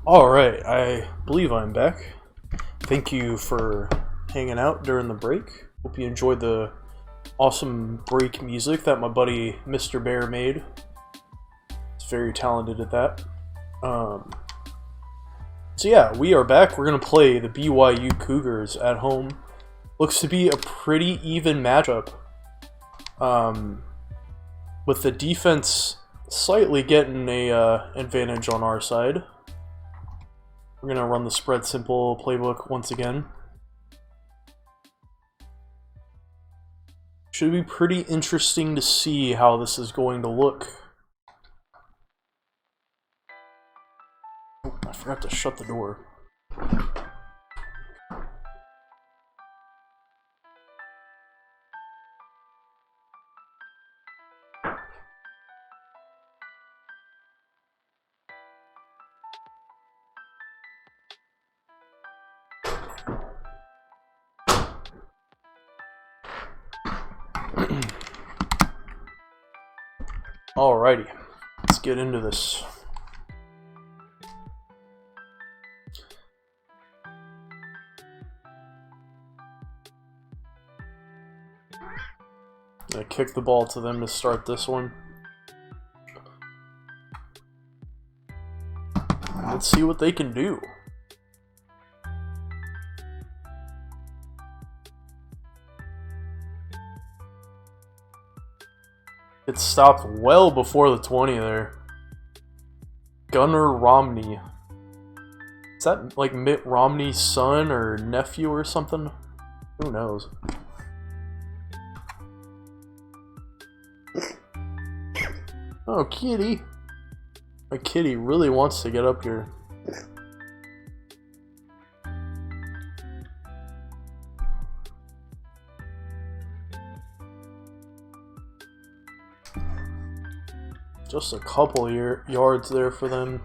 Alright, I believe I'm back. Thank you for hanging out during the break. Hope you enjoyed the awesome break music that my buddy Mr. Bear made. He's very talented at that. So yeah, we are back. We're going to play the BYU Cougars at home. Looks to be a pretty even matchup. With the defense slightly getting a advantage on our side. We're going to run the spread simple playbook once again. Should be pretty interesting to see how this is going to look. Oh, I forgot to shut the door. Alrighty, let's get into this. I kick the ball to them to start this one. Let's see what they can do. It stopped well before the 20 there. Gunnar Romney. Is that like Mitt Romney's son or nephew or something? Who knows? Oh, kitty. My kitty really wants to get up here. Just a couple yards there for them.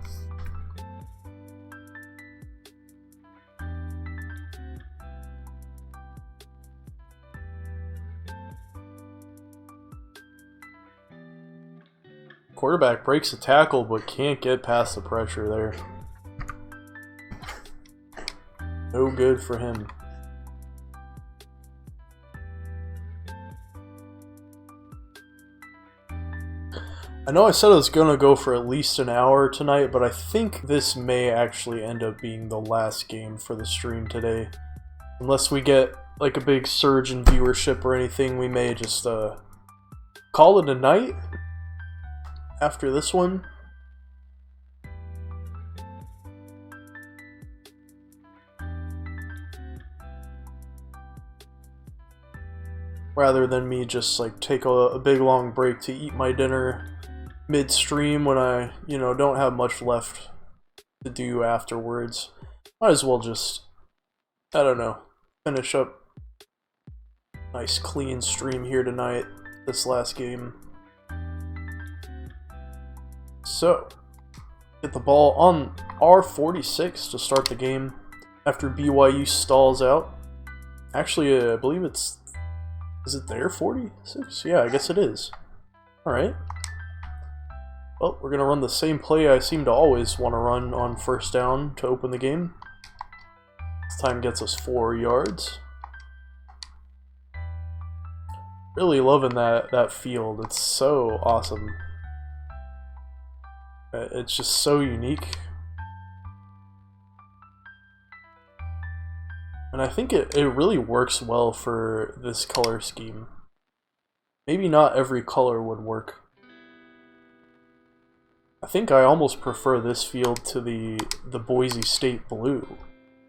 Quarterback breaks a tackle but can't get past the pressure there. No good for him. I know I said I was gonna go for at least an hour tonight, but I think this may actually end up being the last game for the stream today. Unless we get like a big surge in viewership or anything, we may just call it a night after this one. Rather than me just like take a big long break to eat my dinner midstream when I, don't have much left to do afterwards. Might as well just, I don't know, finish up nice clean stream here tonight, this last game. So, get the ball on R46 to start the game after BYU stalls out. Actually, I believe is it their 46? Yeah, I guess it is. Alright. Well, we're going to run the same play I seem to always want to run on first down to open the game. This time gets us 4 yards. Really loving that field. It's so awesome. It's just so unique. And I think it really works well for this color scheme. Maybe not every color would work. I think I almost prefer this field to the Boise State blue.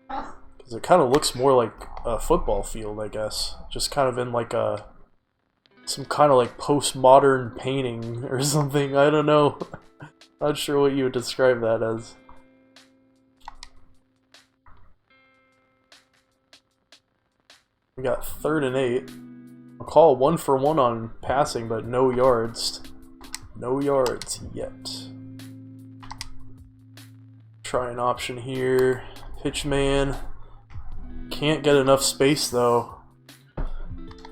Because it kind of looks more like a football field, I guess. Just kind of in like some kind of like postmodern painting or something. I don't know. Not sure what you would describe that as. We got 3rd and 8. I'll call 1 for 1 on passing, but no yards. No yards yet. Try an option here. Pitch man. Can't get enough space though.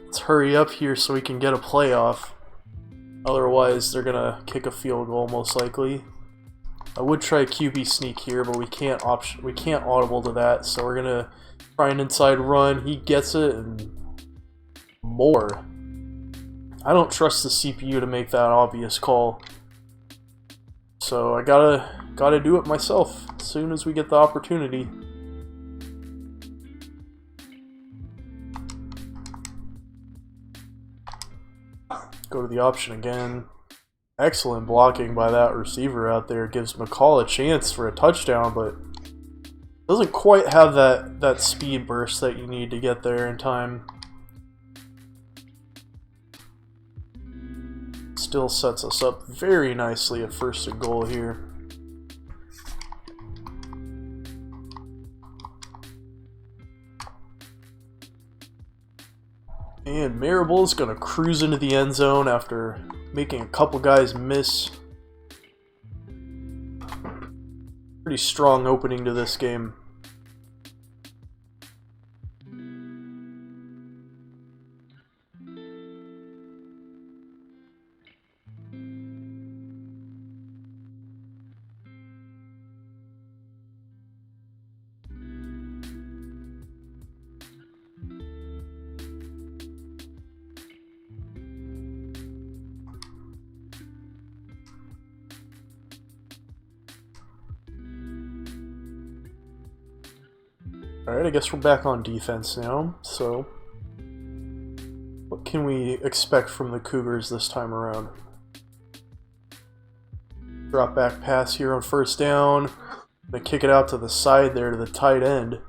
Let's hurry up here so we can get a playoff. Otherwise, they're gonna kick a field goal most likely. I would try a QB sneak here, but we can't audible to that, so we're gonna try an inside run. He gets it and more. I don't trust the CPU to make that obvious call, so I gotta do it myself as soon as we get the opportunity. Go to the option again. Excellent blocking by that receiver out there. Gives McCall a chance for a touchdown, but doesn't quite have that speed burst that you need to get there in time. Still sets us up very nicely at 1st and goal here. And Maribel's gonna cruise into the end zone after making a couple guys miss. Pretty strong opening to this game. Alright, I guess we're back on defense now, so what can we expect from the Cougars this time around? Drop back pass here on first down. Gonna kick it out to the side there to the tight end.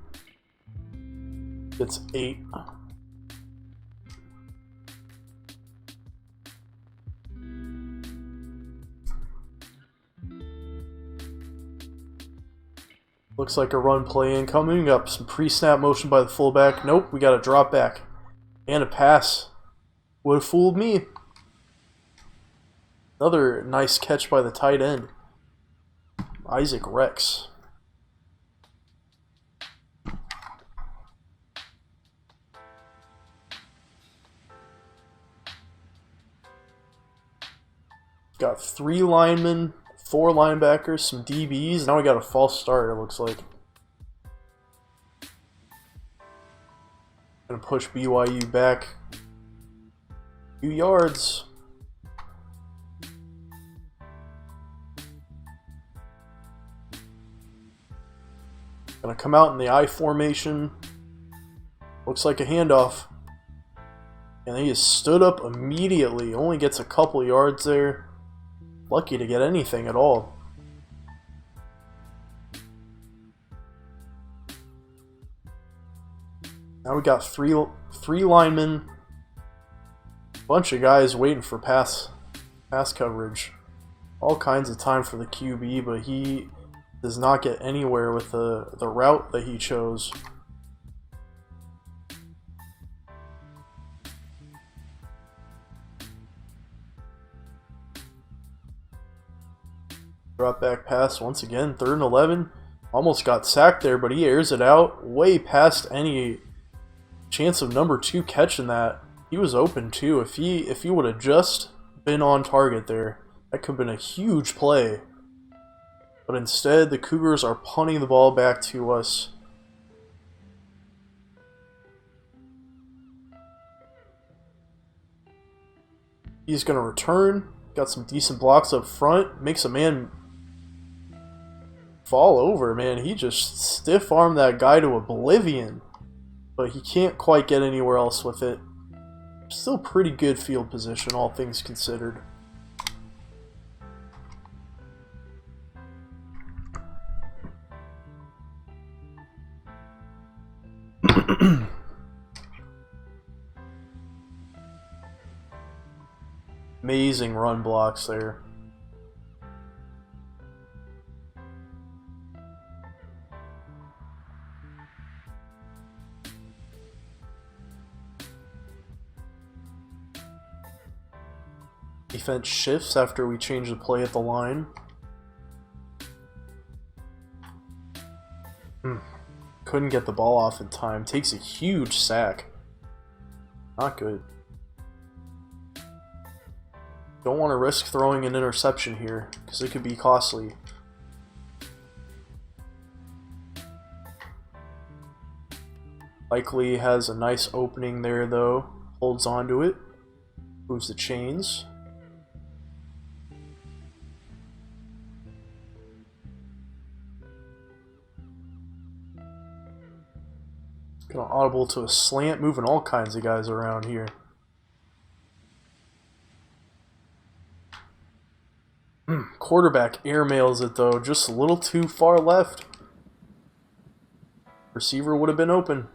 Gets 8. Looks like a run play incoming. We got some pre-snap motion by the fullback. Nope, we got a drop back. And a pass. Would have fooled me. Another nice catch by the tight end. Isaac Rex. Got 3 linemen, 4 linebackers, some DBs. Now we got a false start, it looks like. Gonna push BYU back a few yards. Gonna come out in the I formation. Looks like a handoff. And he just stood up immediately. Only gets a couple yards there. Lucky to get anything at all. Now we got three linemen. Bunch of guys waiting for pass coverage. All kinds of time for the QB, but he does not get anywhere with the route that he chose. Drop back pass once again, 3rd and 11. Almost got sacked there, but he airs it out way past any chance of number 2 catching that. He was open too. If he would have just been on target there, that could have been a huge play. But instead, the Cougars are punting the ball back to us. He's going to return. Got some decent blocks up front. Makes a man fall over, man. He just stiff-armed that guy to oblivion. But he can't quite get anywhere else with it. Still pretty good field position, all things considered. Amazing run blocks there. Defense shifts after we change the play at the line. Couldn't get the ball off in time. Takes a huge sack. Not good. Don't want to risk throwing an interception here, because it could be costly. Likely has a nice opening there, though. Holds on to it. Moves the chains. Gonna audible to a slant, moving all kinds of guys around here. Quarterback airmails it though, just a little too far left. Receiver would have been open.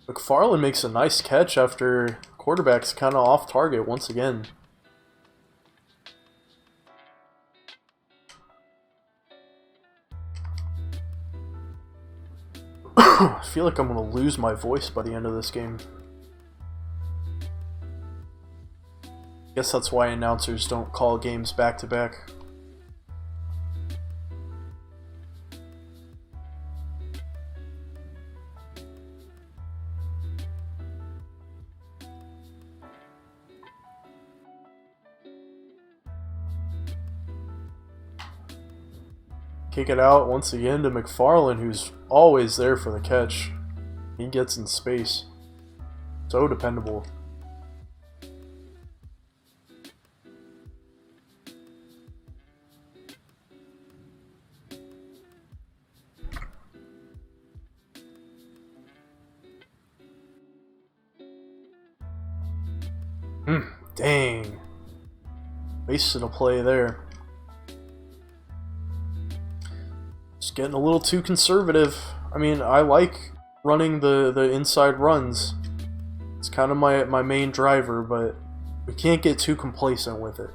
McFarland makes a nice catch after quarterback's kind of off target once again. I feel like I'm going to lose my voice by the end of this game. Guess that's why announcers don't call games back to back. Kick it out once again to McFarland, who's always there for the catch. He gets in space. So dependable. Dang. Wasted a play there. Just getting a little too conservative. I mean, I like running the inside runs. It's kind of my main driver, but we can't get too complacent with it.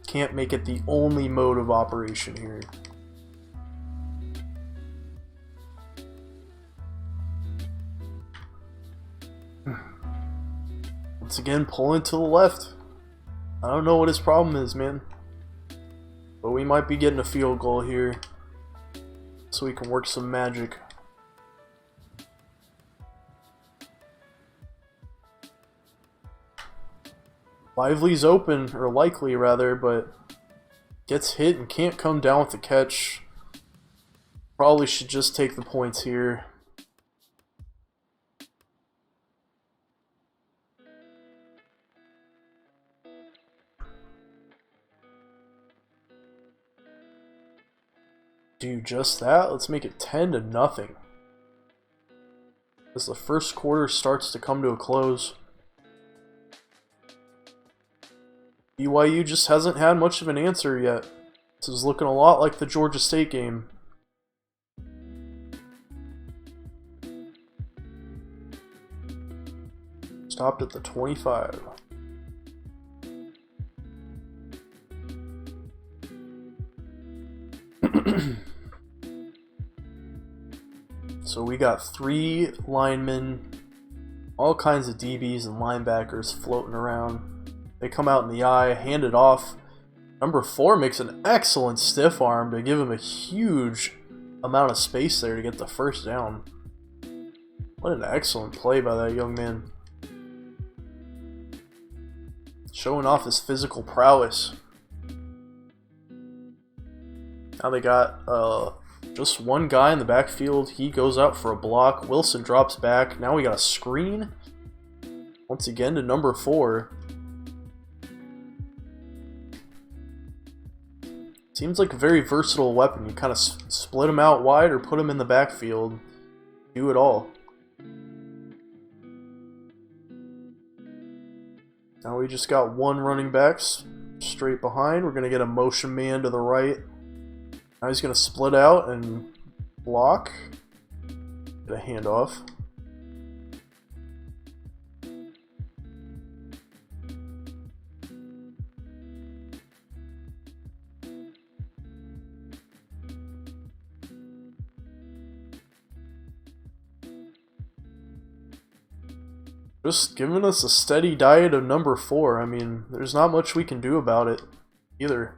Can't make it the only mode of operation here. Once again, pulling to the left. I don't know what his problem is, man. But we might be getting a field goal here, so we can work some magic. Lively's open, or likely rather, but gets hit and can't come down with the catch. Probably should just take the points here. Do just that. Let's make it 10-0. As the first quarter starts to come to a close. BYU just hasn't had much of an answer yet. This is looking a lot like the Georgia State game. Stopped at the 25. So we got 3 linemen, all kinds of DBs and linebackers floating around. They come out in the eye, hand it off. Number 4 makes an excellent stiff arm to give him a huge amount of space there to get the first down. What an excellent play by that young man. Showing off his physical prowess. Now they got just one guy in the backfield. He goes out for a block. Wilson drops back. Now we got a screen. Once again to number 4. Seems like a very versatile weapon. You kind of split him out wide or put him in the backfield. Do it all. Now we just got one running back straight behind. We're going to get a motion man to the right. Now he's going to split out and block. Get a handoff. Just giving us a steady diet of number 4. I mean, there's not much we can do about it either.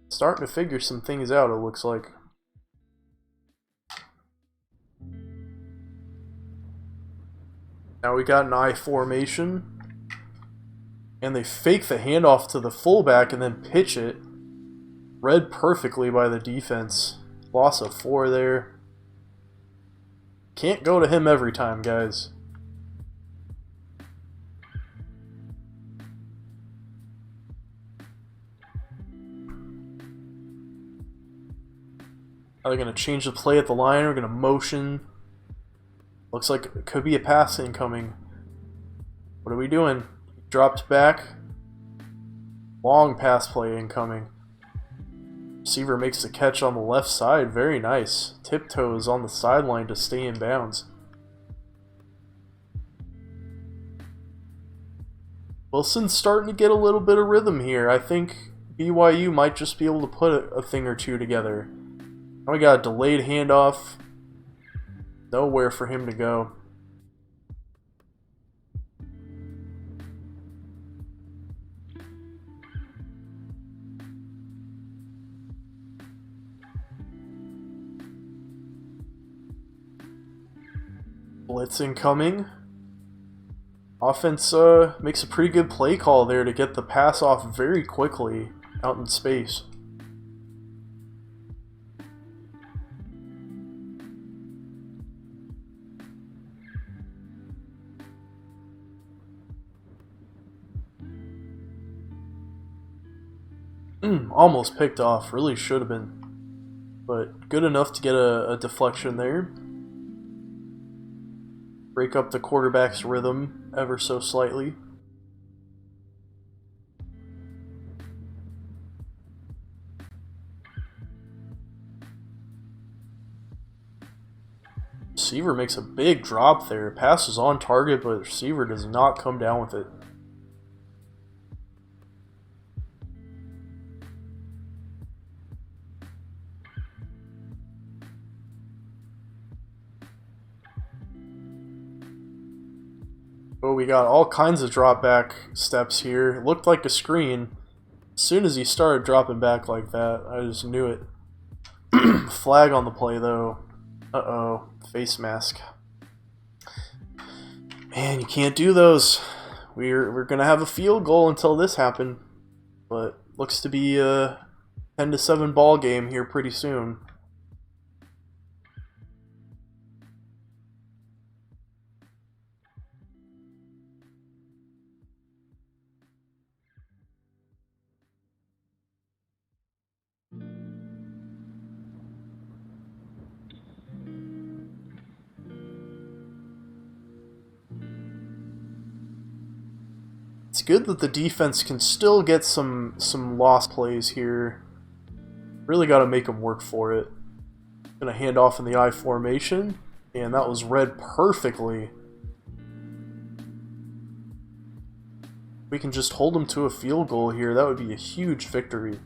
Starting to figure some things out, it looks like. Now we got an I formation. And they fake the handoff to the fullback and then pitch it. Read perfectly by the defense. Loss of 4 there. Can't go to him every time, guys. Are they going to change the play at the line? We're going to motion. Looks like it could be a pass incoming. What are we doing? Dropped back. Long pass play incoming. Receiver makes the catch on the left side. Very nice. Tiptoes on the sideline to stay in bounds. Wilson's starting to get a little bit of rhythm here. I think BYU might just be able to put a thing or two together. Now we got a delayed handoff. Nowhere for him to go. Blitz incoming. Offense makes a pretty good play call there to get the pass off very quickly out in space. Almost picked off. Really should have been. But good enough to get a deflection there. Break up the quarterback's rhythm ever so slightly. Receiver makes a big drop there. Pass is on target, but the receiver does not come down with it. Oh, we got all kinds of drop back steps here. It looked like a screen. As soon as he started dropping back like that, I just knew it. Flag on the play, though. Uh-oh. Face mask. Man, you can't do those. We're going to have a field goal until this happened. But looks to be a 10-7 ball game here pretty soon. It's good that the defense can still get some lost plays here. Really got to make them work for it. Gonna hand off in the I formation, and that was read perfectly. We can just hold them to a field goal here. That would be a huge victory.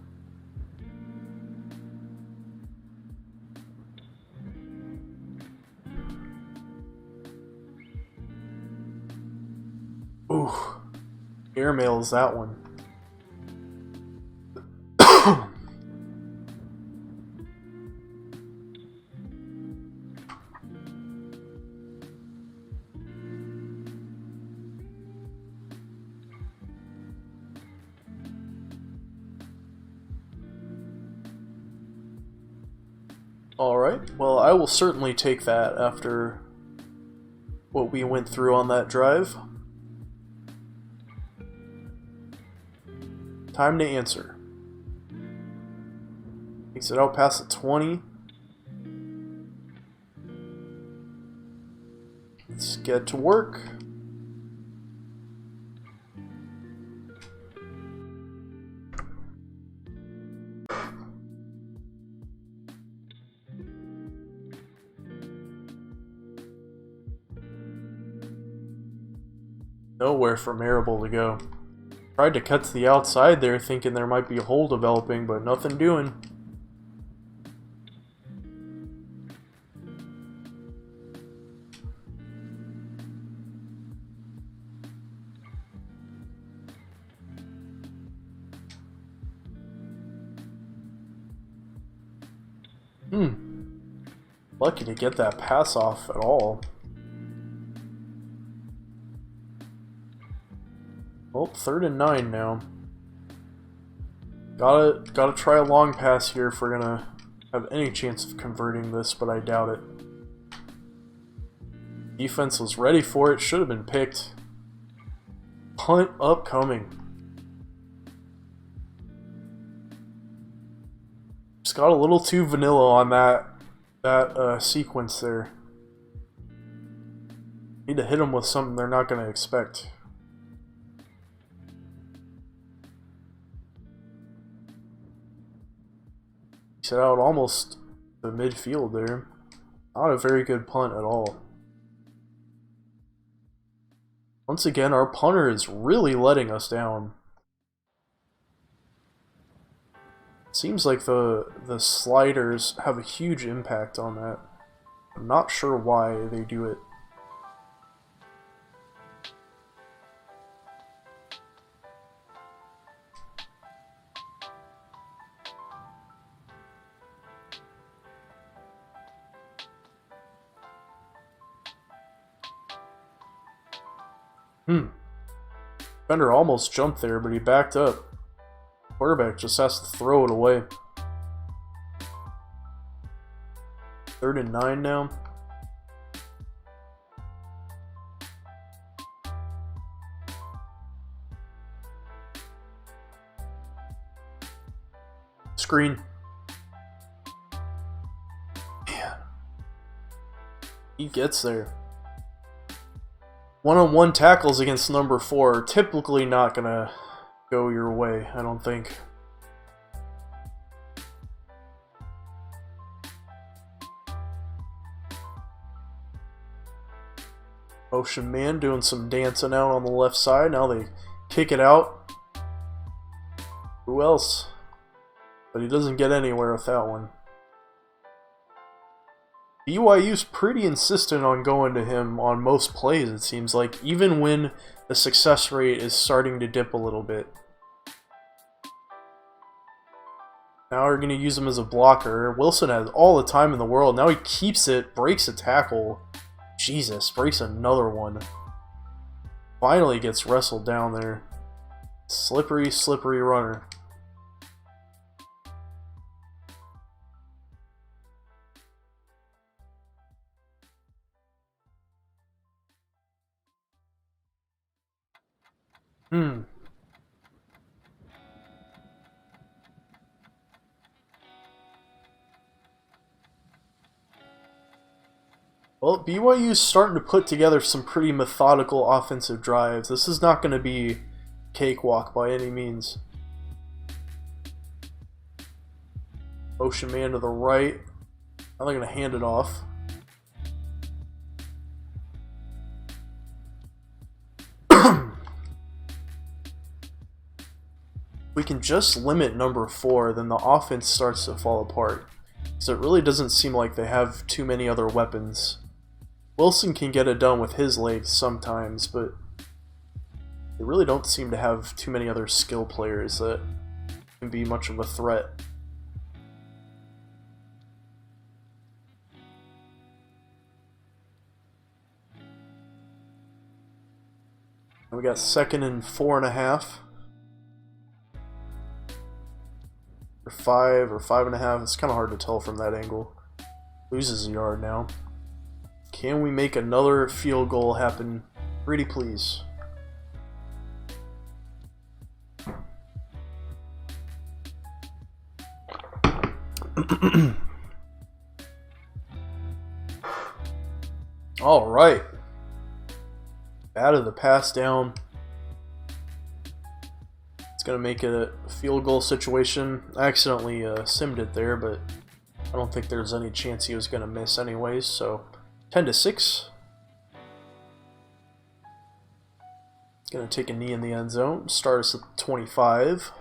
Ooh. Airmail is that one. Alright, well, I will certainly take that after what we went through on that drive. Time to answer. Takes it out past the 20. Let's get to work. Nowhere for Marable to go. Tried to cut to the outside there, thinking there might be a hole developing, but nothing doing. Lucky to get that pass off at all. Well, 3rd and 9 now. Gotta try a long pass here if we're gonna have any chance of converting this, but I doubt it. Defense was ready for it, should have been picked. Punt upcoming. Just got a little too vanilla on that sequence there. Need to hit them with something they're not gonna expect. Set out almost the midfield there. Not a very good punt at all. Once again, our punter is really letting us down. Seems like the sliders have a huge impact on that. I'm not sure why they do it. Defender almost jumped there, but he backed up. Quarterback just has to throw it away. 3rd and 9 now. Screen. Man. He gets there. One-on-one tackles against number 4 are typically not gonna go your way, I don't think. Motion man doing some dancing out on the left side. Now they kick it out. Who else? But he doesn't get anywhere with that one. BYU's pretty insistent on going to him on most plays, it seems like, even when the success rate is starting to dip a little bit. Now we're going to use him as a blocker. Wilson has all the time in the world. Now he keeps it, breaks a tackle. Jesus, breaks another one. Finally gets wrestled down there. Slippery, slippery runner. Well, BYU's starting to put together some pretty methodical offensive drives. This is not going to be cakewalk by any means. Motion man to the right. Now they're going to hand it off. We can just limit number 4, then the offense starts to fall apart. So it really doesn't seem like they have too many other weapons. Wilson can get it done with his legs sometimes, but they really don't seem to have too many other skill players that can be much of a threat. We got 2nd and 4.5. Or 5 or 5.5. It's kind of hard to tell from that angle. Loses a yard now. Can we make another field goal happen? Pretty please. All right. Out of the pass down. It's going to make it a field goal situation. I accidentally simmed it there, but I don't think there's any chance he was going to miss anyways, so 10-6. Going to take a knee in the end zone. Start us at 25.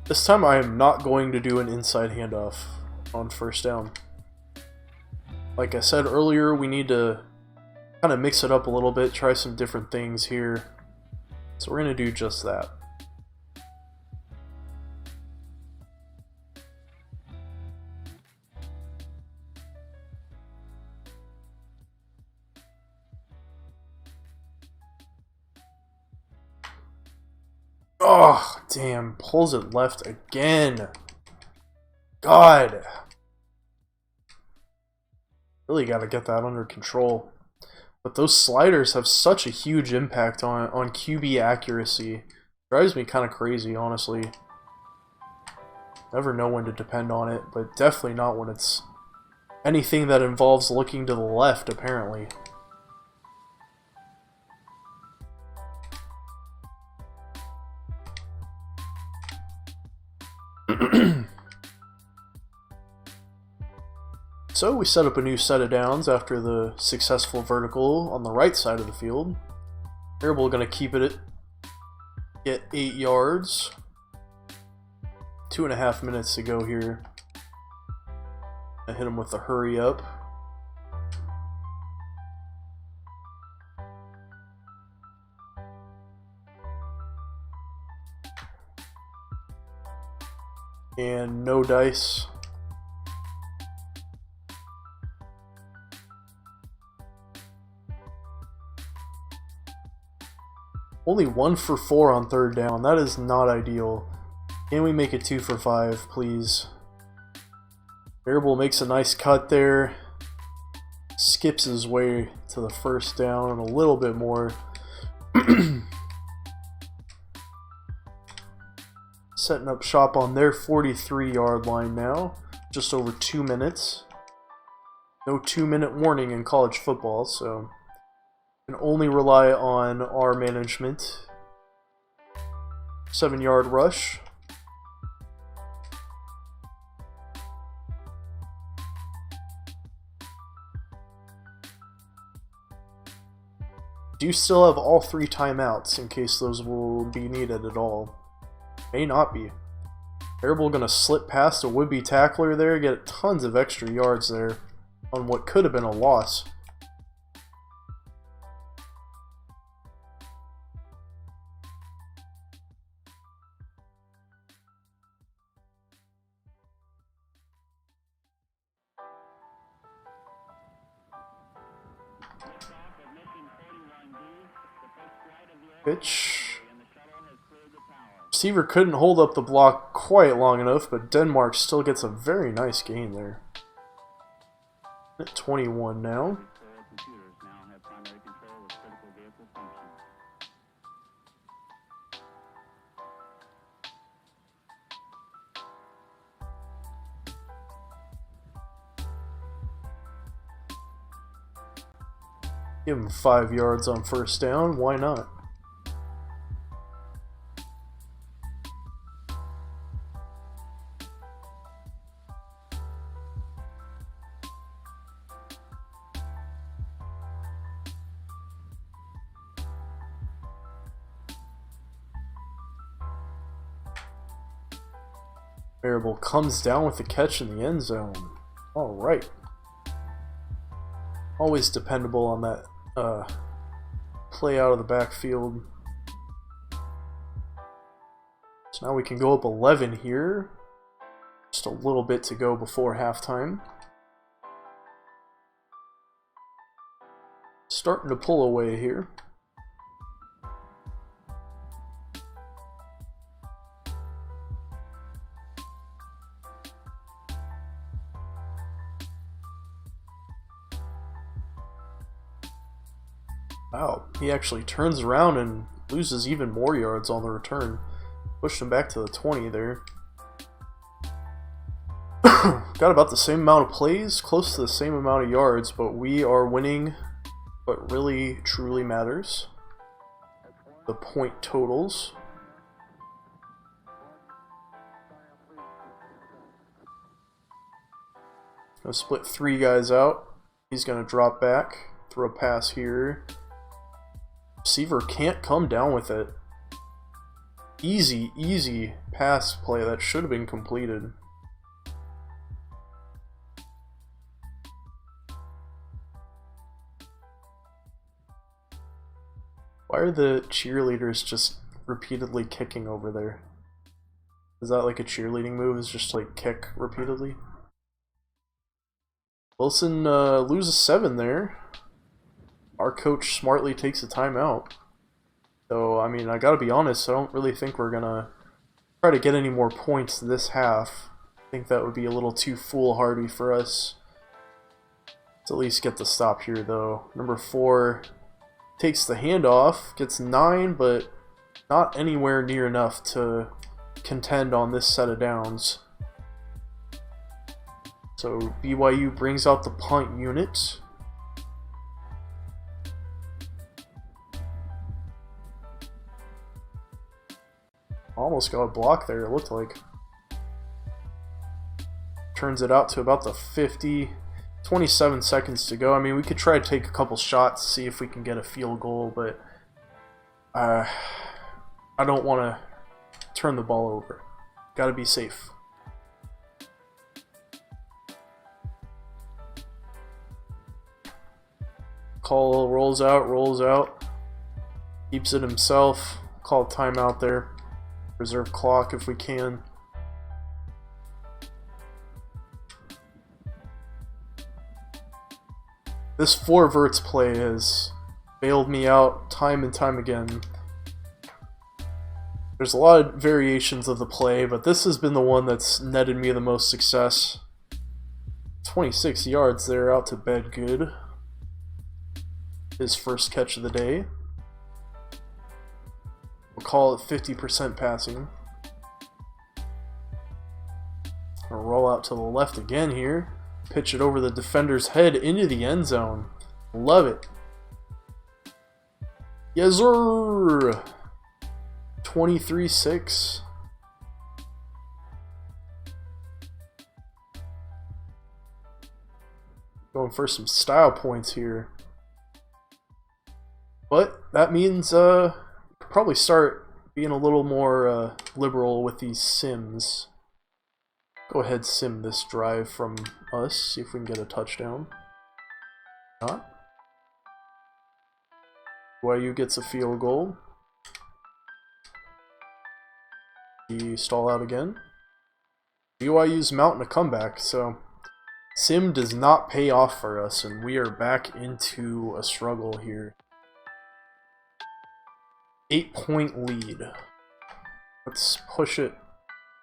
This time I am not going to do an inside handoff on first down. Like I said earlier, we need to kind of mix it up a little bit, try some different things here. So we're going to do just that. Oh, damn. Pulls it left again. God. Really got to get that under control. But those sliders have such a huge impact on QB accuracy. Drives me kind of crazy, honestly. Never know when to depend on it, but definitely not when it's anything that involves looking to the left, apparently. So we set up a new set of downs after the successful vertical on the right side of the field. Variable going to keep it, get 8 yards. 2.5 minutes to go here. I hit him with the hurry up. And no dice. Only 1 for 4 on third down. That is not ideal. Can we make it 2 for 5, please? Variable makes a nice cut there. Skips his way to the first down and a little bit more. Setting up shop on their 43-yard line now. Just over 2 minutes. No 2-minute warning in college football, so can only rely on our management. 7-yard rush. Do still have all 3 timeouts in case those will be needed at all. May not be. Terrible gonna slip past a would-be tackler there, get tons of extra yards there on what could have been a loss. Pitch. Receiver couldn't hold up the block quite long enough, but Denmark still gets a very nice gain there. At 21 now. Give him 5 yards on first down, why not? Variable comes down with the catch in the end zone. Alright. Always dependable on that play out of the backfield. So now we can go up 11 here. Just a little bit to go before halftime. Starting to pull away here. Wow, he actually turns around and loses even more yards on the return. Pushed him back to the 20 there. Got about the same amount of plays, close to the same amount of yards, but we are winning what really truly matters. The point totals. Gonna split 3 guys out. He's gonna drop back, throw a pass here. Receiver can't come down with it. Easy pass play that should have been completed. Why are the cheerleaders just repeatedly kicking over there? Is that like a cheerleading move? Is just like kick repeatedly? Wilson loses 7 there. Our coach smartly takes a timeout. So, I mean, I gotta be honest, I don't really think we're gonna try to get any more points this half. I think that would be a little too foolhardy for us. Let's at least get the stop here, though. Number 4 takes the handoff, gets 9, but not anywhere near enough to contend on this set of downs. So, BYU brings out the punt unit. Almost got a block there, it looked like. Turns it out to about the 50. 27 seconds to go. I mean, we could try to take a couple shots, see if we can get a field goal, but I don't want to turn the ball over. Gotta be safe. Call rolls out. Keeps it himself. Call timeout there. Reserve clock if we can. This 4 verts play has bailed me out time and time again. There's a lot of variations of the play, but this has been the one that's netted me the most success. 26 yards there, out to bed good. His first catch of the day. We'll call it 50% passing. I'll roll out to the left again here. Pitch it over the defender's head into the end zone. Love it. Yes, sir. 23-6. Going for some style points here. But that means probably start being a little more liberal with these sims. Go ahead, sim this drive from us, see if we can get a touchdown. Not. BYU gets a field goal. We stall out again. BYU's mounting a comeback, so sim does not pay off for us, and we are back into a struggle here. 8-point lead. Let's push it.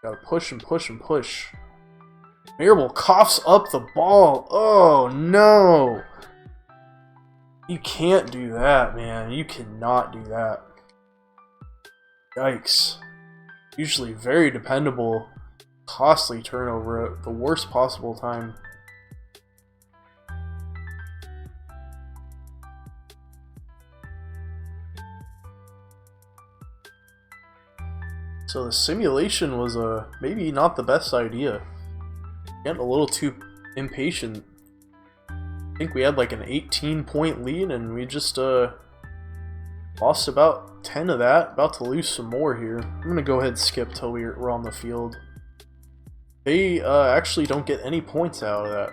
Gotta push and push and push. Marable coughs up the ball. Oh no! You can't do that, man. You cannot do that. Yikes. Usually very dependable, costly turnover at the worst possible time. So the simulation was maybe not the best idea. Getting a little too impatient. I think we had like an 18-point lead and we just lost about 10 of that. About to lose some more here. I'm gonna go ahead and skip till we're on the field. They actually don't get any points out of that.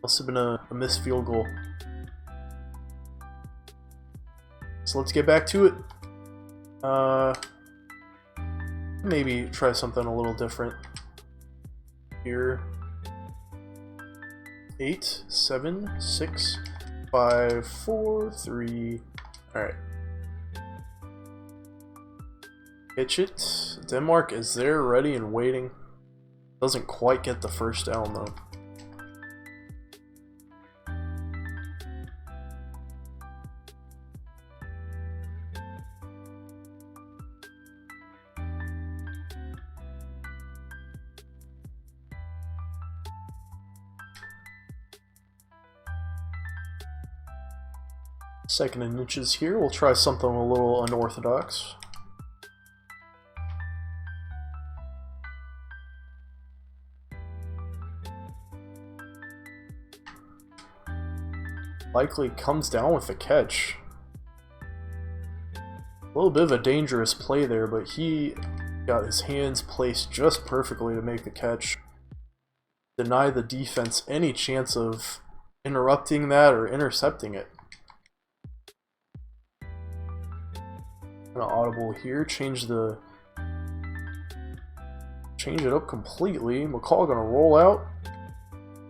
Must have been a missed field goal. So let's get back to it. Maybe try something a little different here. 8, 7, 6, 5, 4, 3. Alright. Pitch it. Denmark is there, ready and waiting. Doesn't quite get the first down though. Second and inches here. We'll try something a little unorthodox. Likely comes down with the catch. A little bit of a dangerous play there, but he got his hands placed just perfectly to make the catch. Deny the defense any chance of interrupting that or intercepting it. Audible here, change it up completely. McCall gonna roll out,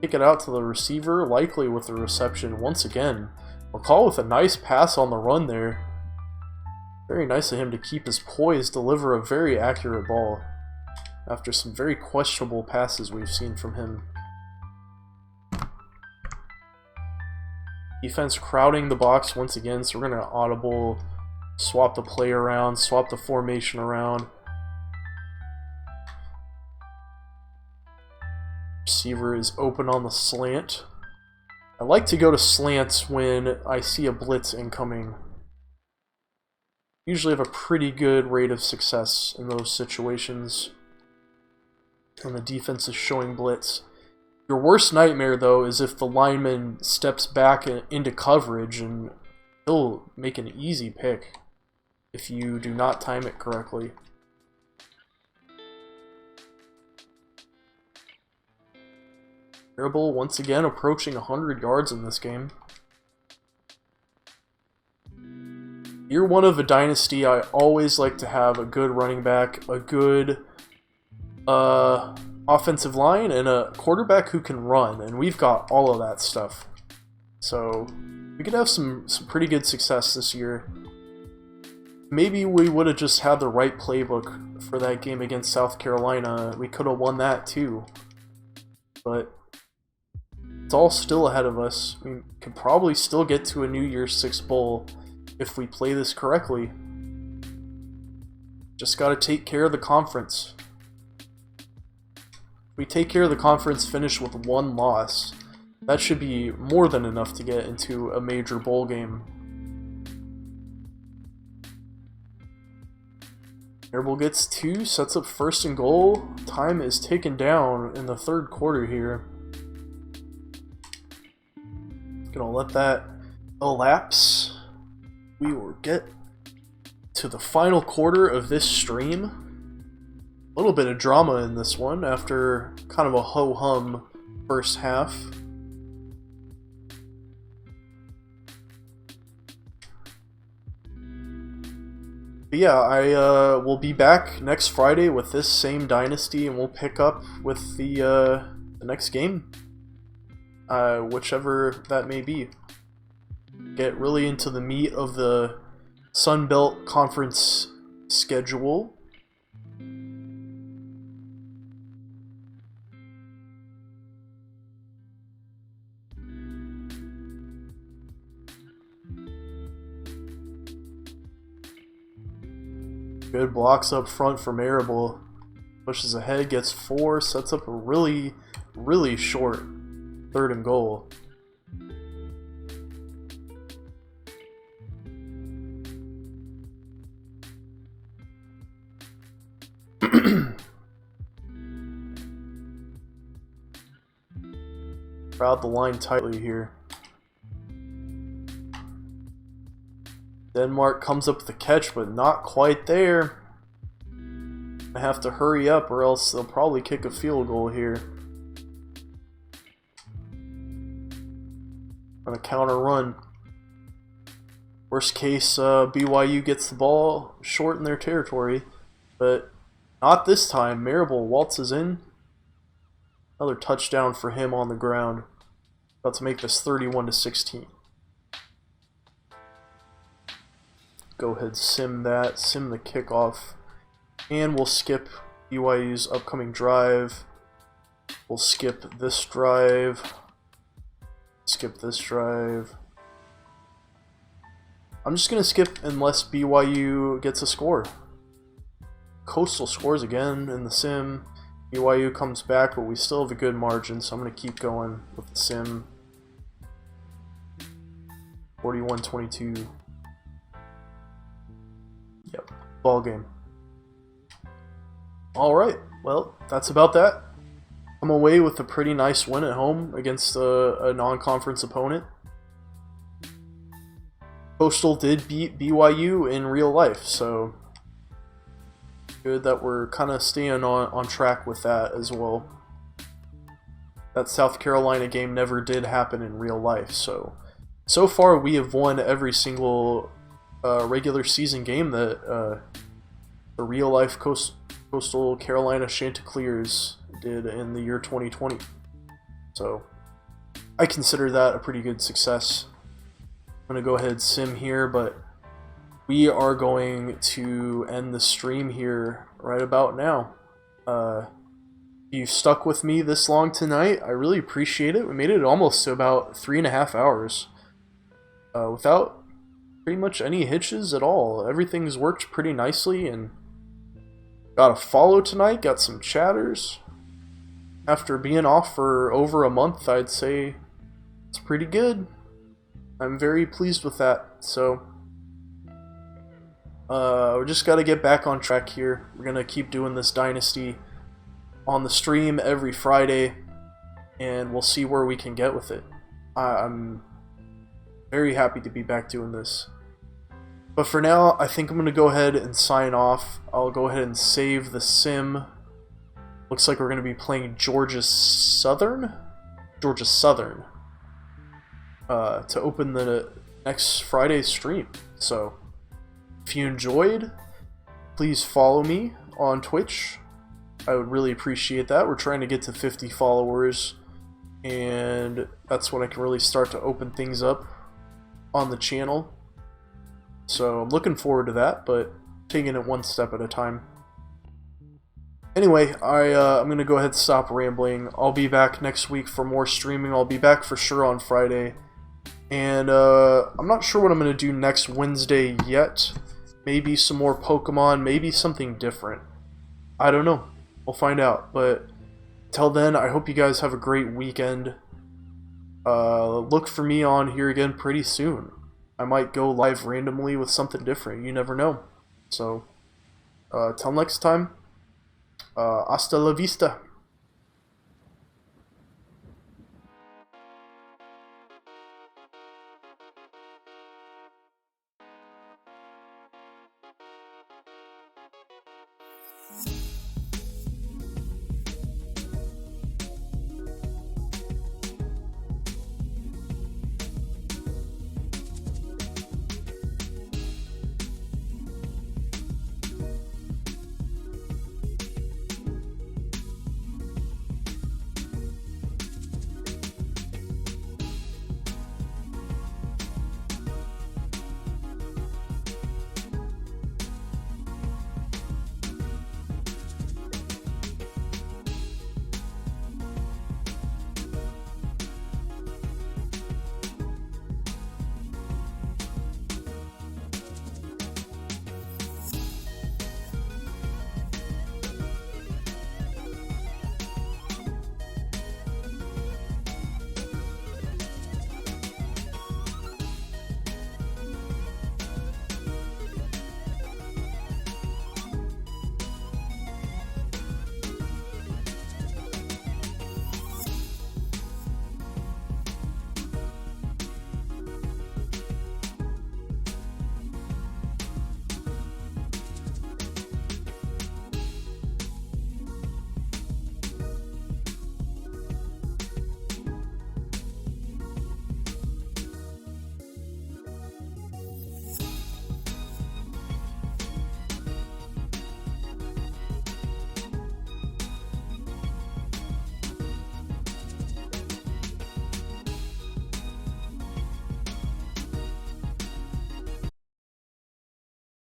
kick it out to the receiver, likely with the reception once again. McCall with a nice pass on the run there. Very nice of him to keep his poise, deliver a very accurate ball after some very questionable passes we've seen from him. Defense crowding the box once again, so we're gonna audible. Swap the play around, swap the formation around. Receiver is open on the slant. I like to go to slants when I see a blitz incoming. Usually have a pretty good rate of success in those situations. And the defense is showing blitz. Your worst nightmare, though, is if the lineman steps back into coverage and he'll make an easy pick if you do not time it correctly. Marable once again approaching 100 yards in this game. Year one of a dynasty, I always like to have a good running back, a good offensive line, and a quarterback who can run, and we've got all of that stuff. So we could have some pretty good success this year. Maybe we would have just had the right playbook for that game against South Carolina. We could have won that too. But it's all still ahead of us. We could probably still get to a New Year's Six bowl if we play this correctly. Just gotta take care of the conference. If we take care of the conference, finish with one loss, that should be more than enough to get into a major bowl game. Marable gets 2, sets up first and goal. Time is taken down in the third quarter here. Gonna let that elapse. we will get to the final quarter of this stream. A little bit of drama in this one after kind of a ho-hum first half. But yeah, I will be back next Friday with this same Dynasty, and we'll pick up with the next game, whichever that may be. Get really into the meat of the Sun Belt Conference schedule. Good blocks up front for Marable. Pushes ahead, gets 4, sets up a really, really short 3rd and goal. Crowd the line tightly here. Denmark comes up with the catch, but not quite there. I have to hurry up or else they'll probably kick a field goal here. On a counter run. Worst case, BYU gets the ball short in their territory, but not this time. Marable waltzes in. Another touchdown for him on the ground. About to make this 31-16. Go ahead, sim that, sim the kickoff, and we'll skip BYU's upcoming drive. We'll skip this drive, skip this drive. I'm just going to skip unless BYU gets a score. Coastal scores again in the sim. BYU comes back, but we still have a good margin, so I'm going to keep going with the sim. 41-22. Yep, ball game. Alright, well, that's about that. I'm away with a pretty nice win at home against a non-conference opponent. Coastal did beat BYU in real life, so good that we're kind of staying on track with that as well. That South Carolina game never did happen in real life, so far we have won every single regular season game that the real life Coastal Carolina Chanticleers did in the year 2020. So I consider that a pretty good success. I'm going to go ahead and sim here, but we are going to end the stream here right about now. You've stuck with me this long tonight. I really appreciate it. We made it almost to about 3.5 hours without pretty much any hitches at all. Everything's worked pretty nicely, and got a follow tonight, got some chatters. After being off for over a month, I'd say it's pretty good. I'm very pleased with that. So we just got to get back on track here. We're going to keep doing this Dynasty on the stream every Friday, and we'll see where we can get with it. I'm very happy to be back doing this. But for now, I think I'm going to go ahead and sign off. I'll go ahead and save the sim. Looks like we're going to be playing Georgia Southern? Georgia Southern. To open the next Friday's stream. So, if you enjoyed, please follow me on Twitch. I would really appreciate that. We're trying to get to 50 followers, and that's when I can really start to open things up on the channel. So I'm looking forward to that, but taking it one step at a time. Anyway, I'm going to go ahead and stop rambling. I'll be back next week for more streaming. I'll be back for sure on Friday. And I'm not sure what I'm going to do next Wednesday yet. Maybe some more Pokemon, maybe something different. I don't know. We'll find out. But till then, I hope you guys have a great weekend. Look for me on here again pretty soon. I might go live randomly with something different. You never know. So, till next time, hasta la vista.